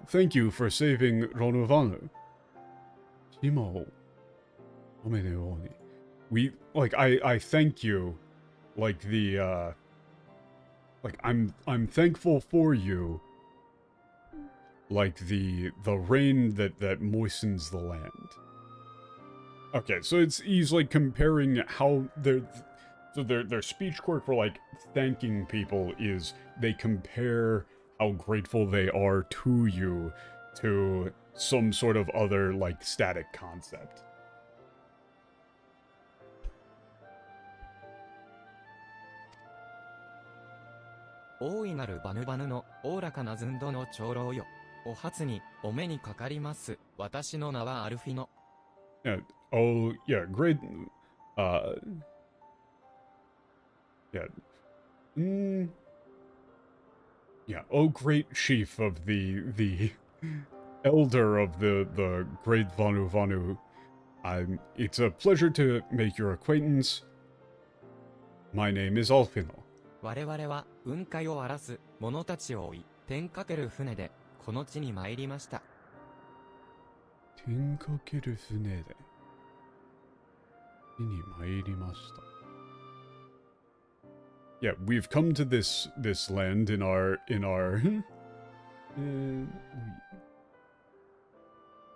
Thank you for saving Gonovano. We, like, I thank you, like the, like, I'm thankful for you, like the rain that moistens the land. Okay, so he's like comparing how their speech quirk for like thanking people is they compare how grateful they are to you to some sort of other like static concept. 大いなるバヌバヌのおおらかな寸胴の長老よ。お初にお目にかかります。私の名はアルフィノ。Yeah. Oh, yeah. Great. Yeah. Yeah. Oh, great chief of the elder of the great Vanu Vanu. It's a pleasure to make your acquaintance. My name is Alphinaud. 我々は雲海を荒らす者たちを追い、天かける船でこの地に参りました。天かける船で地に参りました。Yeah, we've come to this land in our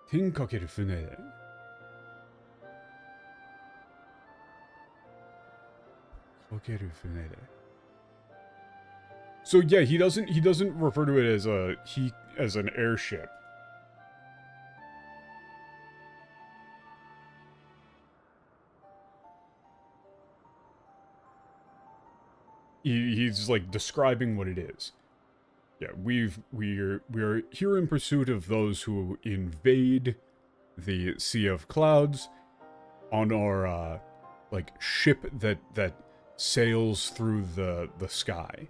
天かける船でかける船で So yeah, he doesn't refer to it as an airship. He's like describing what it is. Yeah, we're here in pursuit of those who invade the Sea of Clouds on our like ship that sails through the sky.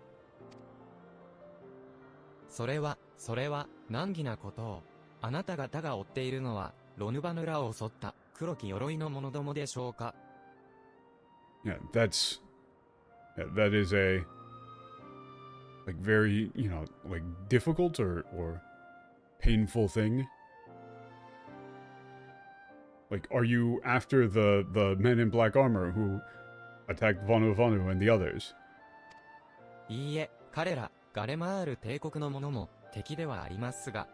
それは難儀なことを。あなた方が追っているのはロヌバヌラを襲った黒き鎧の者どもでしょうか。Yeah, that is a like very, like difficult or painful thing. Like, are you after the men in black armor who attacked Vanu Vanu and the others? いいえ、彼らガレマール帝国の者も敵ではありますが。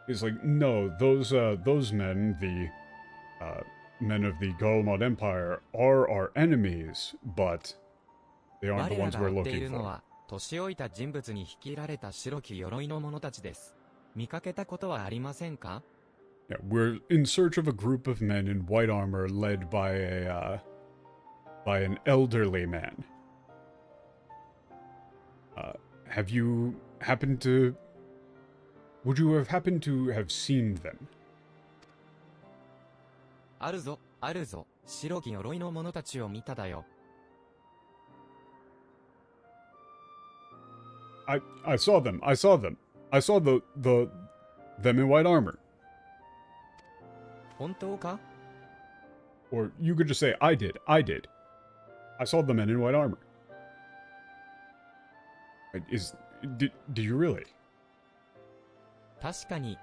It's like, no, those men, the men of the Golmod Empire, are our enemies, but they aren't the ones we're looking for. 我らが追っているのは年老いた人物に率いられた白き鎧の者たちです。見かけたことはありませんか？ Yeah, we're in search of a group of men in white armor led by an elderly man. Would you have happened to have seen them? あるぞ、白き鎧の者たちを見ただよ。I saw them. I saw them in white armor. 本当か？ Or you could just say, I did. I saw the men in white armor. Did you really? 確かに、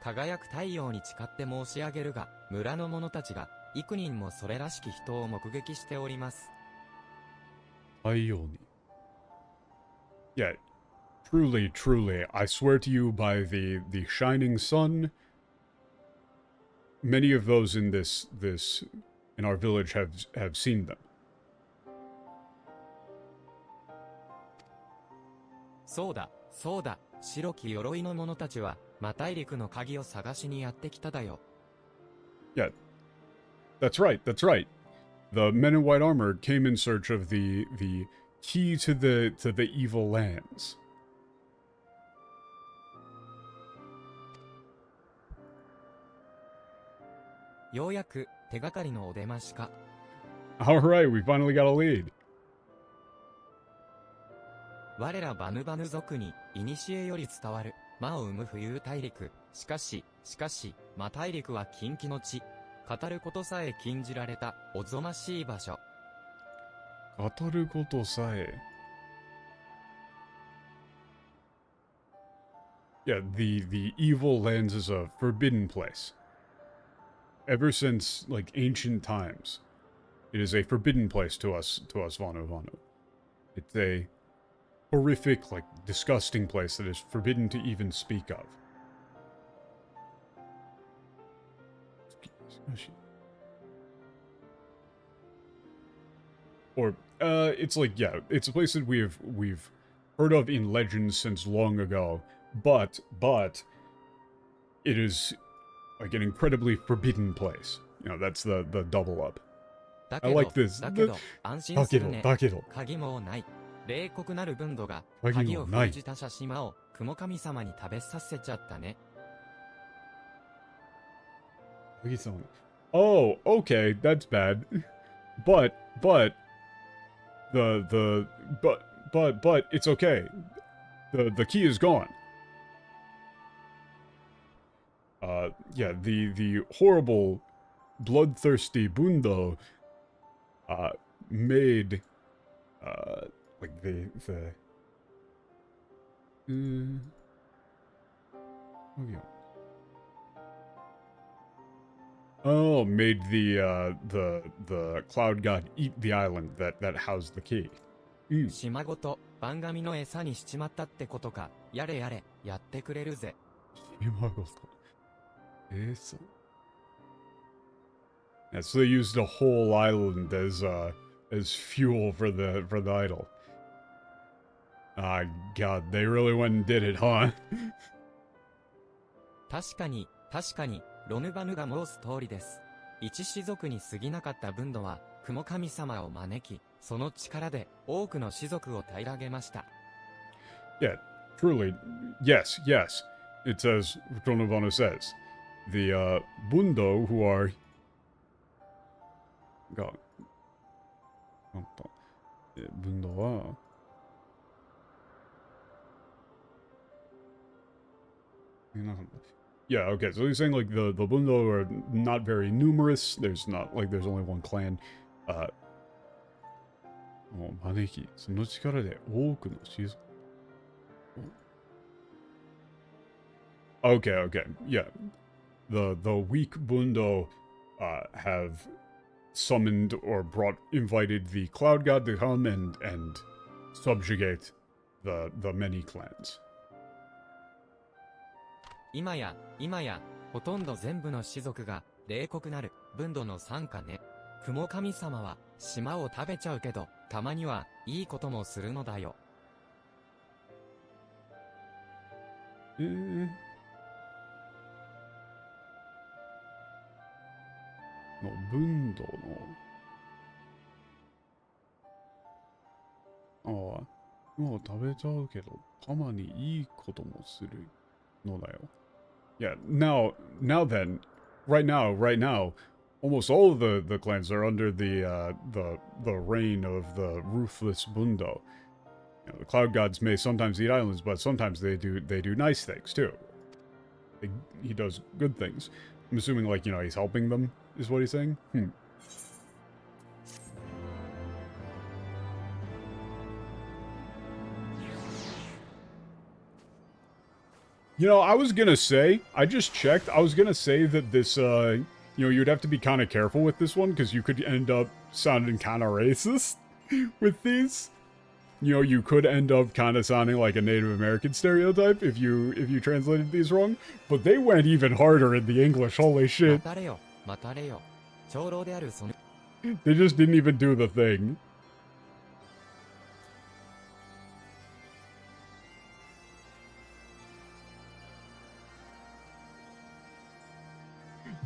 輝く太陽に誓って申し上げるが、村の者たちが、幾人もそれらしき人を目撃しております。太陽に Yeah, truly, truly, I swear to you by the shining sun, many of those in in our village have seen them. そうだ、そうだ、白き鎧の者たちは、魔大陸の鍵を探しにやってきただよ。Yeah, that's right, that's right. The men in white armor came in search of the key to the evil lands. ようやく手がかりのお出ましか。Alright, we finally got a lead. 我らバヌバヌ族に、古より伝わる、魔を生む浮遊大陸。しかし、魔大陸は禁忌の地。語ることさえ禁じられた、おぞましい場所。語ることさえ。Yeah, the evil lands is a forbidden place. Ever since, like, ancient times, it is a forbidden place to us Vanu Vanu. It's a horrific, like, disgusting place that is forbidden to even speak of. Or, it's like, yeah, it's a place that we've heard of in legends since long ago, but, it is, like, an incredibly forbidden place. You know, that's the double up. だ I け like ど、 this. だけど、安心するね。だけど。鍵もない。冷酷なる文土が、鍵もない鍵を封じた写真を、雲神様に食べさせちゃったね。Oh, okay, that's bad. But, it's okay. The key is gone. Yeah, the horrible, bloodthirsty Bundo, made, like Oh, made the cloud god eat the island that housed the key. 島ごと、番組の餌にしちまったってことか。やれやれ、やってくれるぜ。島ごと。Esa. Yeah, so they used the whole island as fuel for the idol. Ah, God, they really went and did it, huh? 確かに、ロヌバヌが申す通りです。一種族に過ぎなかったブンドは、雲神様を招き、その力で多くの種族を平らげました。Yeah, truly, yes. It says, Ronuvanu says, the Bundo who are... God. Bundo wa... Yeah, okay, so he's saying, like, the Bundo are not very numerous. There's only one clan. Maneki. その力で多くの種族。Okay, yeah. The weak Bundo have summoned or invited the cloud god to come and subjugate the many clans. 今や、ほとんど全部の種族が、冷酷なる、ブンドの傘下ね。雲神様は、島を食べちゃうけど、たまには、いいこともするのだよ。の分度の、ああ、もう食べちゃうけど、たまにいいこともするのだよ。Yeah, now then, right now, almost all of the clans are under the reign of the ruthless Bundo. You know, the cloud gods may sometimes eat islands, but sometimes they do nice things too. He does good things. I'm assuming, like, you know, he's helping them, is what he's saying? You know, I was gonna say, I just checked, I was gonna say that this, you know, you'd have to be kind of careful with this one, because you could end up sounding kind of racist with these. you know, you could end up kind of sounding like a Native American stereotype if you translated these wrong, but they went even harder in the English, holy shit. 待たれよ、待たれよ。長老であるその They just didn't even do the thing.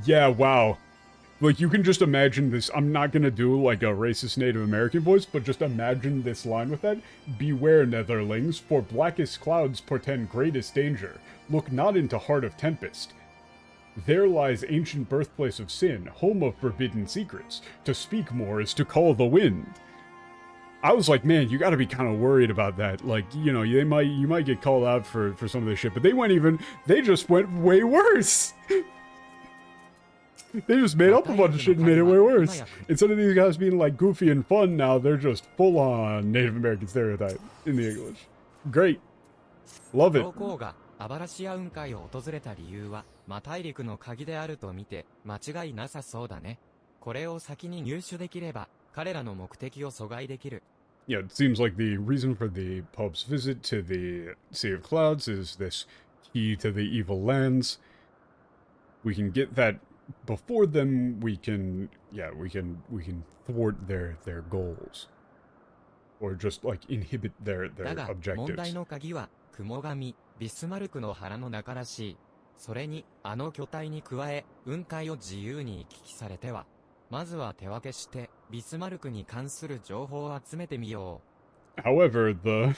Yeah, wow. Like, you can just imagine this. I'm not gonna do, like, a racist Native American voice, but just imagine this line with that. Beware, netherlings, for blackest clouds portend greatest danger. Look not into heart of tempest. There lies ancient birthplace of sin, home of forbidden secrets. To speak more is to call the wind. I was like, man, you gotta be kind of worried about that. Like, you know, you might get called out for some of this shit, but they just went way worse. They just made up a bunch of shit and made it way worse. Instead of these guys being like goofy and fun now, they're just full on Native American stereotype in the English. Great. Love it. 教皇がアバラシア雲海を訪れた理由は、大陸の鍵であると見て間違いなさそうだね。これを先に入手できれば、彼らの目的を阻害できる。Yeah, it seems like the reason for the Pope's visit to the Sea of Clouds is this key to the evil lands. We can get that before them. We can thwart their goals, or just like inhibit their だが、問題 objectives. の鍵は、雲神、ビスマルクの腹の中らしい。それに、あの巨体に加え、雲海を自由に行き来されては、まずは手分けして、ビスマルクに関する情報を集めてみよう。However, the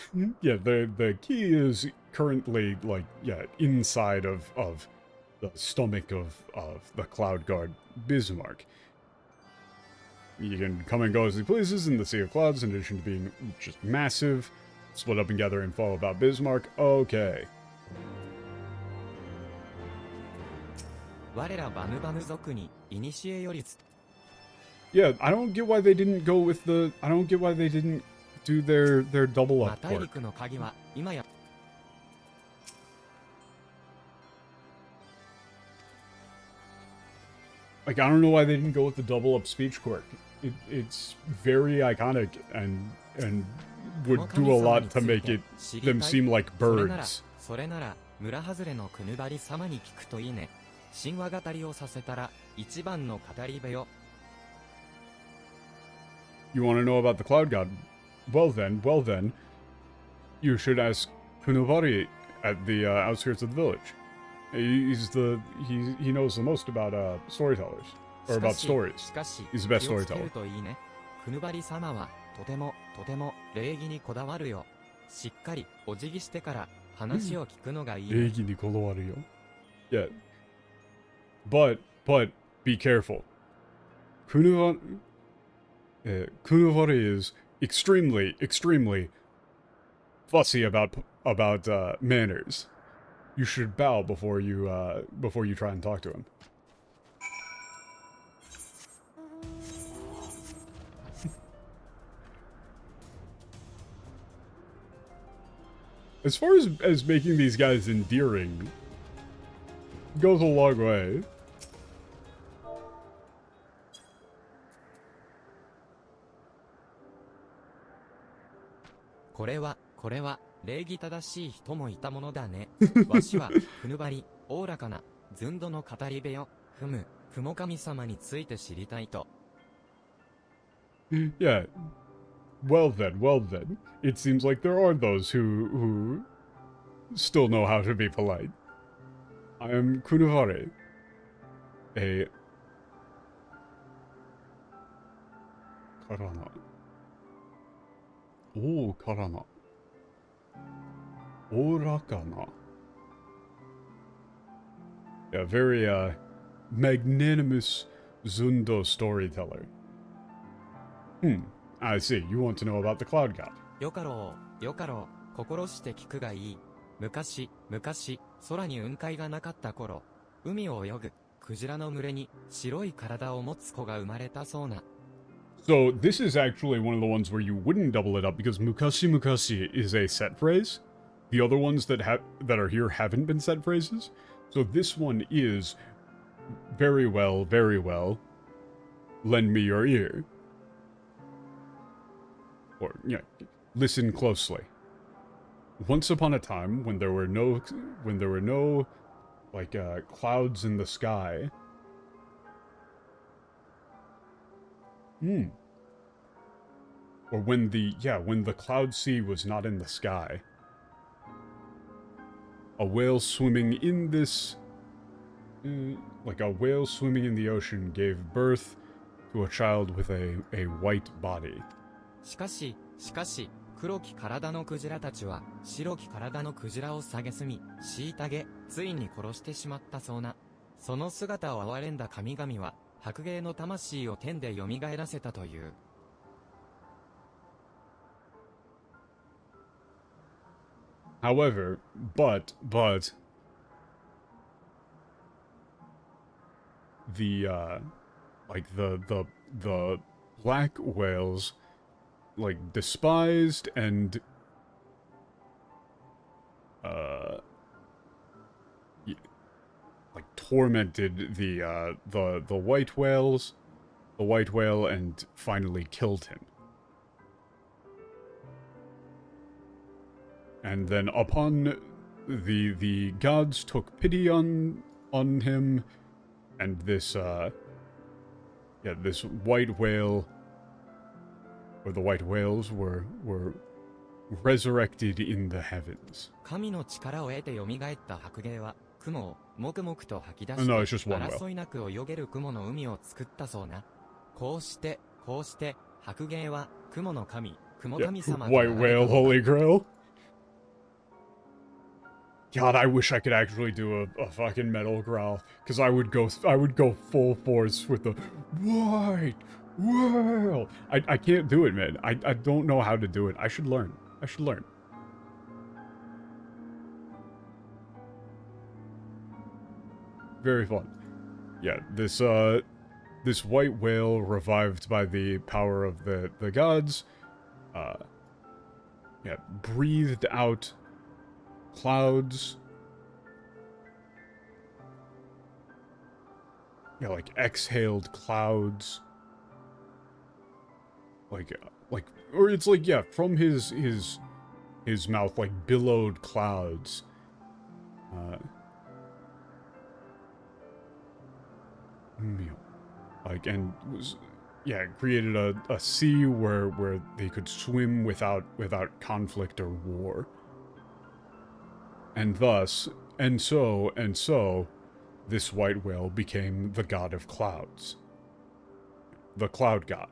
key is currently inside of the stomach of the Cloud Guard Bismarck. You can come and go as he pleases in the Sea of Clouds, in addition to being just massive. Split up and gather info about Bismarck. Okay. 我らバヌバヌ族に、古より Yeah, I don't get why they didn't go with the. I don't get why they didn't do their double up 大 quirk. 陸の鍵は、今や、 Like, I don't know why they didn't go with the double up speech quirk. It's very iconic and would do a lot to make them seem like それなら、 birds. 村外れのクヌバリ様に聞くといいね。神話語りをさせたら、一番の語り部よ。You want to know about the Cloud God? Well then, you should ask Kunovari at the outskirts of the village. He knows the most about storytellers, or about stories. しかし、 He's the best 気をつけ storyteller. るといいね。クヌバリ様は、とても礼儀にこだわるよ。しっかりお辞儀してから話を聞くのがいいね。 Reigi ni kodowaru yo. Yeah. But be careful. Kunovari is extremely fussy about manners. You should bow before you try and talk to him. As far as making these guys endearing, goes a long way. これは、礼儀正しい人もいたものだね。わしは、クヌバリ、おおらかな、寸度の語り部よ。雲神様について知りたいと。Yeah. Well then. It seems like there are those who still know how to be polite. I am Kunuvare, a Karana. Oh, Karana. Orakana. Yeah, very magnanimous Zundo storyteller. I see. You want to know about the Cloud God. よかろう、心して聞くがいい。昔、空に雲海がなかった頃、海を泳ぐ、クジラの群れに、白い体を持つ子が生まれたそうな。So this is actually one of the ones where you wouldn't double it up because mukashi is a set phrase. The other ones that are here haven't been set phrases. So this one is very well. Lend me your ear. Or, Listen closely. Once upon a time, when there were no, like, clouds in the sky. Or when the cloud sea was not in the sky. A whale swimming in this, like a whale swimming in the ocean gave birth to a child with a white body. しかし、黒き体のクジラたちは、白き体のクジラを蔑み、虐げ、ついに殺してしまったそうな。その姿を憐れんだ神々は、白芸の魂を天で蘇らせたという。However, but, the, like, the black whales, like, despised and, like, tormented the white whales, the white whale, and finally killed him. And then upon the gods took pity on him, and this this white whale, or the white whales were resurrected in the heavens. 神の力を得て蘇った白芸は、雲を黙々と吐き出 No, it's し just て、 one whale. 争いなく泳げる雲の海を作ったそうな。こうして、白芸は、雲の神、雲 Yeah, 神様と white なられた whale, のだ。 holy grail. God, I wish I could actually do a fucking metal growl, because I would go full force with the white whale. I can't do it, man. I don't know how to do it. I should learn. Very fun. Yeah, this white whale revived by the power of the gods, breathed out clouds. Yeah, like exhaled clouds. Or it's like, yeah, from his mouth, like billowed clouds. Like, and was, yeah, created a sea where they could swim without conflict or war. And thus, and so, this white whale became the god of clouds. The cloud god.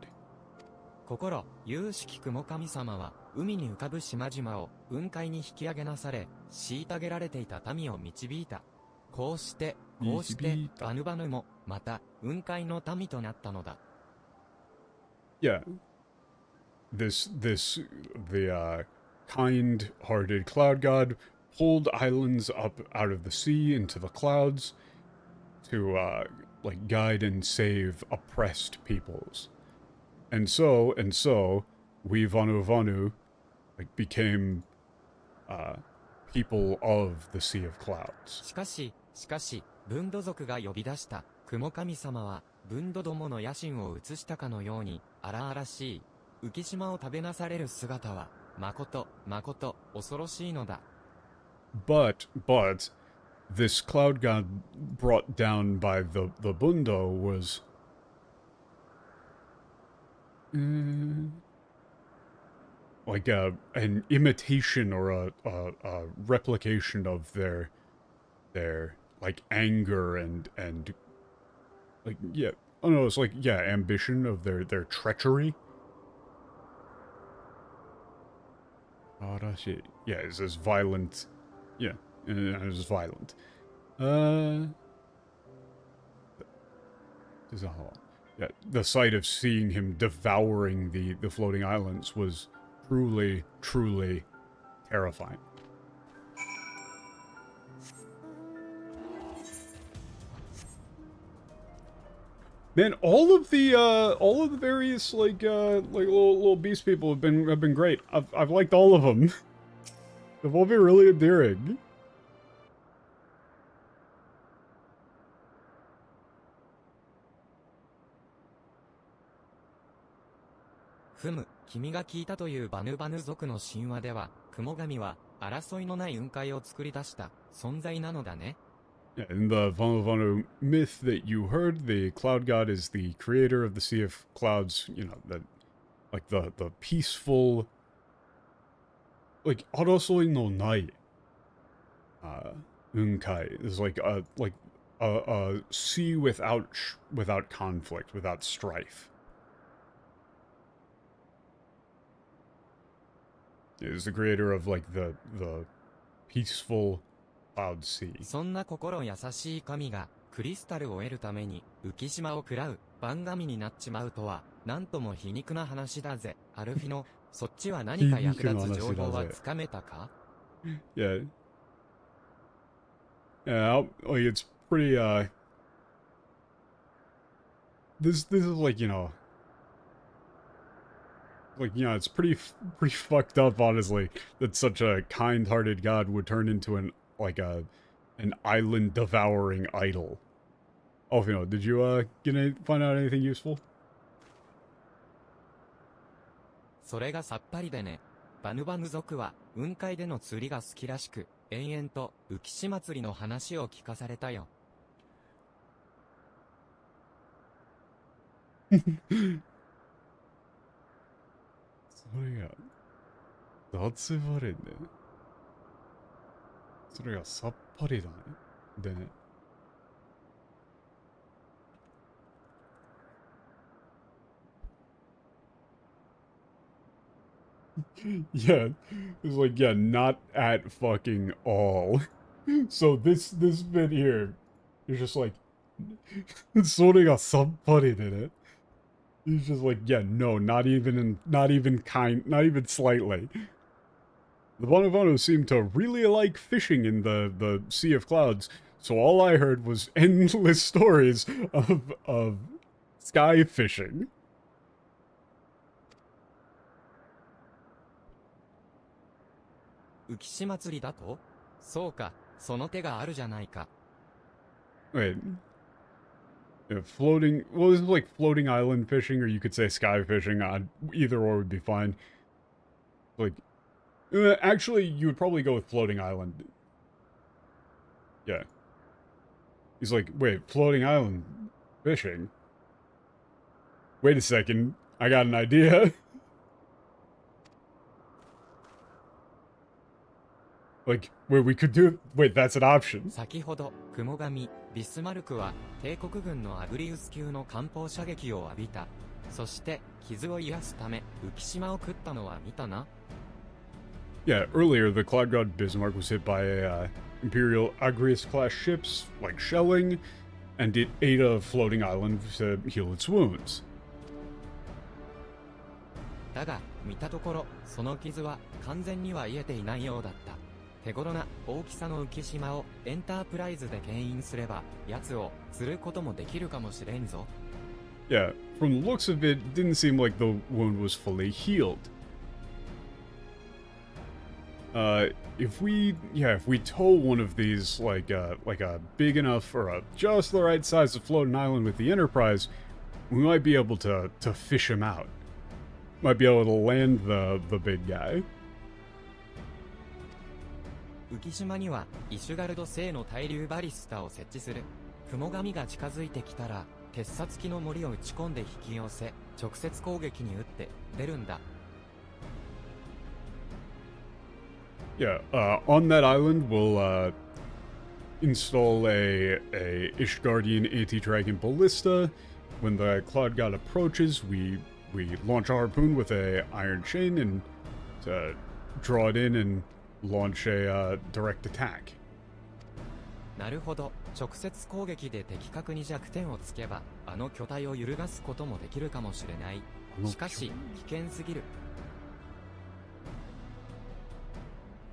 心、有識雲神様は、海に浮かぶ島々を雲海に引き上げなされ、虐げられていた民を導いた。こうして、バヌバヌも、また、雲海の民となったのだ。Yeah. The kind-hearted cloud god pulled islands up out of the sea into the clouds to, like, guide and save oppressed peoples. And so, we Vanu, like, became, people of the Sea of Clouds. しかし、ブンド族が呼び出した雲神様は、ブンドどもの野心を映したかのように、荒々しい、浮島を食べなされる姿は、まこと、恐ろしいのだ。But, this cloud god brought down by the Bundo was... like an imitation or a replication of their like anger and like, yeah, oh no, it's like, yeah, ambition of their treachery. Yeah, it's as violent. Yeah, and it's violent. Yeah, the sight of seeing him devouring the floating islands was truly terrifying. Man, all of the various like little beast people have been great. I've liked all of them. They've all been really endearing. 不ふむ、君が聞いたというバヌバヌ族の神話では、雲神は争いのない雲海を作り出した存在なのだね。Yeah, in the Vanu myth that you heard, the cloud god is the creator of the Sea of Clouds, you know, that, like, the peaceful, like, Arasoi no Nai, Unkai, is like a sea without conflict, without strife. It is the creator of, like, the peaceful Cloud Sea. そんな心優しい神がクリスタルを得るために浮島を食らう番神になっちまうとはなんとも皮肉な話だぜ。アルフィノ、そっちは何か役立つ情報はつかめたか？ Yeah. Yeah, like it's pretty this is like, you know, like, you know, it's pretty fucked up, honestly, that such a kind-hearted god would turn into an island devouring idol. Alphinaud, did you find out anything useful? それがさっぱりでね。バヌバヌ族は雲海での釣りが好きらしく、延々と浮島祭りの話を聞かされたよ。それが雑バレね。それがさっぱりだね。でね。Yeah, it's like, yeah, not at fucking all. So this bit here is just like, それがさっぱりでね. He's just like, yeah, no, not even slightly. The Bonavano seem to really like fishing in the Sea of Clouds, so all I heard was endless stories of sky fishing. 浮島祭りだと？そうか、その手があるじゃないか。Wait. Yeah, floating, well, this is like floating island fishing, or you could say sky fishing. Either or would be fine. Like, actually, you would probably go with floating island. Yeah. He's like, wait, floating island fishing? Wait a second, I got an idea. Like, wait, we could do, wait, that's an option. 先ほど、雲神、ビスマルクは、帝国軍のアグリウス級の艦砲射撃を浴びた。そして、傷を癒すため、浮島を食ったのは見たな。Yeah, earlier, the Cloud God Bismarck was hit by a, Imperial Agrius-class ships, like shelling, and it ate a floating island to heal its wounds. だが、見たところ、その傷は、完全には癒えていないようだった。手頃な大きさの浮島をエンタープライズで牽引すれば、奴を釣ることもできるかもしれんぞ。Yeah, from the looks of it, didn't seem like the wound was fully healed. If we tow one of these, like a big enough or just the right size of floating island with the Enterprise, we might be able to fish him out. Might be able to land the big guy. 浮島には、イシュガルド製の対流バリスタを設置する。雲神が近づいてきたら、鉄殺機の森を打ち込んで引き寄せ、直接攻撃に撃って出るんだ。Yeah, on that island, we'll install a Ishgardian anti-dragon ballista. When the Cloud God approaches, we launch a harpoon with a iron chain and draw it in and launch a direct attack. なるほど、直接攻撃で的確に弱点をつけば、あの巨体を揺るがすこともできるかもしれない。しかし、危険すぎる。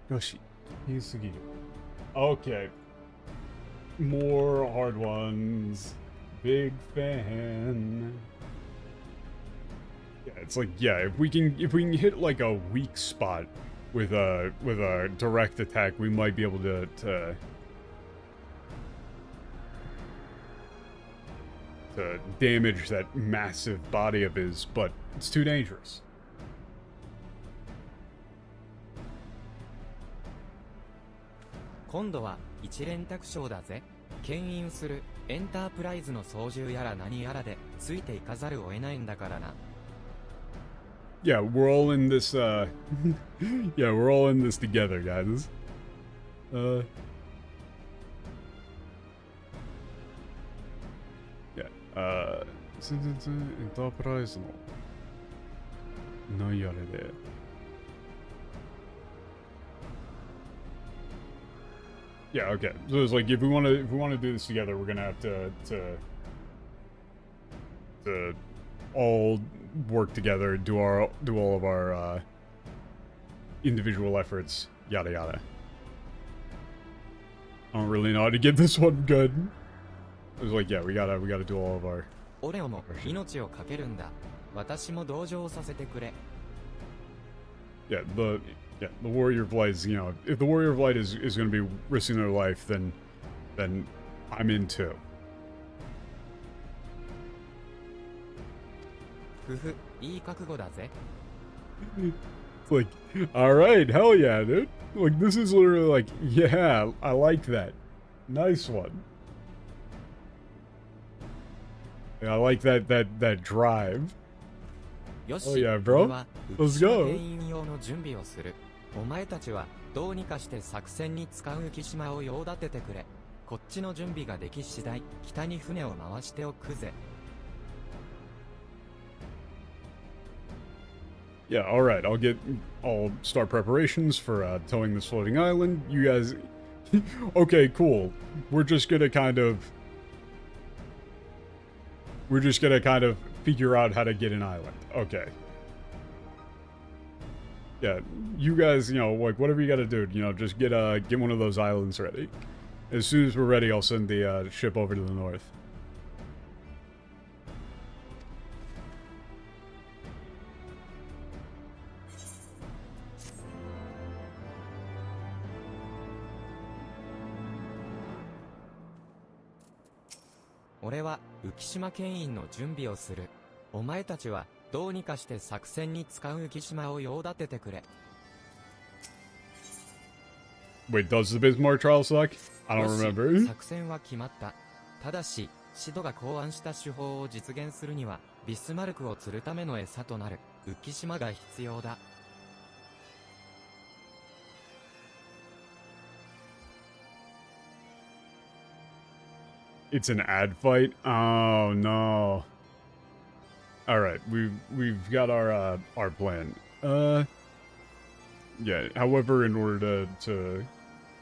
Yoshi, easy. Okay. More hard ones. Big fan. Yeah, it's like, yeah, if we can hit like a weak spot with a direct attack, we might be able to damage that massive body of his, but it's too dangerous. 今度は一連卓章だぜ。牽引するエンタープライズの操縦やら何やらでついていかざるを得ないんだからな。Yeah, we're all in this, yeah, we're all in this together, guys. Yeah, Enterprise の何あれで。Yeah, okay. So it's like if we want to do this together, we're gonna have to all work together, do all of our individual efforts, yada yada. I don't really know how to get this one good. It was like, yeah, we gotta do all of our. オレオも命をかけるんだ。私も同情させてくれ。Yeah, the warrior of light is, you know, if the warrior of light is going to be risking their life, then I'm in too. ふふ、いい覚悟だぜ。It's like, all right, hell yeah, dude. Like, this is literally like, yeah, I like that. Nice one. Yeah, I like that drive. よし、 Oh yeah, bro. 俺は Let's go. 浮島牽引用の準備をする。お前たちはどうにかして作戦に使う浮島を用立ててくれ。こっちの準備ができ次第、北に船を回しておくぜ。Yeah, all right. I'll start preparations for towing this floating island. You guys, okay, cool. We're just gonna kind of figure out how to get an island. Okay. Yeah, you guys, you know, like whatever you gotta do, you know, just get one of those islands ready. As soon as we're ready, I'll send the ship over to the north. "俺は浮島牽引の準備をする。お前たちはどうにかして作戦に使う浮島を用立ててくれ。Wait, does the Bismarck trial suck? I don't よし remember. 作戦は決まった。ただし、シドが考案した手法を実現するには、ビスマルクを釣るための餌となる浮島が必要だ。It's an ad fight? Oh no. Alright, we've got our plan. Yeah, however, in order to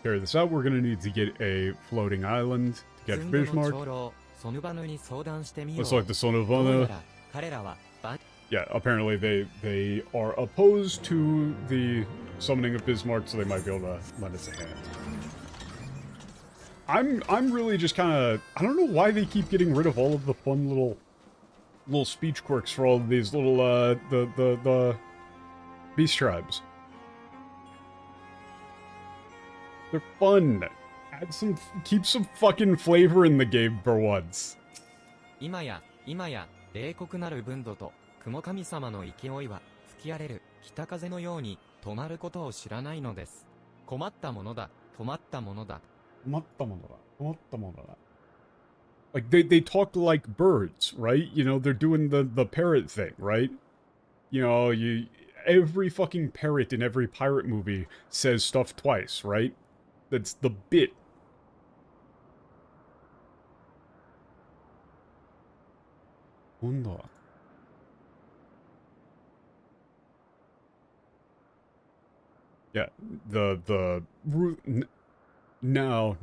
carry this out, we're gonna need to get a floating island to catch 寸度の Bismarck. 長老ソヌバヌに相談してみよう。 Looks like the son of どうや Vana. ら彼らはバ Yeah, apparently they are opposed to the summoning of Bismarck, so they might be able to lend us a hand. I'm really just kind of, I don't know why they keep getting rid of all of the fun little speech quirks for all of these little the beast tribes. They're fun. Keep some fucking flavor in the game for once. 今や冷酷なる文土と雲神様の勢いは吹き荒れる北風のように止まることを知らないのです。困ったものだ、困ったものだ。Like they talk like birds, right? You know, they're doing the parrot thing, right? You know, every fucking parrot in every pirate movie says stuff twice, right? That's the bit. Yeah, now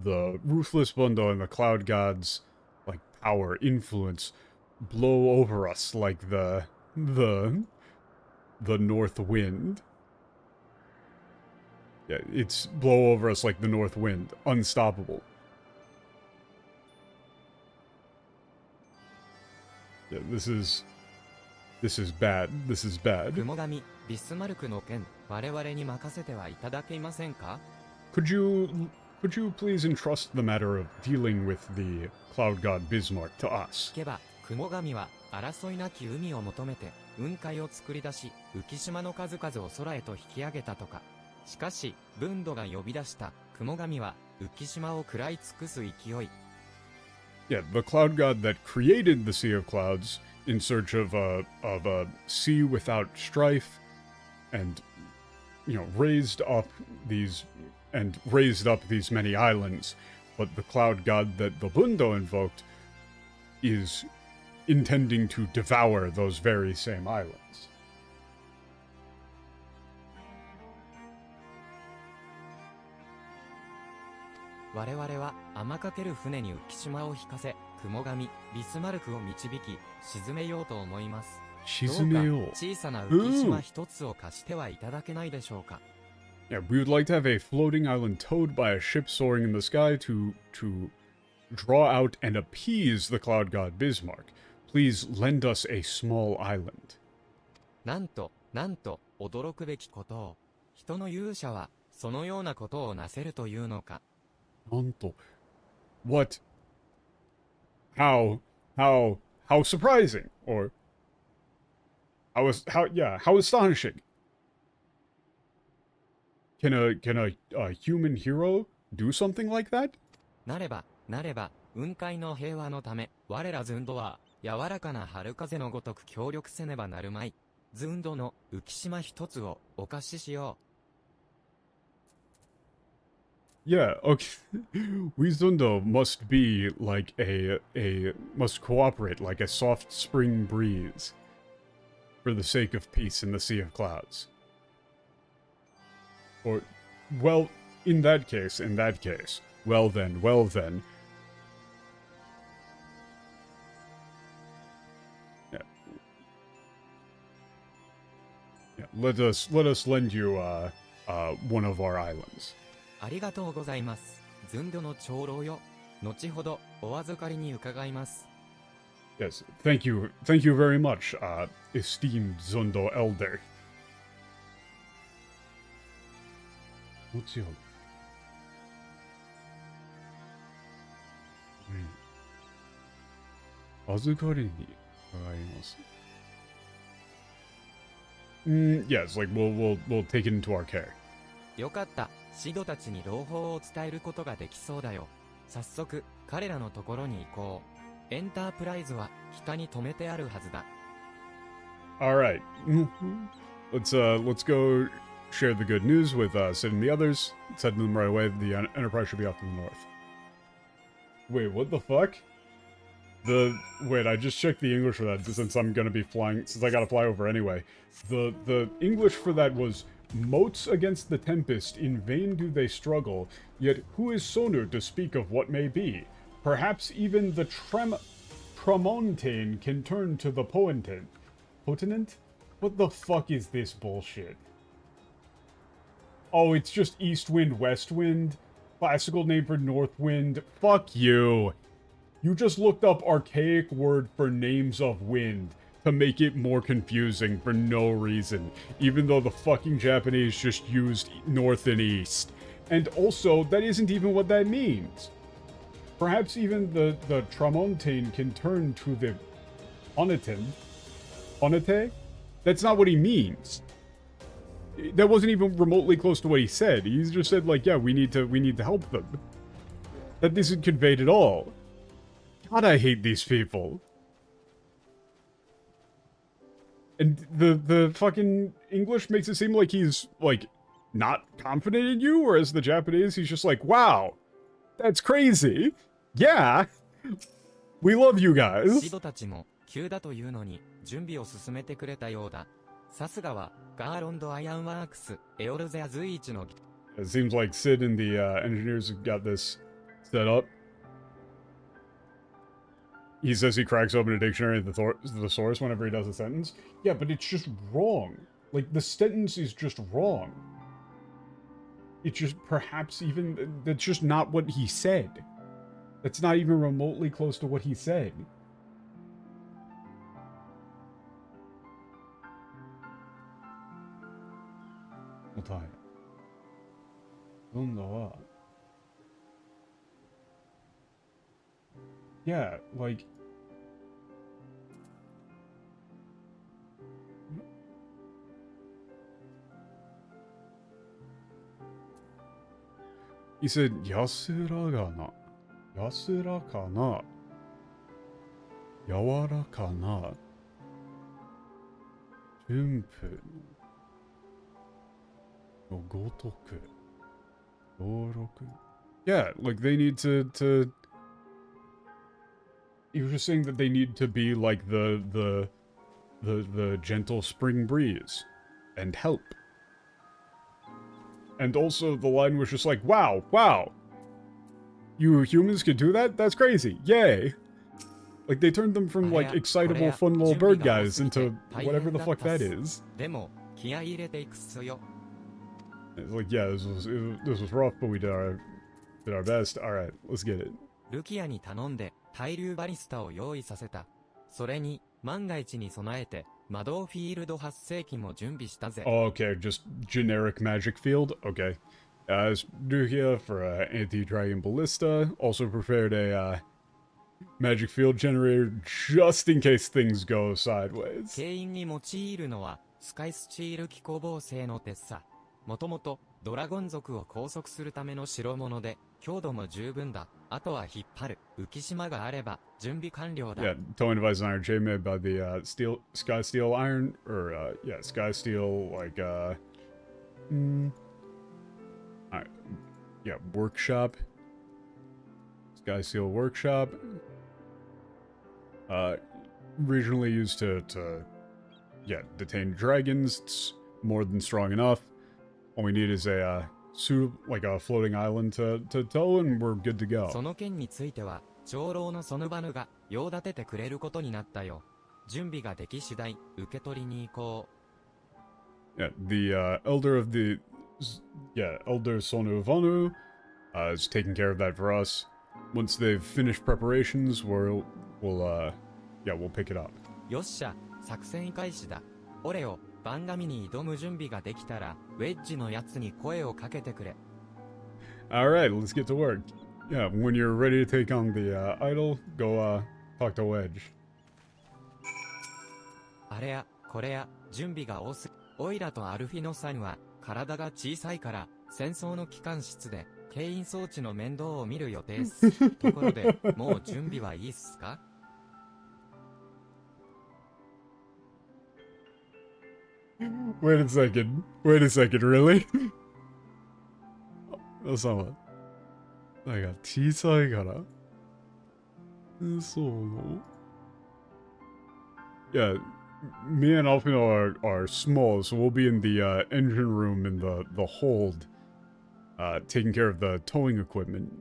the ruthless Bundo and the cloud gods, like power, influence, blow over us like the north wind. Yeah, it's blow over us like the north wind, unstoppable. Yeah, this is bad. This is bad. 雲神、ビスマルクの件、我々に任せてはいただけませんか? Could you please entrust the matter of dealing with the cloud god Bismarck to us? 聞けば、雲神は争いなき海を求めて雲海を作り出し、浮島の数々を空へと引き上げたとか。しかし、文土が呼び出した雲神は浮島を食らい尽くす勢い。Yeah, the cloud god that created the Sea of Clouds in search of a sea without strife, and raised up these many islands. But the cloud god that the Bundo invoked is intending to devour those very same islands. 我々は天かける船に浮島を引かせ、雲神ビスマルクを導き沈めようと思います。どうか小さな浮島一つを貸してはいただけないでしょうか。Yeah, we would like to have a floating island towed by a ship soaring in the sky to draw out and appease the cloud god Bismarck. Please lend us a small island. なんと驚くべきことを、人の勇者はそのようなことをなせるというのか。Nanto. What? How surprising, or how astonishing. Can a human hero do something like that? なれば、雲海の平和のため、我らズンドは、柔らかな春風のごとく協力せねばなるまい。ズンドの浮島一つをお貸ししよう。Yeah, okay. Wizundo must be like must cooperate like a soft spring breeze for the sake of peace in the Sea of Clouds. Or, well, in that case, well then. Yeah, let us lend you, one of our islands. ありがとうございます。ズンドの長老よ。後ほどお預かりに伺います。Yes, thank you very much, esteemed Zundo Elder. What's your... Azukari ni kagaimasu. Yes, like we'll take it into our care. よかった。シドたちに朗報を伝えることができそうだよ。早速、彼らのところに行こう。エンタープライズは北に止めてあるはずだ。Alright. Let's go share the good news with Sid and the others. Send them right away. The Enterprise should be off to the north. Wait, what the fuck? Wait, I just checked the English for that since I'm gonna be flying, since I gotta fly over anyway. The English for that was, motes against the tempest, in vain do they struggle, yet who is Sonu to speak of what may be? Perhaps even the Tramontane can turn to the Potenant? What the fuck is this bullshit? Oh, it's just East Wind, West Wind? Classical name for North Wind? Fuck you! You just looked up archaic word for names of wind to make it more confusing for no reason, even though the fucking Japanese just used north and east. And also, that isn't even what that means. Perhaps even the Tramontane can turn to the Onate? That's not what he means. That wasn't even remotely close to what he said. He just said, like, yeah, we need to help them. That isn't conveyed at all. God, I hate these people. And the fucking English makes it seem like he's, like, not confident in you, whereas the Japanese, he's just like, wow, that's crazy. Yeah, we love you guys. シドたちも急だというのに準備を進めてくれたようだ。さすがはガーロンド・アイアンワークスエオルゼア随一の。It seems like Sid and the engineers have got this set up. He says he cracks open a dictionary at the source whenever he does a sentence. Yeah, but it's just wrong. Like, the sentence is just wrong. It's just perhaps even... That's just not what he said. That's not even remotely close to what he said. Yeah, like... He said yasuragana. Yasurakana. Yawarakana. Junpu no gotoku. Doroku. Yeah, like they need to you were just saying that they need to be like the gentle spring breeze and help. And also the line was just like, wow. You humans could do that? That's crazy. Yay. Like they turned them from like excitable fun little bird guys into whatever the fuck that is. It's like, yeah, this was rough, but we did our best. Alright, let's get it. ルキアに頼んで対流バリスタを用意させた。それに万が一に備えて魔導フィールド発生機も準備したぜ。Oh, okay, just generic magic field. Okay. Lukia for anti-dragon ballista. Also prepared a magic field generator just in case things go sideways. 牽引に用いるのはスカイスチール気候防製の鉄さ。もともとドラゴン族を拘束するための代物で強度も十分だ。あとは引っ張る浮島があれば準備完了だ。Yeah, towing device iron chain made by the sky steel iron or sky steel like alright. Yeah, workshop. Sky steel workshop. Originally used to detain dragons. It's more than strong enough. All we need is a like a floating island to tow, and we're good to go. その件については長老のソヌバヌが用立ててくれることになったよ。準備ができ次第受け取りに行こう。Yeah, the elder Elder Sonu Vanu is taking care of that for us. Once they've finished preparations, we'll pick it up. よっしゃ、作戦開始だ。オレオ。番組に挑む準備ができたら、ウェッジのやつに声をかけてくれ。Alright, let's get to work. Yeah, when you're ready to take on the idol, go talk to Wedge. あれや、これや、準備が多すぎ。オイラとアルフィノさんは、体が小さいから、戦争の機関室で、牽引装置の面倒を見る予定っす。ところで、もう準備はいいっすかWait a second, really? That's not what. なんか小さいから。そう。Yeah, me and Alphinaud are small, so we'll be in the engine room in the hold, taking care of the towing equipment.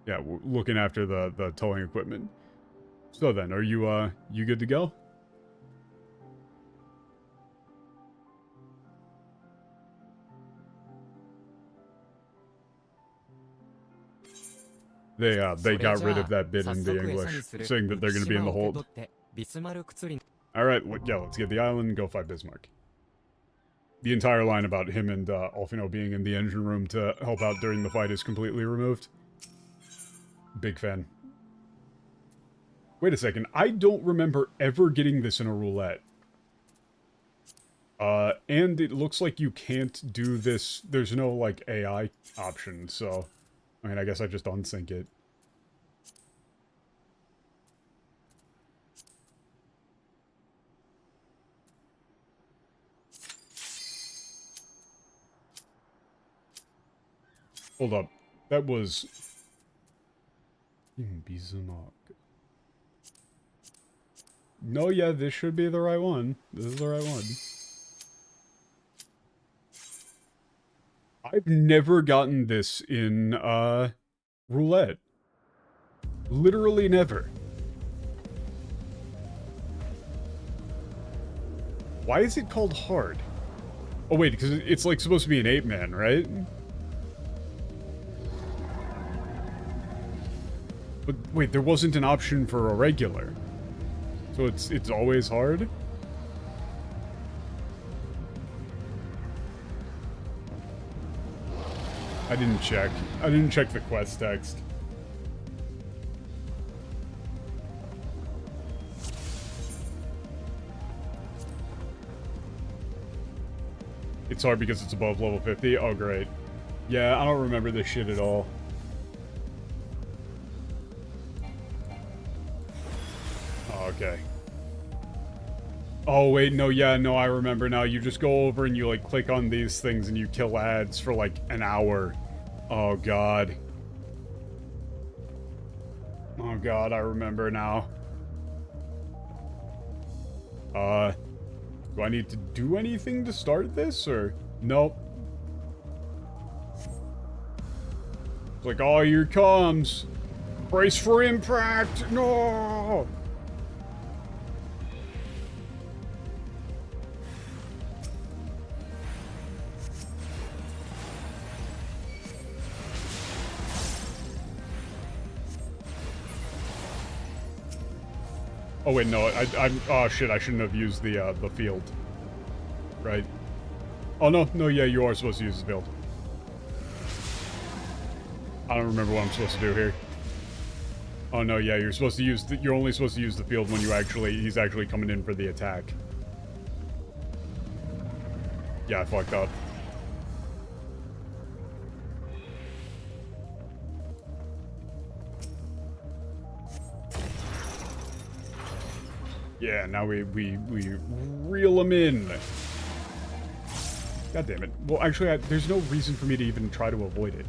Yeah, we're looking after the towing equipment. So then, are you good to go? They got rid of that bit in the English, saying that they're going to be in the hold. Alright, yeah, let's get the island and go fight Bismarck. The entire line about him and Alphinaud being in the engine room to help out during the fight is completely removed. Big fan. Wait a second, I don't remember ever getting this in a roulette. And it looks like you can't do this, there's no, like, AI option, so... I mean, I guess I just unsync it. Hold up. That was... Bismarck. No, yeah, this should be the right one. This is the right one. I've never gotten this in, roulette. Literally never. Why is it called hard? Oh wait, because it's like supposed to be an 8-man, right? But wait, there wasn't an option for a regular. So it's always hard? I didn't check. I didn't check the quest text. It's hard because it's above level 50? Oh, great. Yeah, I don't remember this shit at all. Oh, okay. Oh, wait, no, yeah, no, I remember now. You just go over and you, like, click on these things and you kill ads for, like, an hour. Oh, God. Oh, God, I remember now. Do I need to do anything to start this, or? Nope. It's like, oh, here it comes. Brace for impact! No! Oh wait, no, I'm oh shit, I shouldn't have used the field. Right. Oh no, no, yeah, you are supposed to use the field. I don't remember what I'm supposed to do here. Oh no, yeah, you're supposed to use you're only supposed to use the field when he's actually coming in for the attack. Yeah, I fucked up. Yeah, now we reel him in. God damn it. Well, actually, there's no reason for me to even try to avoid it.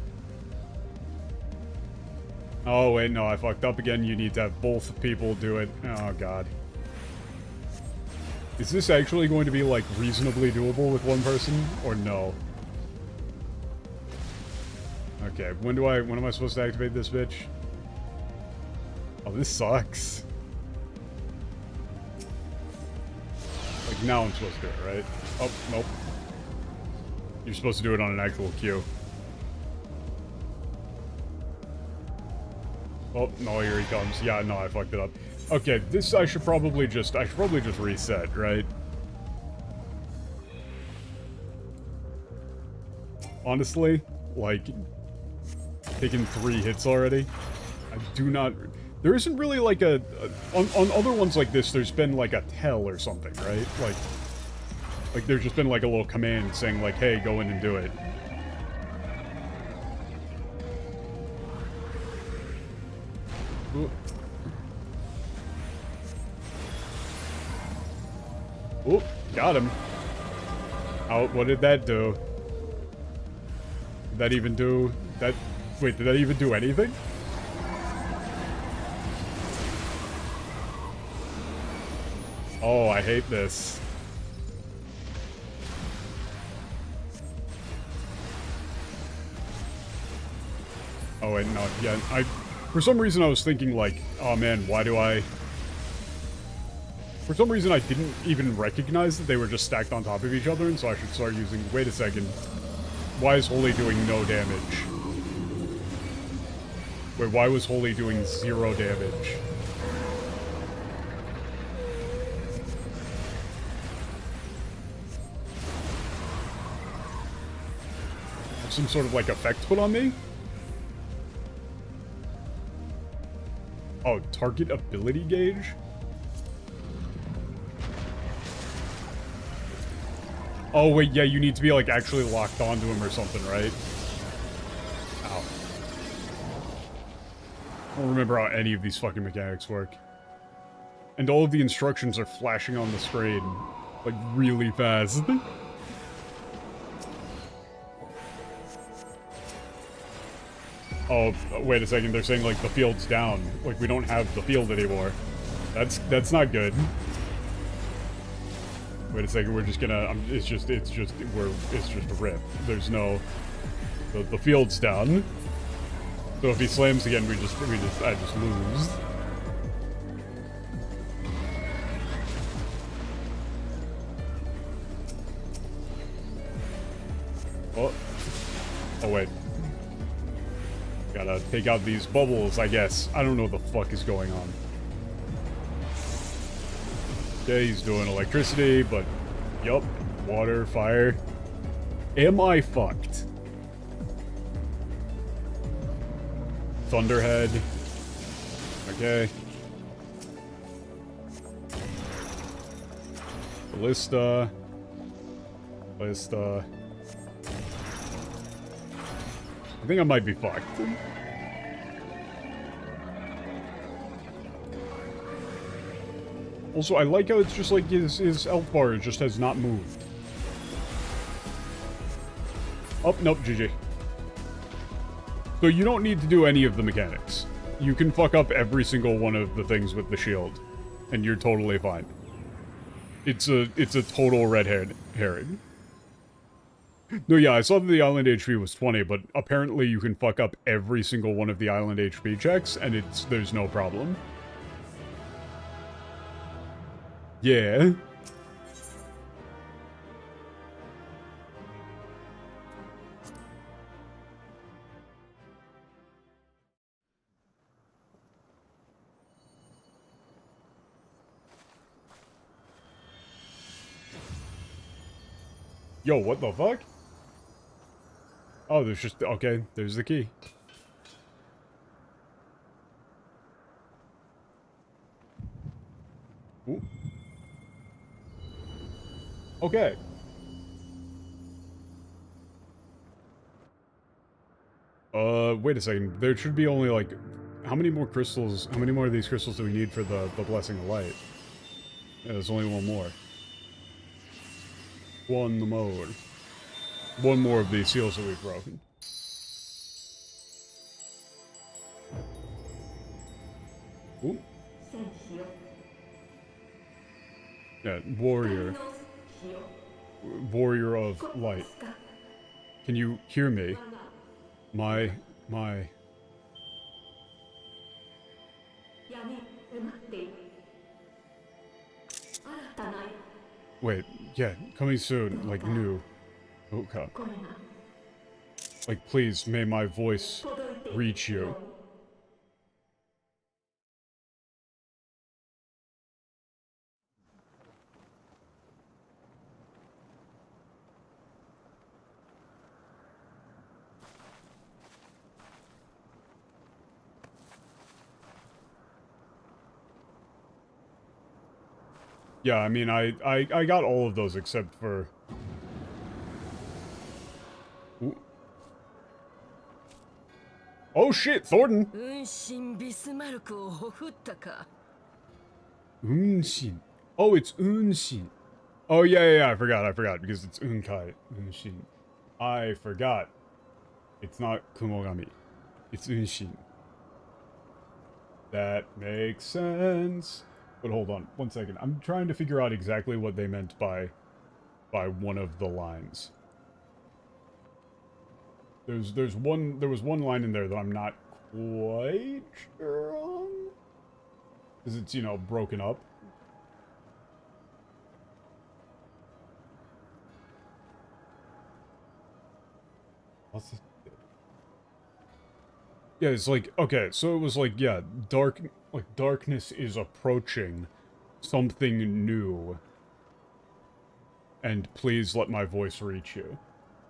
Oh, wait, no, I fucked up again. You need to have both people do it. Oh, God. Is this actually going to be, like, reasonably doable with one person, or no? Okay, when am I supposed to activate this bitch? Oh, this sucks. Like, now I'm supposed to do it, right? Oh, nope. You're supposed to do it on an actual queue. Oh, no, here he comes. Yeah, no, I fucked it up. Okay, this I should probably just reset, right? Honestly, like, taking 3 hits already. I do not... There isn't really like on other ones like this, there's been like a tell or something, right? Like there's just been like a little command saying like, hey, go in and do it. Ooh. Ooh, got him. Oh, what did that do? Did that even do... that... Wait, did that even do anything? Oh, I hate this. Oh, wait, no, yeah, for some reason I was thinking, like, oh man, why do I... For some reason I didn't even recognize that they were just stacked on top of each other, and so I should start using... Wait a second. Why is Holy doing no damage? Wait, why was Holy doing 0 damage? Some sort of, like, effect put on me? Oh, target ability gauge? Oh, wait, yeah, you need to be, like, actually locked onto him or something, right? Ow. I don't remember how any of these fucking mechanics work. And all of the instructions are flashing on the screen, like, really fast. Oh, wait a second, they're saying, like, the field's down. Like, we don't have the field anymore. That's not good. Wait a second, we're just gonna, it's just a rip. There's no, the field's down. So if he slams again, I just lose. Oh. Oh, wait. Gotta take out these bubbles, I guess. I don't know what the fuck is going on. Okay, he's doing electricity, but... Yup. Water, fire. Am I fucked? Thunderhead. Okay. Ballista. Ballista. think I might be fucked. Also, I like how it's just like his health bar just has not moved. Oh, nope, GG. So you don't need to do any of the mechanics. You can fuck up every single one of the things with the shield, and you're totally fine. It's a total red herring. No, yeah, I saw that the island HP was 20, but apparently you can fuck up every single one of the island HP checks, and there's no problem. Yeah. Yo, what the fuck? Oh, there's just... Okay, there's the key. Ooh. Okay. Wait a second. There should be only, like... How many more crystals... How many more of these crystals do we need for the Blessing of Light? Yeah, there's only one more. One more. One more of these seals that we've broken. Ooh. Yeah, warrior. Warrior of light. Can you hear me? My... Wait, yeah, coming soon, like new. Okay. Like, please, may my voice reach you. Yeah, I mean, I got all of those except for... Ooh. Oh shit, Thornton! Unshin. Oh, it's Unshin. Oh, yeah, I forgot, because it's Unkai. Unshin. I forgot. It's not Kumogami. It's Unshin. That makes sense. But hold on, one second. I'm trying to figure out exactly what they meant by one of the lines. There was one line in there that I'm not quite sure on. Because it's, you know, broken up. What's this? Yeah, it's like, okay, so it was like, yeah, darkness is approaching something new. And please let my voice reach you.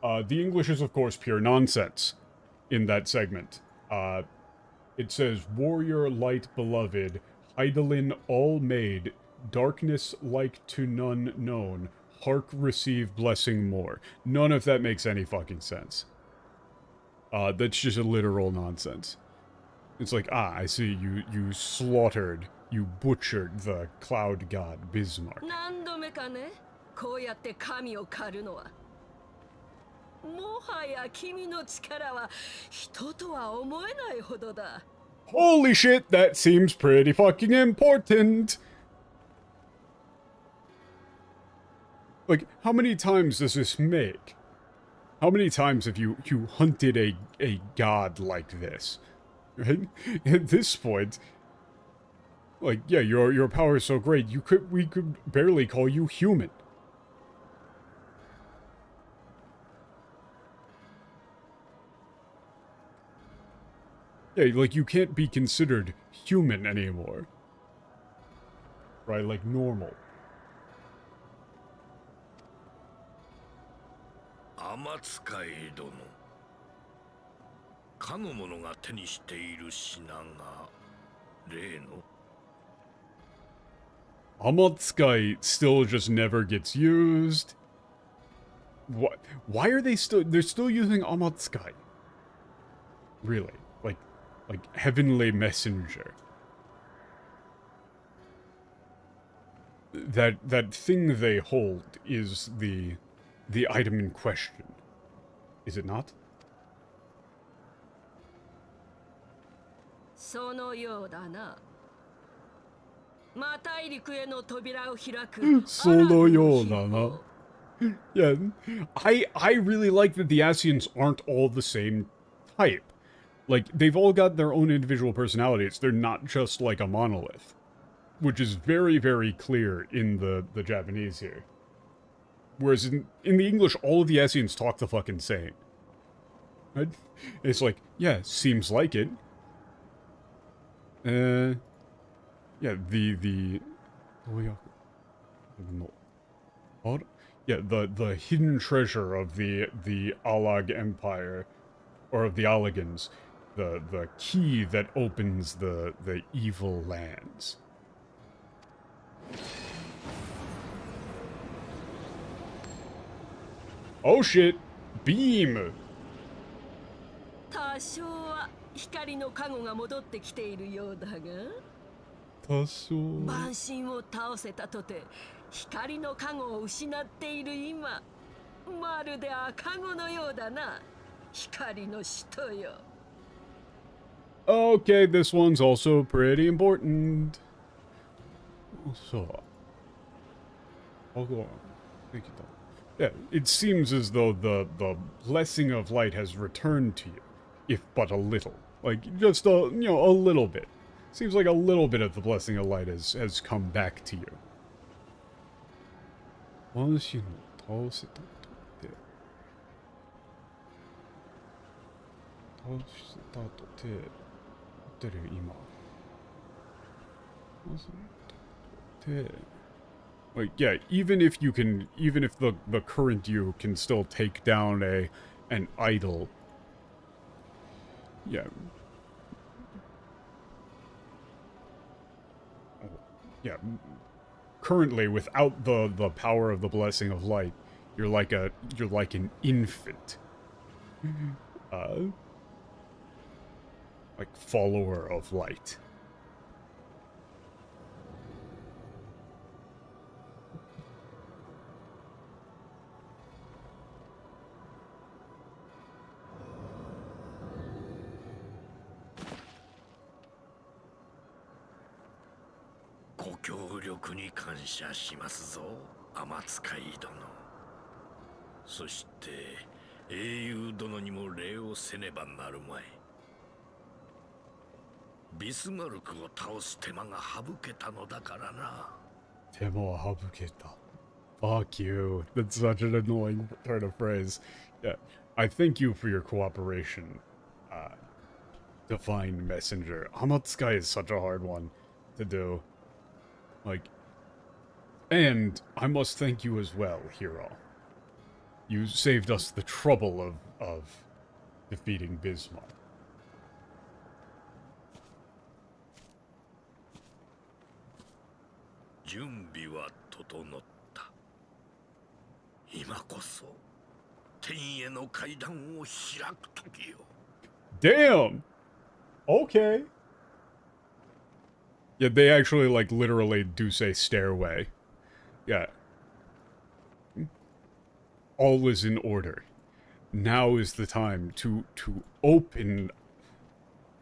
The English is, of course, pure nonsense in that segment. It says, Warrior light beloved, Heidelin all made, darkness like to none known, hark receive blessing more. None of that makes any fucking sense. That's just a literal nonsense. It's like, I see, you slaughtered, you butchered the cloud god Bismarck. Holy shit, that seems pretty fucking important! Like, how many times does this make? How many times have you hunted a god like this? Right? At this point, like, yeah, your power is so great, we could barely call you human. Yeah, like, you can't be considered human anymore. Right, like normal. 天使い殿かの者が手にしている品が例の Amotsukai still just never gets used. What? Why are they still... They're still using Amotsukai. Really. Like heavenly messenger. That thing they hold is the item in question. Is it not? そのようだな。魔大陸への扉を開く。そのようだな。Yeah, I really like that the Asians aren't all the same type. Like, they've all got their own individual personalities. They're not just like a monolith. Which is very, very clear in the Japanese here. Whereas in the English, all of the Asians talk the fucking same. Right? It's like, yeah, seems like it. Yeah, the hidden treasure of the Alag Empire, or of the Alagans, the key that opens the evil lands. Oh shit! Beam! 多少は光の加護が戻ってきているようだが、多少。万神を倒せたとて光の加護を失っている今、まるで赤子のようだな。光の使徒よ。Okay, this one's also pretty important. So, I'll go on. Thank you, Tom. Yeah, it seems as though the blessing of light has returned to you, if but a little. Like, just a little bit. Seems like a little bit of the blessing of light has come back to you. 万神を倒せたとて倒したとて合ってる今倒せたとて Like, yeah, even if the current you can still take down an idol, yeah. Yeah, currently without the power of the blessing of light, you're like an infant. Like follower of light.ご協力に感謝しますぞ、天使い殿。そして英雄殿にも礼をせねばなるまい。ビスマルクを倒す手間が省けたのだからな。手間は省けた。Fuck you. That's such an annoying turn of phrase. Yeah, I thank you for your cooperation, Divine Messenger. Amatsukai is such a hard one to do. Like, and I must thank you as well, Hero. You saved us the trouble of defeating Bismarck. 準備は整った。今こそ天への階段を開く時よ。Damn! Okay. Yeah, they actually, like, literally do say stairway. Yeah. All is in order. Now is the time to open,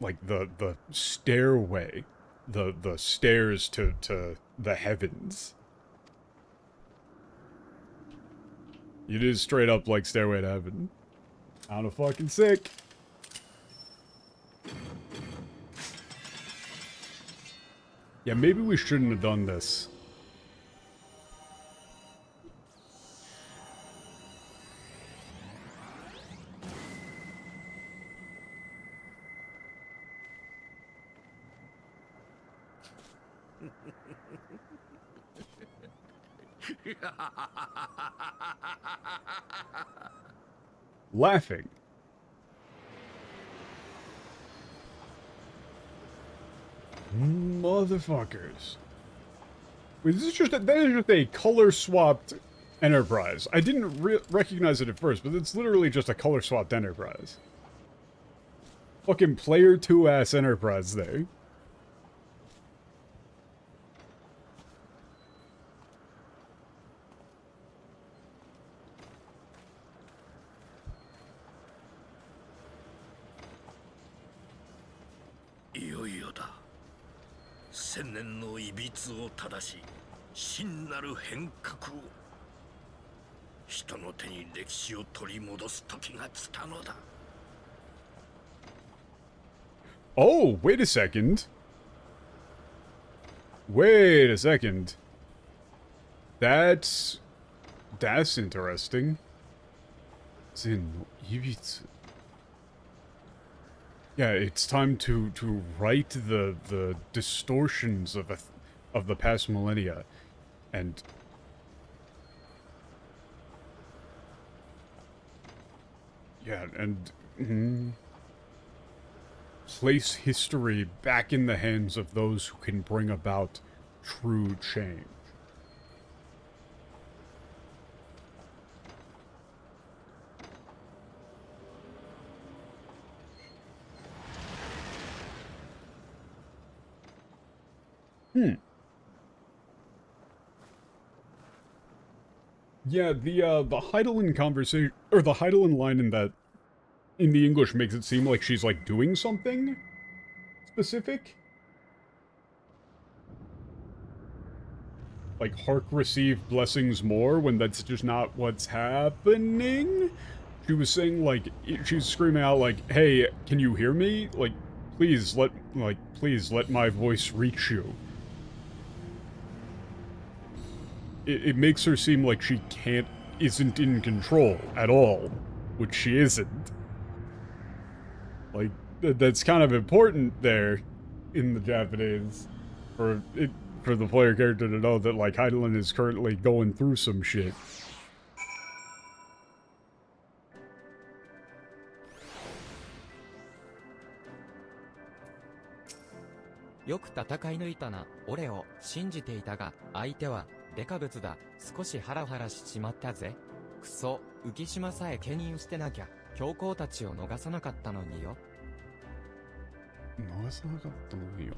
like, the stairway. The stairs to the heavens. It is straight up like Stairway to Heaven. Kinda fucking sick. Yeah, maybe we shouldn't have done this. Laughing. Motherfuckers. Wait, that is just a color-swapped Enterprise. I didn't recognize it at first, but it's literally just a color-swapped Enterprise. Fucking player 2 ass Enterprise there.いよいよだ。千年のいびつを正し、真なる変革を。人の手に歴史を取り戻す時が来たのだ。Oh, wait a second. Wait a second. That's interesting. Zen no Ibitsu. Yeah, it's time to right the distortions of the past millennia, and yeah, and place history back in the hands of those who can bring about true change. Yeah, the Heidelin conversation, or the Heidelin line in the English makes it seem like she's, like, doing something specific. Like, hark receive blessings more, when that's just not what's happening. She was saying, like, she was screaming out, like, hey, can you hear me? Like, please let my voice reach you. It makes her seem like she isn't in control at all, which she isn't. Like, that's kind of important there in the Japanese for the player character to know that, like, Heidelin is currently going through some shit.よく戦い抜いたな。俺を信じていたが、相手はデカブツだ。少しハラハラしちまったぜ。クソ、浮島さえ牽引してなきゃ、教皇たちを逃さなかったのによ。逃さなかったのによ。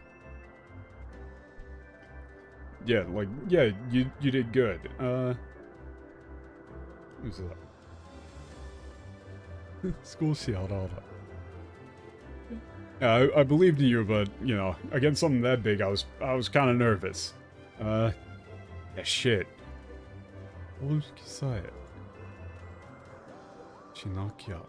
Yeah, like, yeah, you did good. Who's that? 少しハラハラ。Yeah, I believed in you, but, you know, against something that big, I was kind of nervous. Yeah, shit. What was you say? Chinakia.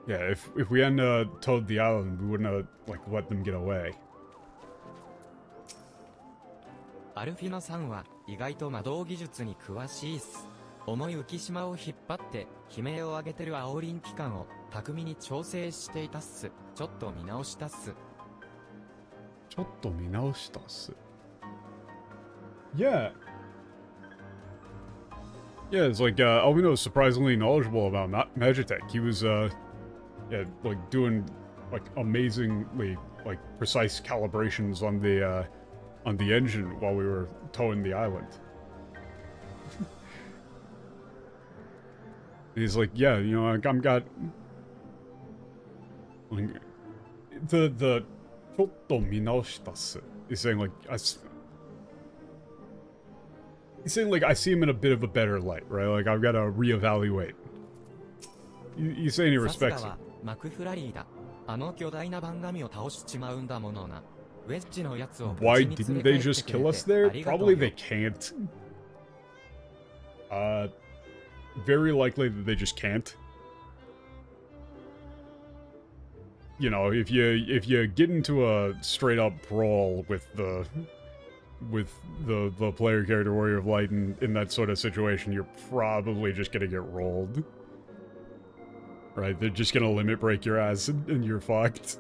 Yeah, if we hadn't towed the island, we wouldn't have, like, let them get away. アルフィナさんは意外と魔導技術に詳しいっす。重い浮島を引っ張って悲鳴を上げてるアオリン機関を巧みに調整していたっす。ちょっと見直したっす。ちょっと見直したっす。Yeah. Yeah, it's like, Alphinaud was surprisingly knowledgeable about Magitech. He was, yeah, like, doing, like, amazingly, like, precise calibrations on the engine while we were towing the island. He's like, yeah, you know, I've got... Like, the... ちょっと見直したっす. He's saying, like, he's saying, like, I see him in a bit of a better light, right? Like, I've got to reevaluate. He's saying he respects it. マクフラリーだ。あの巨大な番組を倒しちまうんだものな。ウェッジのやつを Why didn't they just kill us there? Probably they can't. Very likely that they just can't. You know, if you get into a straight up brawl with the player character Warrior of Light in that sort of situation, you're probably just gonna get rolled. Right? They're just gonna limit break your ass and you're fucked.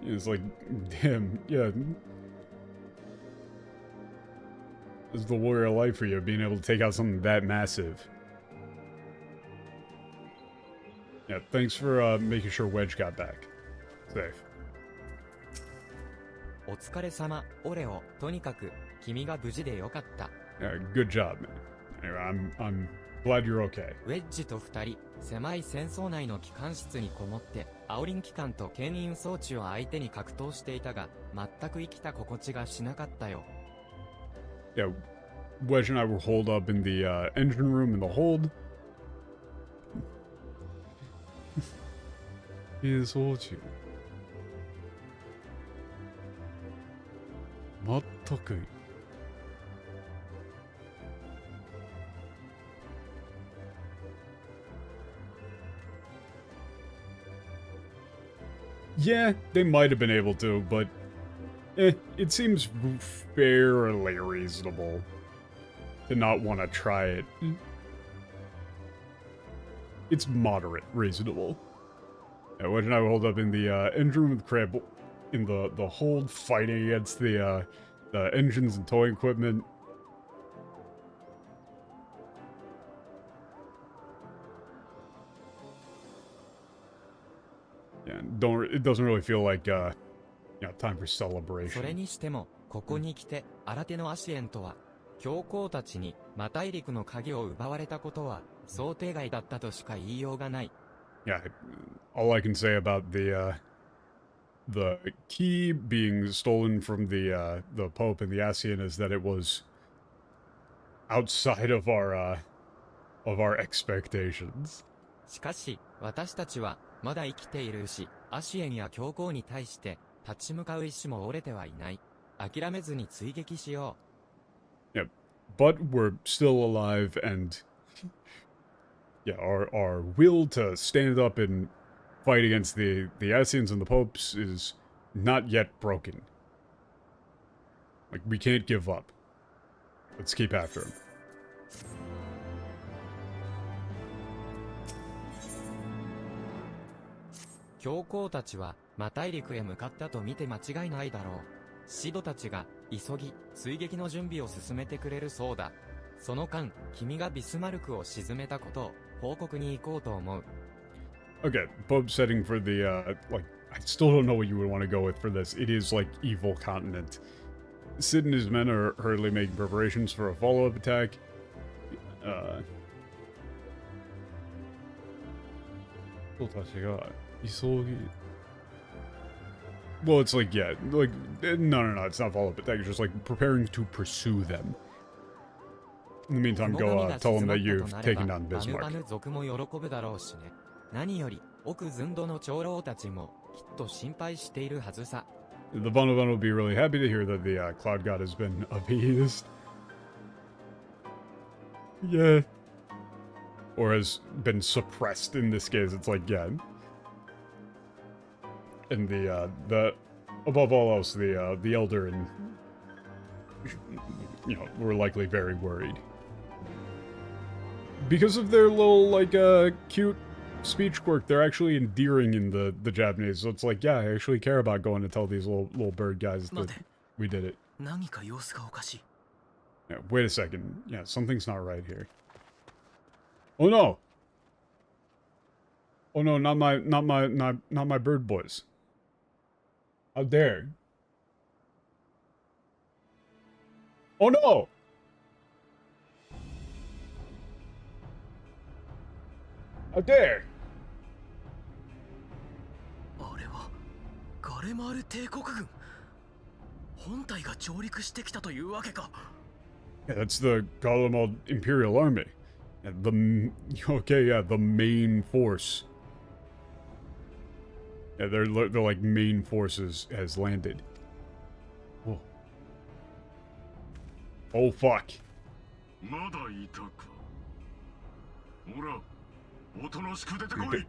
It's like, damn, yeah. This is the warrior of life for you, being able to take out something that massive. Yeah, thanks for making sure Wedge got back. Safe. お疲れ様、オレオ。とにかく、君が無事でよかった。Good job, man. Anyway, I'm glad you're okay. ウェッジと二人、狭い戦争内の機関室にこもって、アオリン機関と牽引装置を相手に格闘していたが、全く生きた心地がしなかったよ。Yeah, Wedge and I were holed up in the engine room in the hold. 変装置。全く。Yeah, they might have been able to, but it seems fairly reasonable to not want to try it. It's moderate reasonable. Yeah, Wedge and I were holed up in the engine room with Crab in the hold, fighting against the engines and towing equipment. Yeah, it doesn't really feel like time for それ celebration. にしても、ここに来て、新手のアシエンとは、教皇たちに、魔大陸の鍵を奪われたことは、想定外だったとしか言いようがない。Yeah, all I can say about the key being stolen from the Pope and the Asian is that it was outside of our expectations. しかし、私たちは、まだ生きているし、アシエンや教皇に対して、立ち向かう意志も折れてはいない。諦めずに追撃しよう。Yeah, but we're still alive and yeah, our will to stand up and fight against the Asians and the Popes is not yet broken. Like, we can't give up. Let's keep after him. 教皇たちは、魔大陸へ向かったと見て間違いないだろう。シドたちが、急ぎ、追撃の準備を進めてくれるそうだ。その間、君がビスマルクを沈めたことを、報告に行こうと思う。Okay, Pope's setting for the, like, I still don't know what you would want to go with for this. It is, like, evil continent. Sid and his men are hurriedly making preparations for a follow-up attack. Well, it's like, yeah, like, no, it's not follow-up attack, it's just, like, preparing to pursue them. In the meantime, go, tell them that you've taken down Bismarck. 何より、奥寸胴の長老たちも、きっと心配しているはずさ。The Bonovan will be really happy to hear that the Cloud God has been appeased. Yeah. Or has been suppressed in this case, it's like, yeah. And the above all else, the Elder and, were likely very worried. Because of their little, like, cute speech quirk, they're actually endearing in the Japanese, so it's like, yeah, I actually care about going to tell these little bird guys that we did it. Yeah, wait a second. Yeah, something's not right here. Oh no! Oh no, not my bird boys. How dare. Oh no! How dare! あれはガレマール帝国軍本体が上陸してきたというわけか。Yeah, that's the Garlemald Imperial Army. Yeah, the main force. Yeah, they're like main forces has landed. Oh. Oh fuck. まだいたか。ほら、おとなしく出てこい。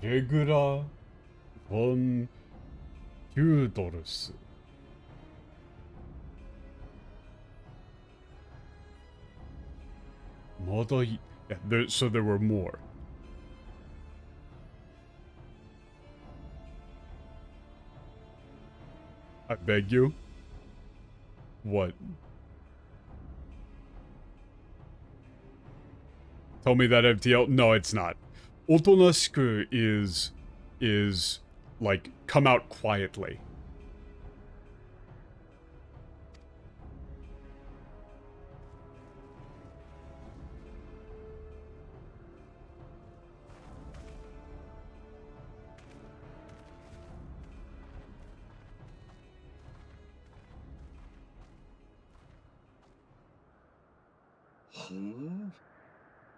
レグラー・フォン・ヒュードルス。まだい、yeah, so there were more. I beg you? What? Tell me that FTL? No, it's not. Otonashiku is like, come out quietly.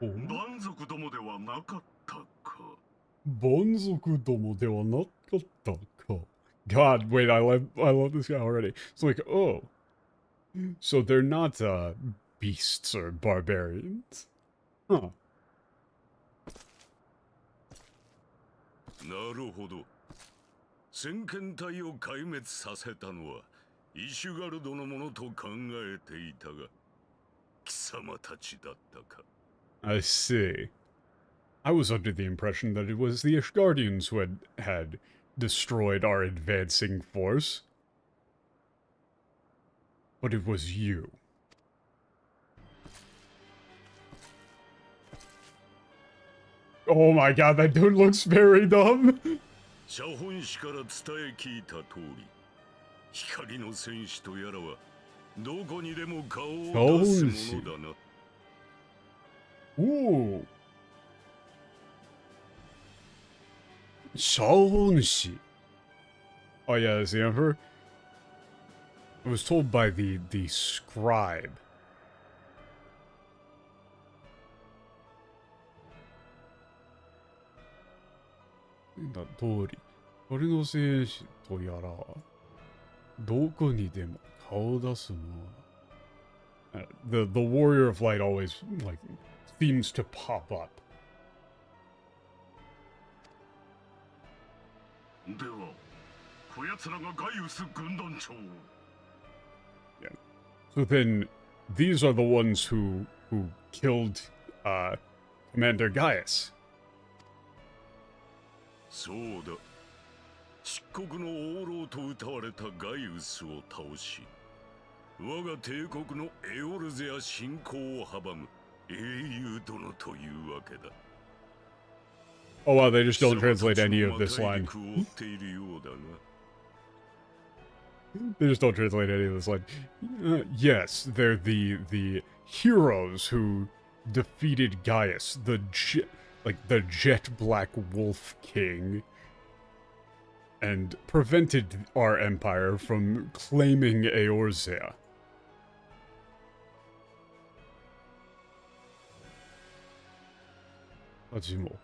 お蛮族どもではなかったか。蛮族どもではなかったか。God, wait, I love this guy already. It's like, oh, so they're not beasts or barbarians. Huh. なるほど。先遣隊を壊滅させたのはイシュガルドのものと考えていたが、貴様たちだったか。I see. I was under the impression that it was the Ishgardians who had destroyed our advancing force. But it was you. Oh my god, that dude looks very dumb! 写本誌から伝え聞いた通り、光の戦士とやらはどこにでも顔を出すものだな。Ooh. Shaonshi. Oh yeah, is the Emperor? I was told by the scribe. The Warrior of Light always, like, seems to pop up. では、こやつらがガイウス軍団長を。Yeah. So then, these are the ones who killed Commander Gaius. そうだ。漆黒の王老と謳われたガイウスを倒し、我が帝国のエオルゼや侵攻を阻む英雄殿というわけだ。Oh wow, they just don't translate any of this line. 追っているようだな。 They just don't translate any of this line. Yes, they're the heroes who defeated Gaius, the jet black wolf king, and prevented our empire from claiming Eorzea. Hajimo,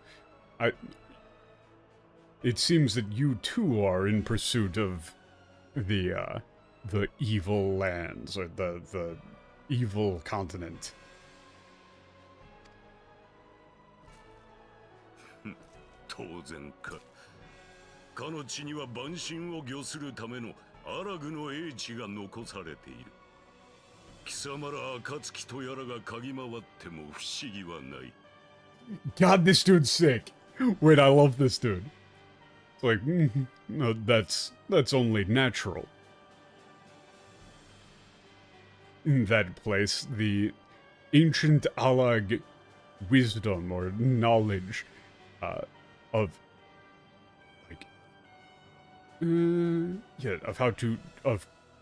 it seems that you too are in pursuit of the evil lands, or the evil continent. 当然か。かの地には万神を御するためのアラグの英知が残されている。貴様ら暁とやらが嗅ぎ回っても不思議はない。 God, this dude's sick. Wait, I love this dude. It's like, no, that's only natural. In that place, the ancient Alag wisdom or knowledge of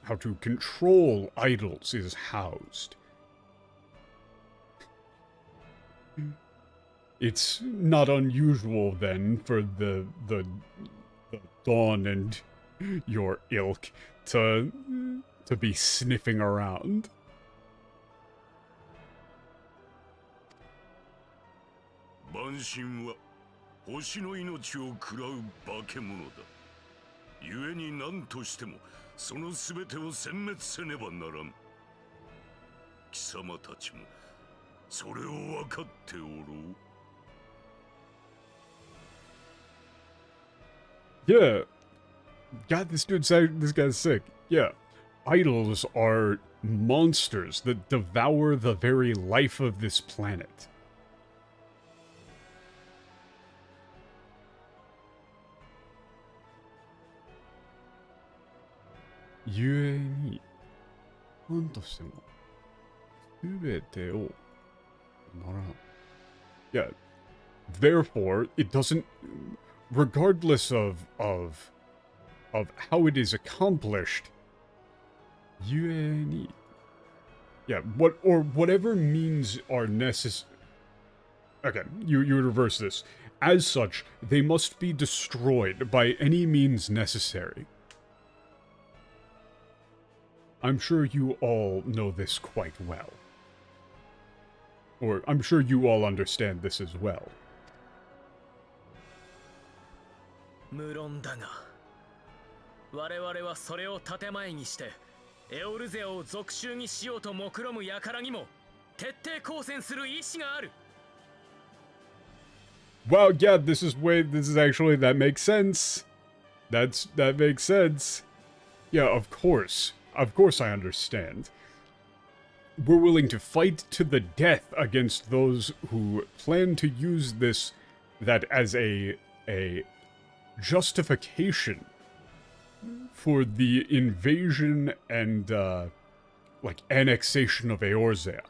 how to control idols is housed. It's not unusual then for the Dawn and your ilk to be sniffing around. 万神は星の命を喰らう化け物だ。故に何としてもその全てを殲滅せねばならん。貴様たちもそれを分かっておろう。 Yeah. God, this guy's sick. Yeah. Idols are monsters that devour the very life of this planet. Yeah. Therefore, it doesn't, regardless of how it is accomplished, yeah, whatever means are necessary. Okay, you reverse this. As such, they must be destroyed by any means necessary. I'm sure you all know this quite well. Or I'm sure you all understand this as well. 無論だが我々はそれを建前にしてエオルゼアを属州にしようと目論む輩にも徹底抗戦する意志がある。 Wow, yeah, this is actually, that makes sense. That makes sense. Yeah, of course. Of course I understand. We're willing to fight to the death against those who plan to use that as a justification for the invasion and, like, annexation of Eorzea.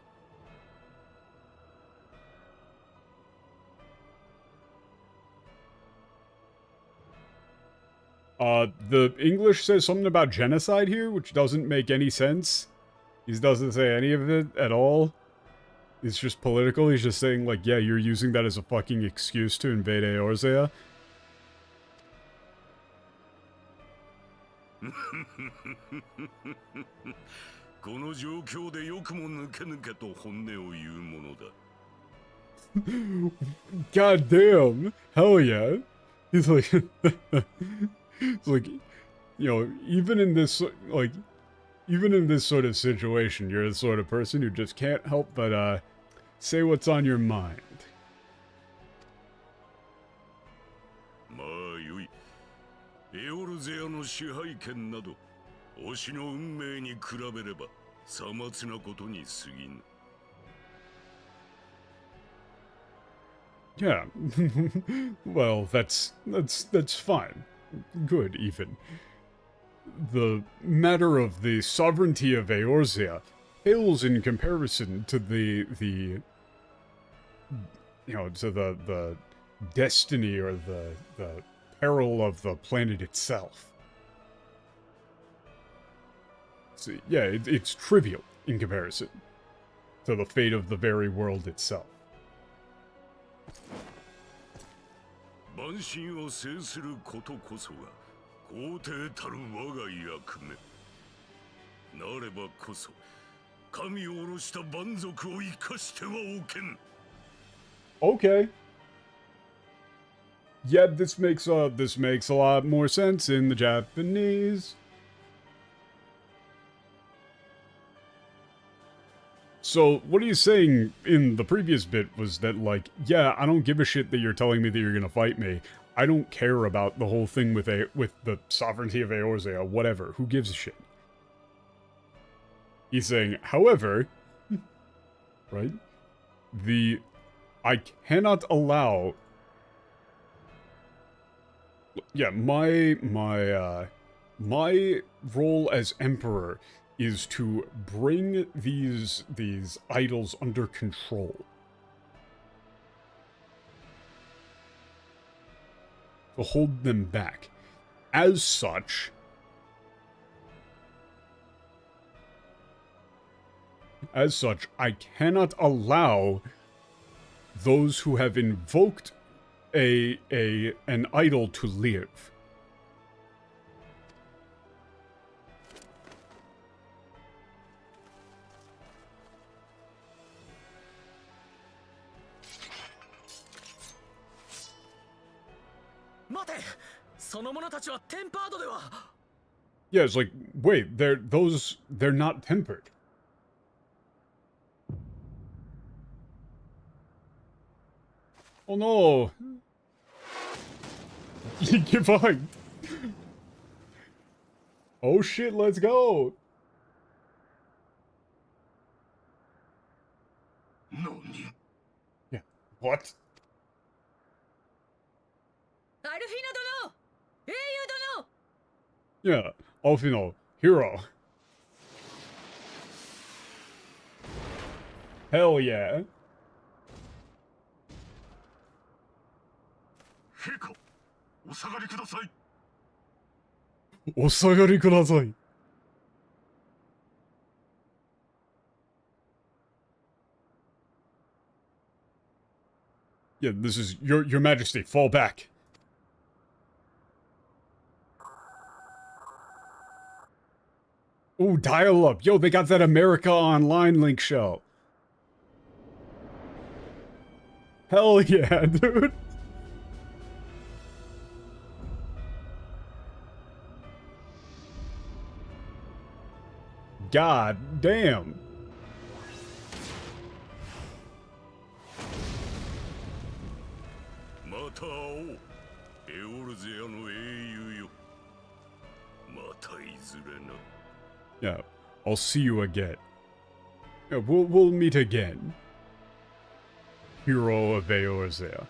The English says something about genocide here, which doesn't make any sense. He doesn't say any of it at all. It's just political. He's just saying, like, yeah, you're using that as a fucking excuse to invade Eorzea. この状況でよくも抜け抜けと本音を言うものだ。God damn! Hell yeah! He's like, it's like, you know, even in this sort of situation, you're the sort of person who just can't help but say what's on your mind. まあよい。エオルゼアの支配権など、推しの運命に比べればさまつなことに過ぎぬ。 Yeah. Well, that's fine. Good, even. The matter of the sovereignty of Eorzea pales in comparison to the destiny or the peril of the planet itself. So, yeah, it's trivial in comparison to the fate of the very world itself. 万神を制することこそが皇帝たる我が役目。なればこそ神を下ろした蛮族を生かしてはおけん。 Okay. Yeah, this makes a lot more sense in the Japanese. So, what are you saying in the previous bit was that, like, yeah, I don't give a shit that you're telling me that you're gonna fight me. I don't care about the whole thing with the sovereignty of Eorzea, whatever. Who gives a shit? He's saying, however, right? I cannot allow. Yeah, my role as emperor is to bring these idols under control. To hold them back. As such, I cannot allow those who have invoked an idol to live. Yeah, it's like, wait, they're not tempered. Oh no! Get behind! Oh shit, let's go! Yeah, what? Yeah, Alphinaud, hero. Hell yeah. 陛下、お下がりください。お下がりください。Yeah, this is your Majesty. Fall back. Ooh, dial up. Yo, they got that America Online link show. Hell yeah, dude. God damn. また会おう。エオルゼアの英雄よ。またいずれな。Yeah, I'll see you again. Yeah, we'll meet again. Hero of Eorzea.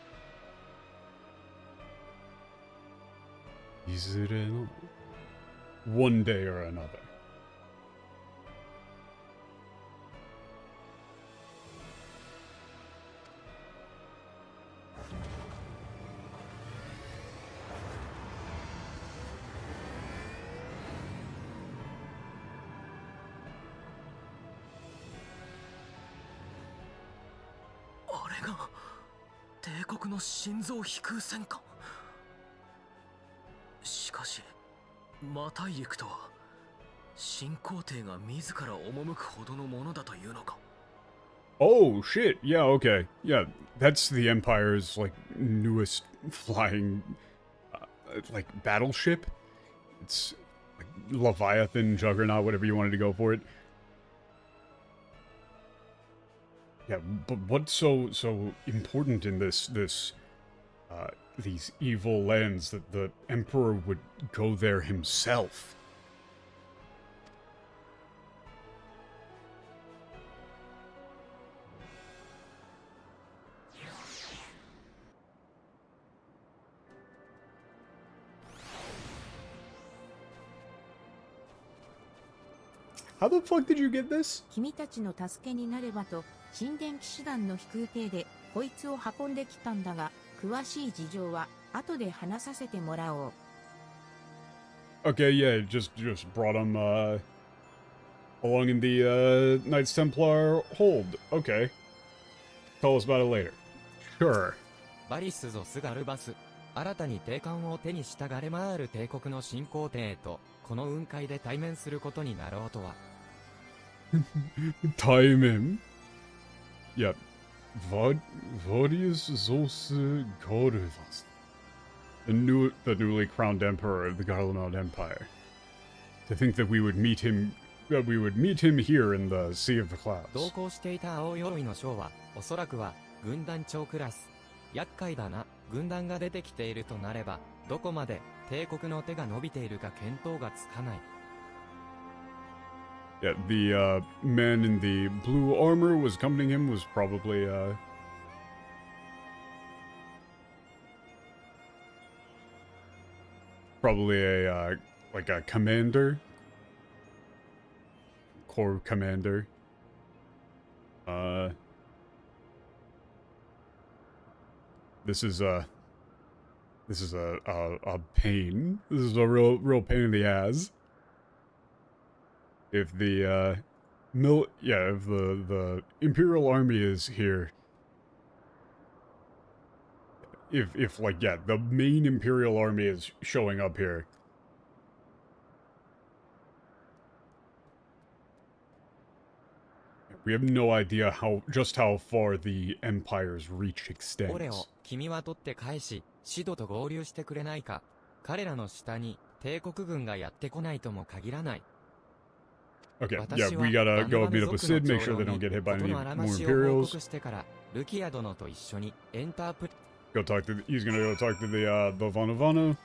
Izure. One day or another. That 帝国の心臓飛空戦艦。しかし、魔大陸とは新皇帝が自ら赴くほどのものだというのか。Oh shit! Yeah, okay. Yeah, that's the Empire's like newest flying, like battleship. It's like Leviathan, Juggernaut, whatever you wanted to go for it. Yeah, but what's so important in these evil lands that the Emperor would go there himself? How the fuck did you get this? 君たちの助けになればと、神殿騎士団の飛空艇で、こいつを運んできたんだが、詳しい事情は、後で話させてもらおう。Okay, yeah, just brought him, along in the, Knights Templar hold. Okay. Tell us about it later. Sure. バリス・ゾス・ガルバス。新たに帝冠を手にしたガレマール帝国の新皇帝と、この雲海で対面することになろうとは。Time him. Yeah. Varius Zos Gorvas. The newly crowned emperor of the Garlemald Empire. To think that we would meet him here in the Sea of the Clouds. 同行していた青鎧の将は、おそらくは、軍団長クラス。厄介だな、軍団が出てきているとなれば、どこまで帝国の手が伸びているか見当がつかない。Yeah, the man in the blue armor was accompanying him was probably a like a commander, corps commander. This is a pain. This is a real pain in the ass. If the if the Imperial Army is here, if like yeah, the main Imperial Army is showing up here, we have no idea just how far the Empire's reach オレを extends. 君は取って返し、シドと合流してくれないか。彼らの下に帝国軍がやってこないとも限らない。Okay, yeah, we gotta go meet up with Sid, make sure they don't get hit by any more Imperials. Go talk to he's gonna go talk to the Vanavana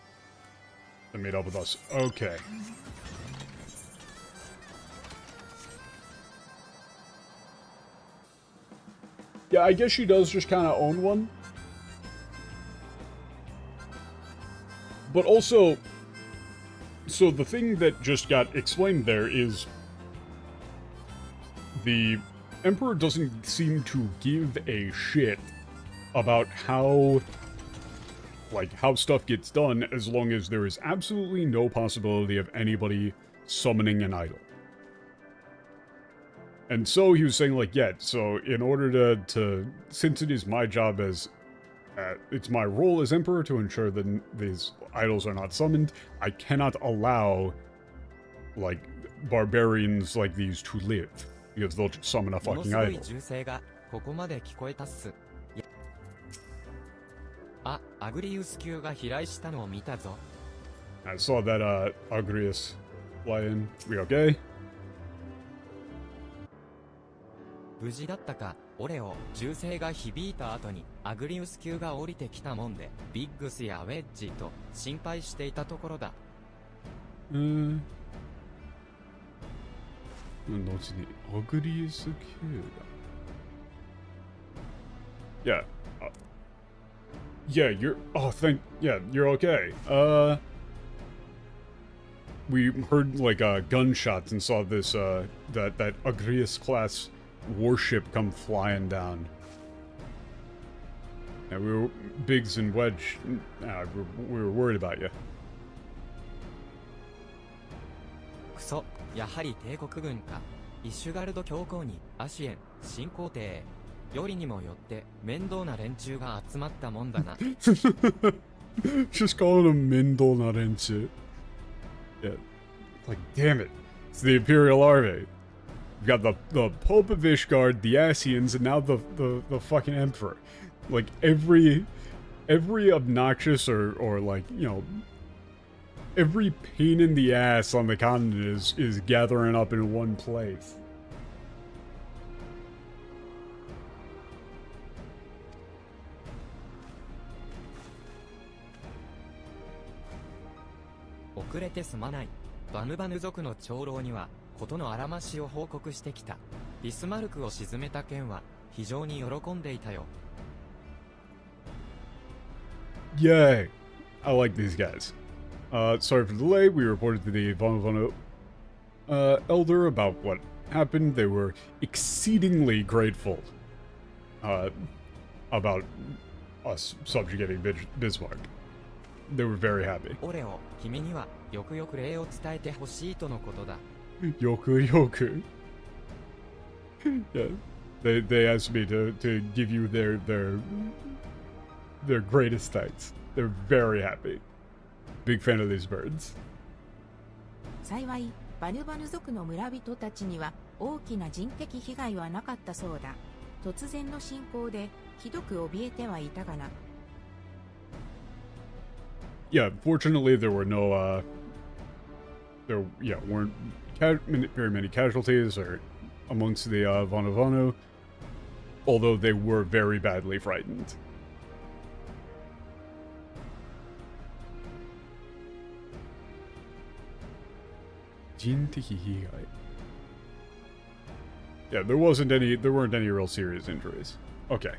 and meet up with us. Okay. Yeah, I guess she does just kind of own one. But also, so the thing that just got explained there is the Emperor doesn't seem to give a shit about how stuff gets done as long as there is absolutely no possibility of anybody summoning an idol. And so he was saying like, yeah, so in order to since it is my job as it's my role as Emperor to ensure that these idols are not summoned, I cannot allow like barbarians like these to live. Because they'll just summon a fucking idol. アグリウス級が飛来したのを見たぞ。I saw that, Agrius fly in. We okay? 無事だったか、オレオ。銃声が響いた後にアグリウス級が降りてきたもんで、ビッグスやウェッジと心配していたところだ。後にAgrius級だ。Yeah. Yeah, you're okay. We heard, like, gunshots and saw this, that Agrius class warship come flying down. And Biggs and Wedge, we were worried about you. クソ、やはり帝国軍か。イシュガルド教皇にアシエン、新皇帝へ。よりにもよって面倒な連中が集まったもんだな。Just calling them Mendel, not Enchi. Yeah. Like, damn it. It's the Imperial Army. We've got the Pope of Ishgard, the Asians, and now the fucking Emperor. Like, every obnoxious or like, you know, every pain in the ass on the continent is gathering up in one place. 遅れてすまない。バヌバヌ族の長老には事のあらましを報告してきた。ビスマルクを沈めた件は非常に喜んでいたよ。Yay! I like these guys. Sorry for the delay. We reported to the Von Elder about what happened. They were exceedingly grateful about us subjugating Bismarck. They were very happy. オレオ、君にはよくよく礼を伝えてほしいとのことだ。Yoku. Yeah. They asked me to give you their greatest thanks. They're very happy. Big fan of these birds. 幸い、バヌバヌ族の村人たちには大きな人的被害はなかったそうだ。突然の侵攻でひどく怯えてはいたがな。Yeah, fortunately there were no, weren't very many casualties or amongst the Vonavano, although they were very badly frightened. Yeah, there weren't any real serious injuries. Okay.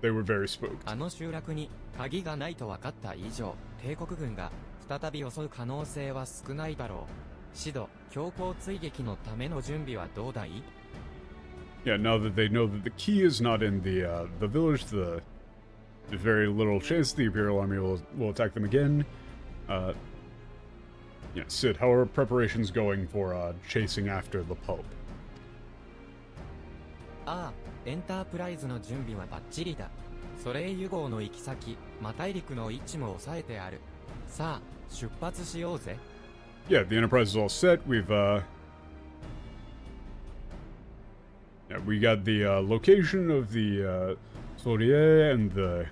They were very spooked. あの集落に鍵がないと分かった以上、帝国軍が再び襲う可能性は少ないだろう。シド、強行追撃のための準備はどうだい？ Yeah, now that they know that the key is not in the village, there's very little chance the Imperial Army will attack them again. Yeah, Sid, how are preparations going for chasing after the Pope? ああ、エンタープライズの準備はバッチリだ。ソレイユ号の行き先、マ大陸の位置も押さえてある。さあ、出発しようぜ。Yeah, the Enterprise is all set. We got the location of the Sorie and the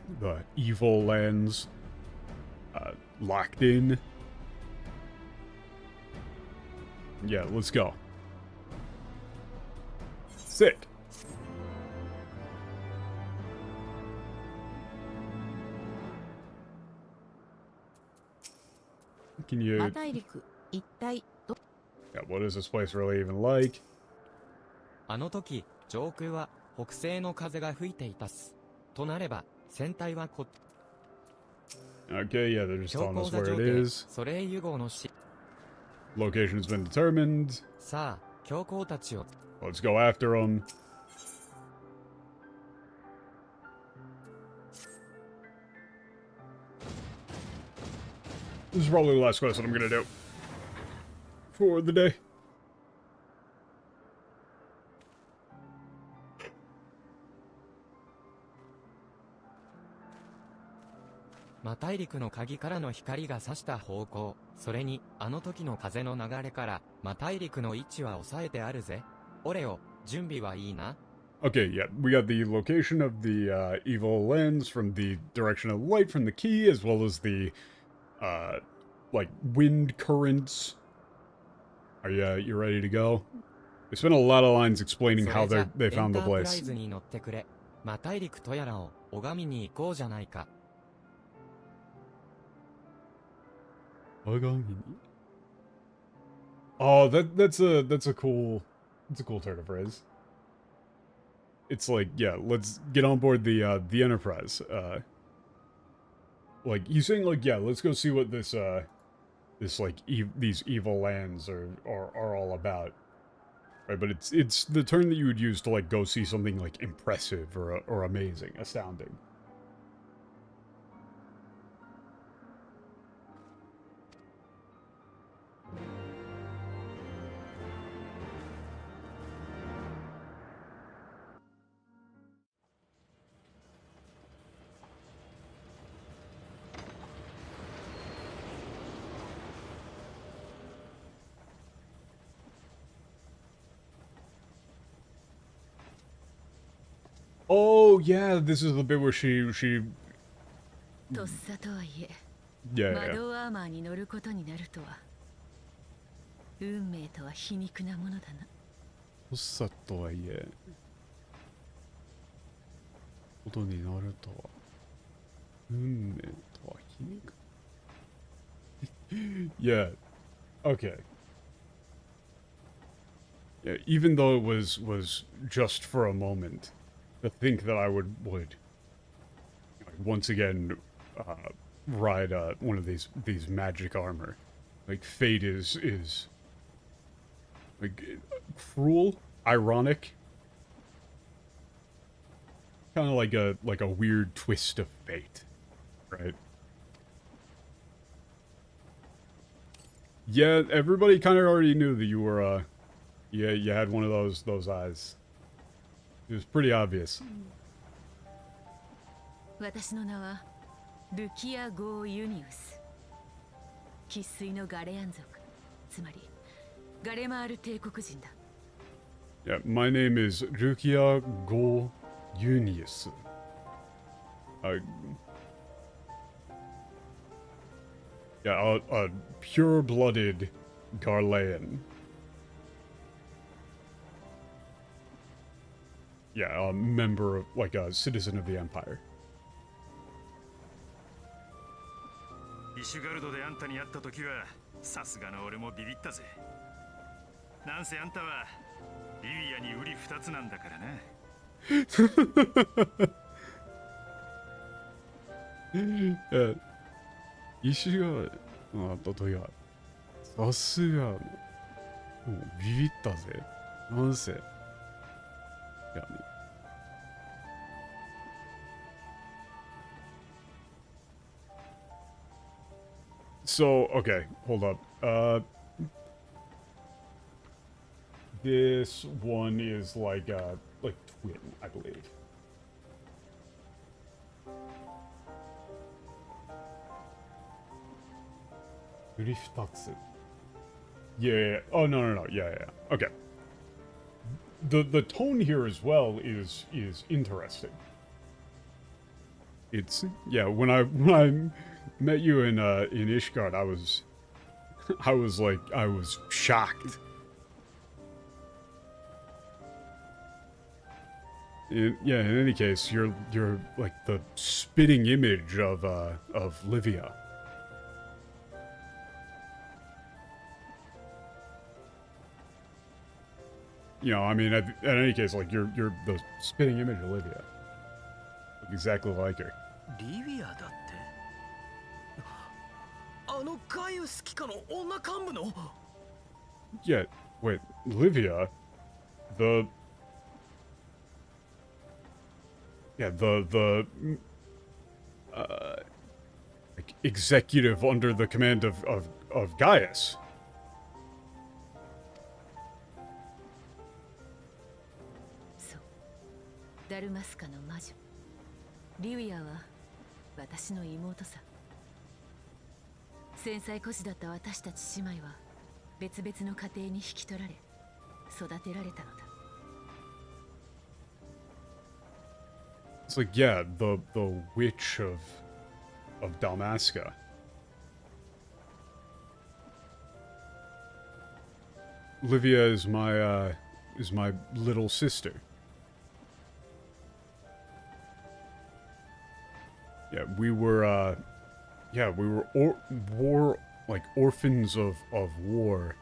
evil lands locked in. Yeah, let's go. Sit. Can you... マ大陸、一体ど... Yeah, what is this place really even like? あの時、上空は北西の風が吹いていたっす。となれば、船体はOkay, yeah, they're just 強 telling 行 us 座 where 上 it 艇、 is. ソレイユ号のLocation's been determined. さあ、強行たちを Let's go after them. This is probably the last quest that I'm gonna do for the day. マ大陸の鍵からの光が差した方向、それにあの時の風の流れからマ大陸の位置は抑えてあるぜ。オレオ、準備はいいな。Okay, yeah, we got the location of the evil lens from the direction of light from the key, as well as the like wind currents. Are you ready to go? They spent a lot of lines explaining そ how れじゃ they エン found タ the ープライ place. ズに乗ってくれ。魔大陸とやらを拝みに行こうじゃないか。Oh, that's a cool turn of phrase. It's like, yeah, let's get on board the Enterprise. Like he's saying, like, yeah, let's go see what this like these evil lands are all about, right? But it's the term that you would use to like go see something like impressive or amazing, astounding. Oh yeah, this is the bit where she とっさとはいえ yeah 魔 yeah 導アーマーに乗ることになるとは運命とは皮肉なものだな。おっさとはいえことになるとは運命とは皮肉 yeah okay yeah even though it was just for a moment to think that I would once again ride one of these magic armor. Like fate is like cruel, ironic, kind of like a weird twist of fate, right? Yeah, everybody kind of already knew that you were yeah, you had one of those eyes. It was pretty obvious. 私の名はルキア・ゴー・ユニウス。生粋のガレアン族、つまりガレマール帝国人だ。Yeah, my name is Rukia Go Unius. Yeah, a pure-blooded Garlean. Yeah, a member of, like a citizen of the Empire. イシュガルドであんたに会った時はさすがの俺もビビったぜ。なんせあんたはリビアに瓜二つなんだからな。石があった時はさすがもうビビったぜ。なんせ。いやね。So, okay, hold up. This one is like twin, I believe. Urifutatsu. Yeah. Oh no. Yeah. Okay. The tone here as well is interesting. It's yeah. When I met you in Ishgard, I was shocked. In any case, you're like the spitting image of Livia. You know, I mean, in any case, like you're the spitting image of Livia. Look exactly like her. リビアだってあのガイウス機下の女幹部の Yeah, wait, Livia, the like executive under the command of Gaius. そう、ダルマスカの魔女リウィアは私の妹さ。繊細孤児だった私たち姉妹は別々の家庭に引き取られ育てられたのだ。It's like, yeah, the witch of Dalmasca. Livia is my little sister. Yeah, we were orphans of war.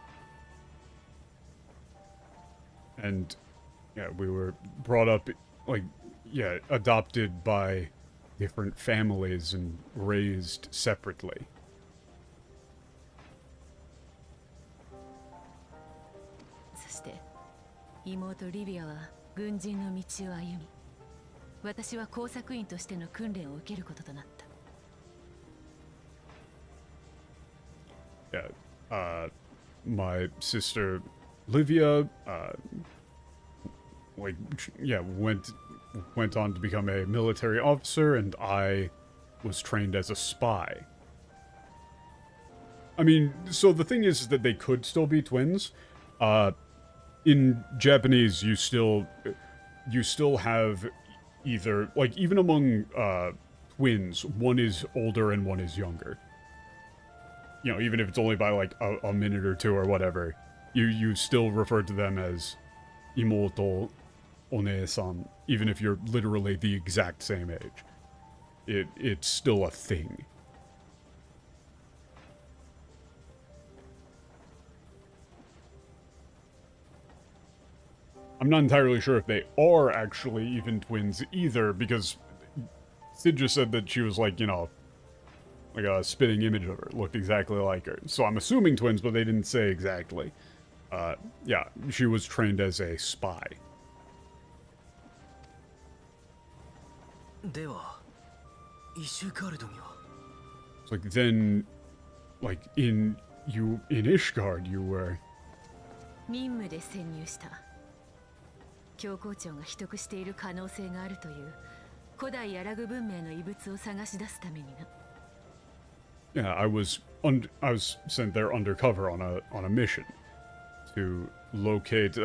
And yeah, we were brought up like, yeah, adopted by different families and raised separately. そして妹リビアは軍人の道を歩み、私は工作員としての訓練を受けることとなった。 Yeah, my sister Livia, like, yeah, went on to become a military officer, and I was trained as a spy. I mean, so the thing is that they could still be twins. In Japanese, you still have either, like, even among twins, one is older and one is younger. You know, even if it's only by like a minute or two or whatever, you still refer to them as imoto, one-san, even if you're literally the exact same age. It's still a thing. I'm not entirely sure if they are actually even twins either, because Sid just said that she was like, you know, like a spitting image of her, looked exactly like her. So I'm assuming twins, but they didn't say exactly. Yeah, she was trained as a spy. では、イシュガルドには。 It's like then, like in Ishgard, you were. 任務で潜入した。教皇庁が秘匿している可能性があるという古代アラグ文明の遺物を探し出すためにな。 Yeah, I was sent there undercover on a mission to locate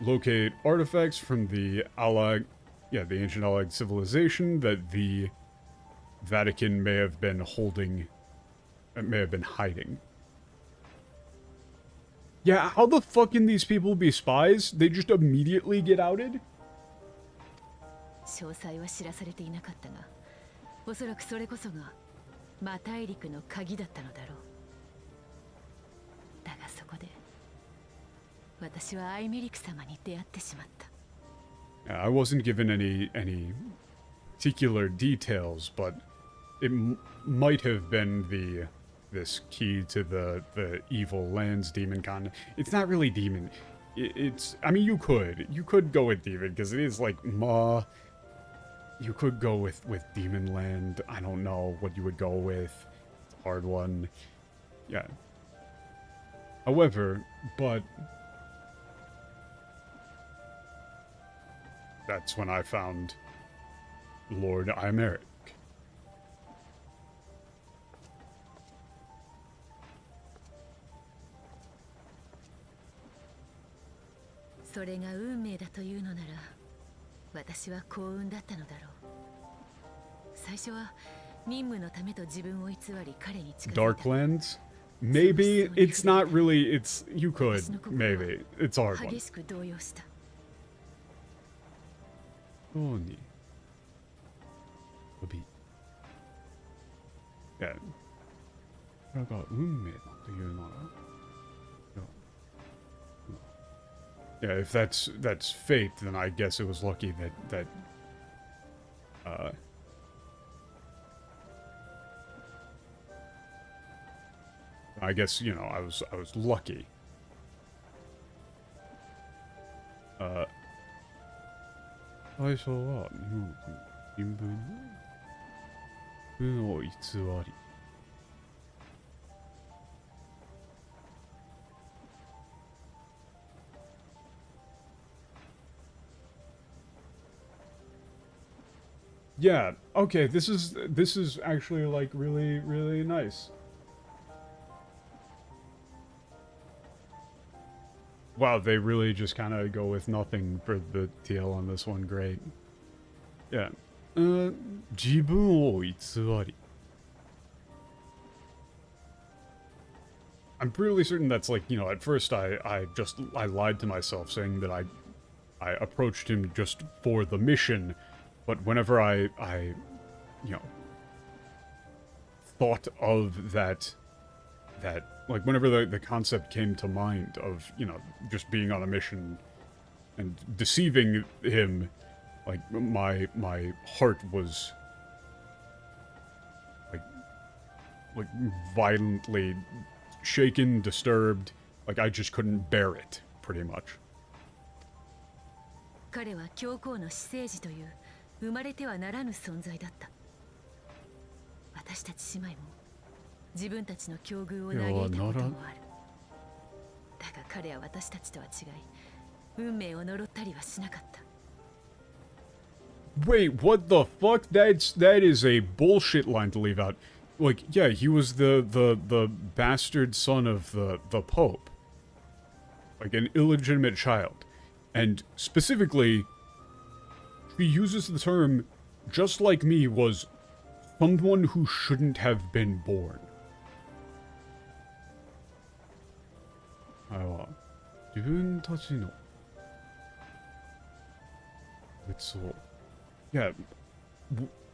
locate artifacts from the the ancient Allied civilization that the Vatican may have been hiding. Yeah, how the fuck can these people be spies? They just immediately get outed? 詳細は知らされていなかったが、おそらくそれこそが魔大陸の鍵だったのだろう。だがそこで私はアイメリク様に出会ってしまった。 I wasn't given any particular details, but it might have been this key to the evil lands demon con. It's not really demon. It's, I mean, you could go with demon because it is like Ma. You could go with demon land. I don't know what you would go with. It's a hard one. Yeah. However, but that's when I found Lord Imeric. それが運命だというのなら、私は幸運だったのだろう。最初は任務のためと自分を偽り彼に近づいた。 Darklands? Maybe it's not really. It's you could maybe. It's a hard one. 激しく動揺した。 Oni. Obi. Yeah. これが運命だというなら。Yeah, if that's fate, then I guess it was lucky that I guess, you know, I was lucky. 最初は日本の新聞の偽り。Yeah, okay, this is actually like really, really nice. Wow, they really just kind of go with nothing for the TL on this one. Great. Yeah. 自分を偽り. I'm pretty certain that's like, you know, at first I lied to myself saying that I approached him just for the mission, but whenever I you know, thought of that, like, whenever the concept came to mind of, you know, just being on a mission and deceiving him, like, my heart was, like violently shaken, disturbed, like, I just couldn't bear it, pretty much. 彼は教皇の私生児という生まれてはならぬ存在だった。私たち姉妹も自分たちの境遇を嘆いたこともある。だが彼は私たちとは違い、運命を呪ったりはしなかった。Wait, what the fuck? That is a bullshit line to leave out. Like, yeah, he was the bastard son of the Pope. Like, an illegitimate child. And specifically, he uses the term, just like me, was someone who shouldn't have been born. Yeah,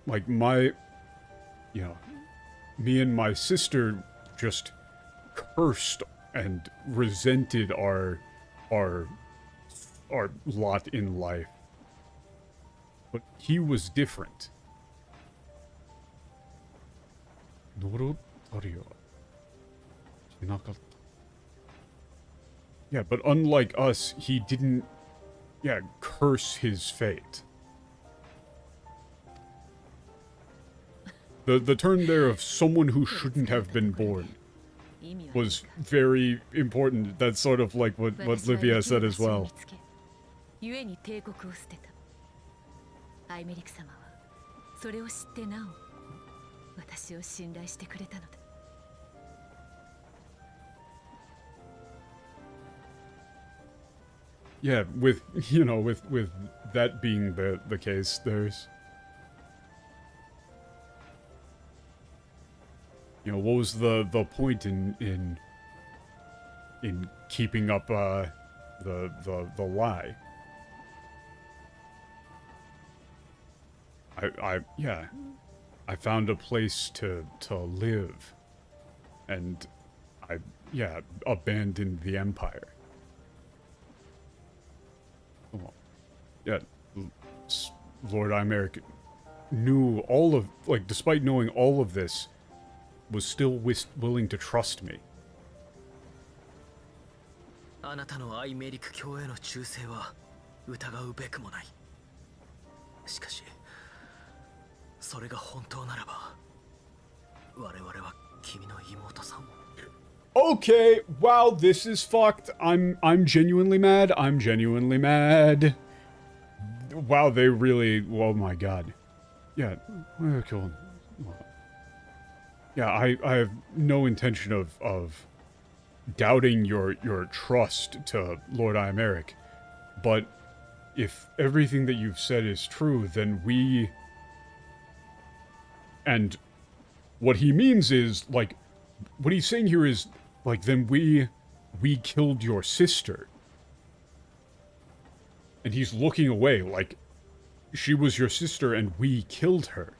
like my, you know, me and my sister just cursed and resented our lot in life. But he was different. Yeah, but unlike us, he didn't, yeah, curse his fate. The term there of someone who shouldn't have been born was very important. That's sort of like what Livia said as well. 故に帝国を捨てた。アイメリク様はそれを知ってなお私を信頼してくれたのだ。Yeah, with, you know, with that being the case, there's, you know, what was the point in keeping up the lie? Yeah, I found a place to live, and I abandoned the empire. Oh, yeah, Lord Imeric knew all of, like, despite knowing all of this, was still willing to trust me. あなたのアイメリク教への忠誠は疑うべくもない。しかし、それが本当ならば、我々は君の妹さんを。Okay, wow, this is fucked. I'm genuinely mad. I'm genuinely mad. Wow, they really, oh my god. Yeah, yeah, I have no intention of doubting your trust to Lord Imeric, but if everything that you've said is true, then we... And what he means is, like, what he's saying here is, like, then we killed your sister. And he's looking away, like, she was your sister and we killed her.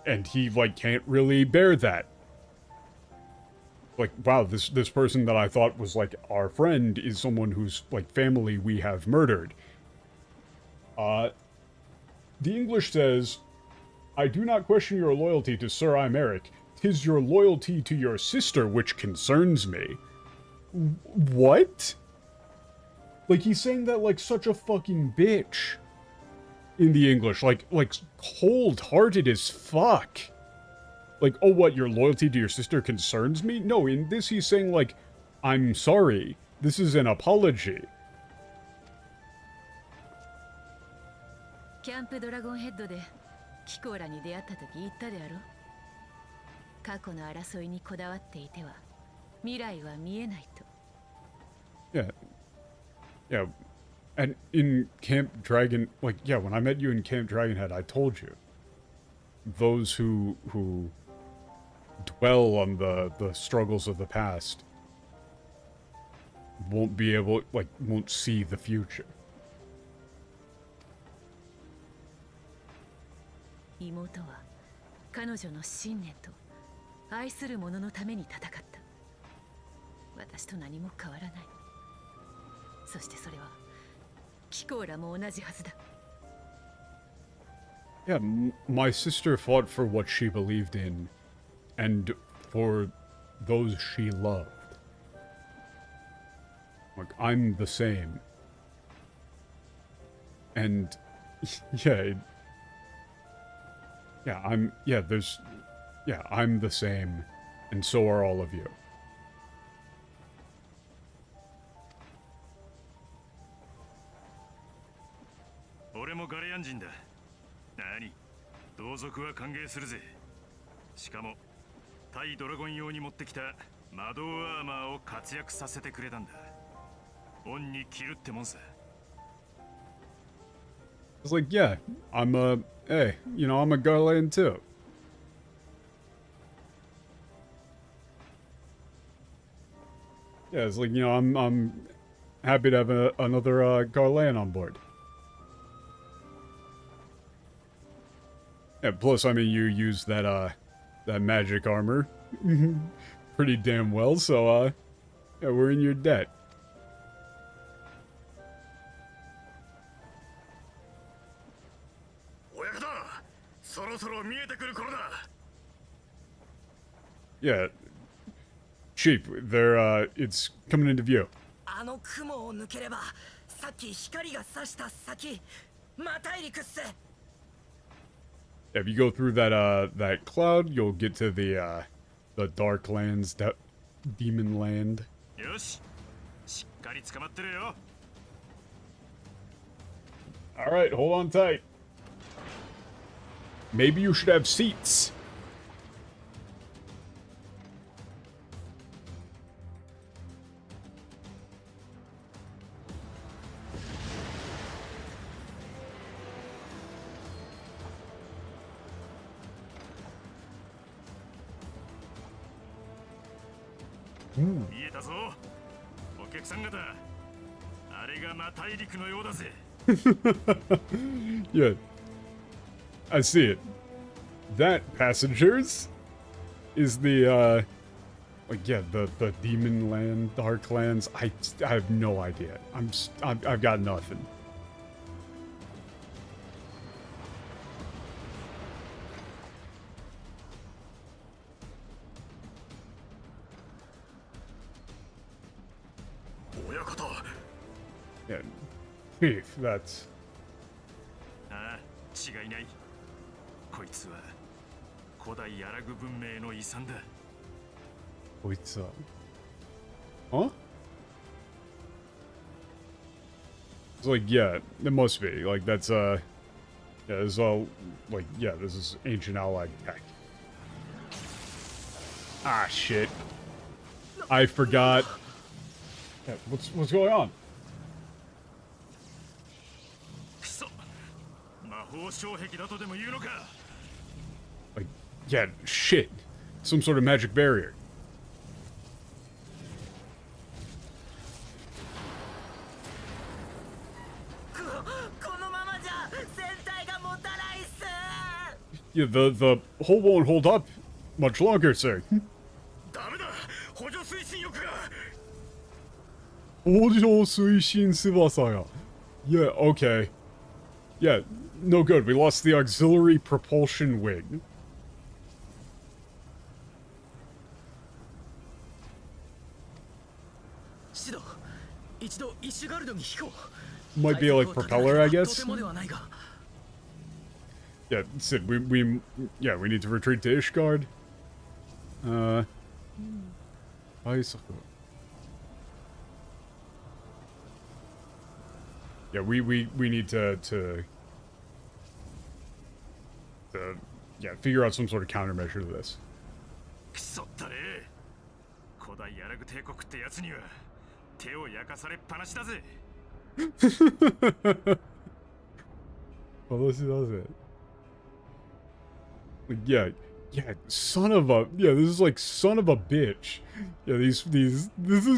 And he, like, can't really bear that. Like, wow, this person that I thought was, like, our friend is someone whose, like, family we have murdered. The English says, I do not question your loyalty to Sir Imeric. 'Tis your loyalty to your sister which concerns me. What? Like, he's saying that like such a fucking bitch. In the English, like cold-hearted as fuck. Like, oh, what, your loyalty to your sister concerns me? No, in this he's saying, like, I'm sorry. This is an apology. キャンプドラゴンヘッドでキコーラに出会った時言ったであろう。過去の争いにこだわっていては未来は見えないと。Yeah. Yeah. And in Camp Dragon, like, yeah, when I met you in Camp Dragonhead, I told you. Those who dwell on the struggles of the past won't be able, like, won't see the future. 妹は彼女の信念と愛する者のために戦った。私と何も変わらない。そしてそれはキコーラも同じはずだ。Yeah, my sister fought for what she believed in, and for those she loved. Like, I'm the same. And, yeah, I'm the same, and so are all of you. 俺もガレアン人だ。何？同族は歓迎するぜ。しかも対ドラゴン用に持ってきた魔導アーマーを活躍させてくれたんだ。恩に着るってもんさ。It's like, yeah, I'm a Garland too. Yeah, it's like, I'm happy to have another Garland on board. Yeah, plus, I mean, you use that magic armor pretty damn well, so, yeah, we're in your debt. Yeah. Chief, it's coming into view. あの雲を抜ければ、さっき光が差した先、また大陸っす。If you go through that cloud, you'll get to the dark lands, demon land. よし、しっかり捕まってるよ。All right, hold on tight. Maybe you should have seats. Hmm. 見えたぞ。お客さん方、あれがま大陸のようだぜ。Yeah, I see it. That, passengers, is the the demon land, dark lands. I have no idea. I've got nothing. Yeah, Chief, that's... ああ、違いない。こいつは古代アラグ文明の遺産だ。What's up? Huh? It's like, yeah, it must be. Like, that's, yeah, this is all, like, yeah, this is ancient allied tech. Ah, shit. I forgot. Yeah, what's going on? くそ、魔法障壁だとでも言うのか。Like, yeah, shit. Some sort of magic barrier. Yeah, the hole won't hold up much longer, sir. ダメだ、補助推進翼が。補助推進翼が。Yeah, okay. Yeah, no good. We lost the auxiliary propulsion wing. Might be like propeller, I guess. Yeah, Sid, we need to retreat to Ishgard. Bicycle. Yeah, we need to yeah, figure out some sort of countermeasure to this. くそったれ。古代アラグ帝国ってやつには手を焼かされっぱなしだぜ。Unless he does it. Like, yeah, son of a, this is like son of a bitch. Yeah, this is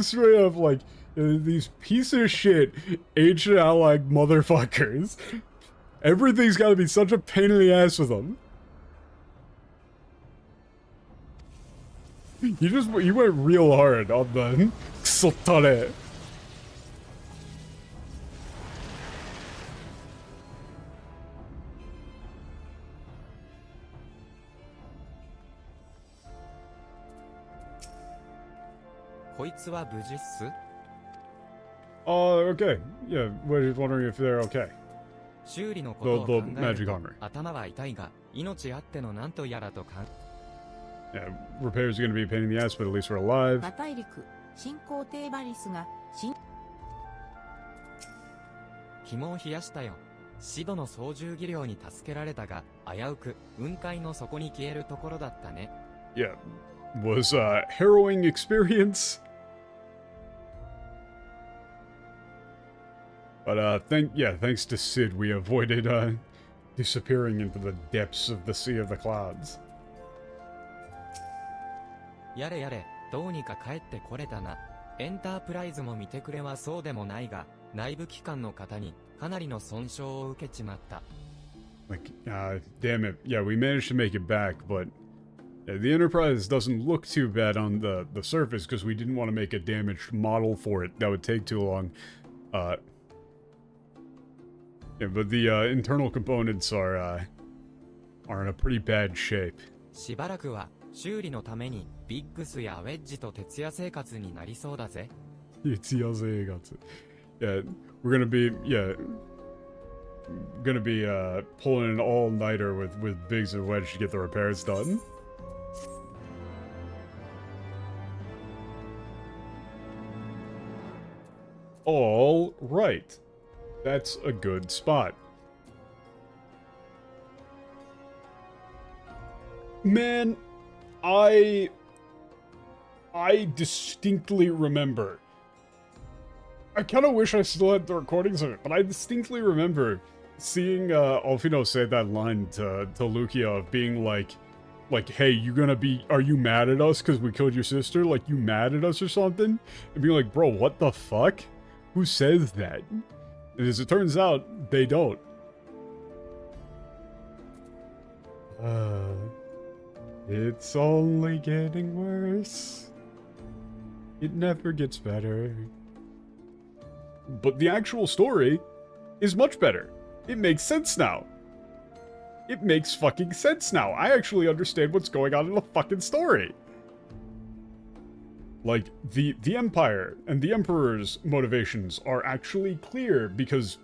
straight up like, these piece of shit ancient allied motherfuckers. Everything's gotta be such a pain in the ass with them. You went real hard on the Sotare. Okay. Yeah, we're just wondering if they're okay. 修理のことを考え The る magic と armor. 頭は痛いが、命あってのなんとやらとか。Yeah, repairs are gonna be a pain in the ass, but at least we're alive. 馬大陸、新皇帝バリスが、肝を冷やしたよ。シドの操縦技量に助けられたが、危うく雲海の底に消えるところだったね。Yeah, was a harrowing experience. But thanks to Sid, we avoided disappearing into the depths of the Sea of the Clouds. やれやれ、どうにか帰ってこれたな。エンタープライズも見てくれはそうでもないが、内部機関の方にかなりの損傷を受けちまった。Like, damn it. Yeah, we managed to make it back, but the Enterprise doesn't look too bad on the surface because we didn't want to make a damaged model for it. That would take too long. Yeah, but the internal components are in a pretty bad shape. しばらくは修理のためにビッグスやウェッジと徹夜生活になりそうだぜ。Yeah, we're gonna be pulling an all-nighter with Biggs and Wedge to get the repairs done. All right. That's a good spot. Man, I distinctly remember. I kind of wish I still had the recordings of it, but I distinctly remember seeing Alphinaud say that line to Lucia of being like, hey, are you mad at us because we killed your sister? Like, you mad at us or something? And being like, bro, what the fuck? Who says that? And as it turns out, they don't. It's only getting worse. It never gets better. But the actual story is much better. It makes sense now. It makes fucking sense now. I actually understand what's going on in the fucking story. Like, the Empire and the Emperor's motivations are actually clear because,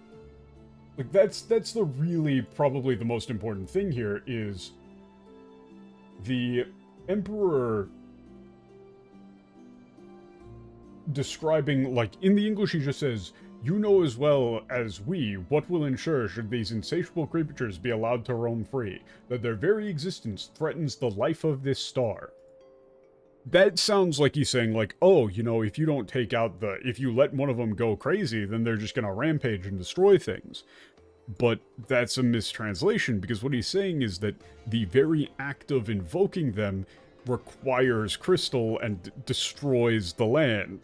like, that's the really probably the most important thing here is the Emperor describing, like, in the English he just says, "You know as well as we what will ensure should these insatiable creatures be allowed to roam free, that their very existence threatens the life of this star." That sounds like he's saying, like, oh, you know, if you don't take out if you let one of them go crazy, then they're just gonna rampage and destroy things. But that's a mistranslation, because what he's saying is that the very act of invoking them requires crystal and destroys the land,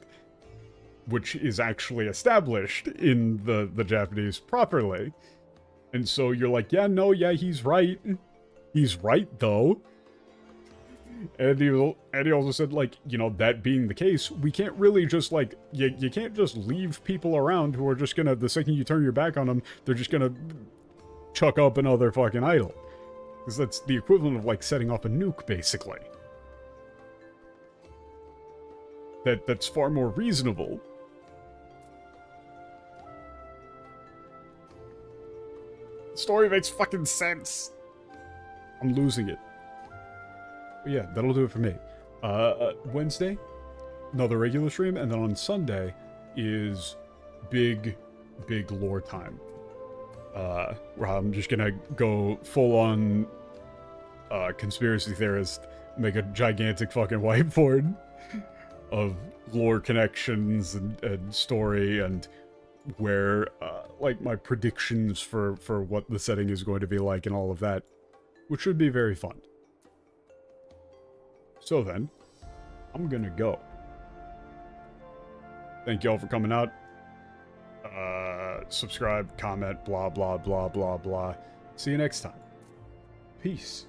which is actually established in the Japanese properly. And so you're like, yeah, he's right. He's right, though. And he also said, like, you know, that being the case, we can't really just, like, you can't just leave people around who are just gonna, the second you turn your back on them, they're just gonna chuck up another fucking idol. Because that's the equivalent of, like, setting off a nuke, basically. That's far more reasonable. The story makes fucking sense. I'm losing it. But yeah, that'll do it for me. Wednesday, another regular stream, and then on Sunday is big lore time. Where I'm just gonna go full on conspiracy theorist, make a gigantic fucking whiteboard. of lore connections and story and where, like, my predictions for what the setting is going to be like and all of that, which should be very fun. So then, I'm gonna go. Thank y'all for coming out. Subscribe, comment, blah, blah, blah, blah, blah. See you next time. Peace.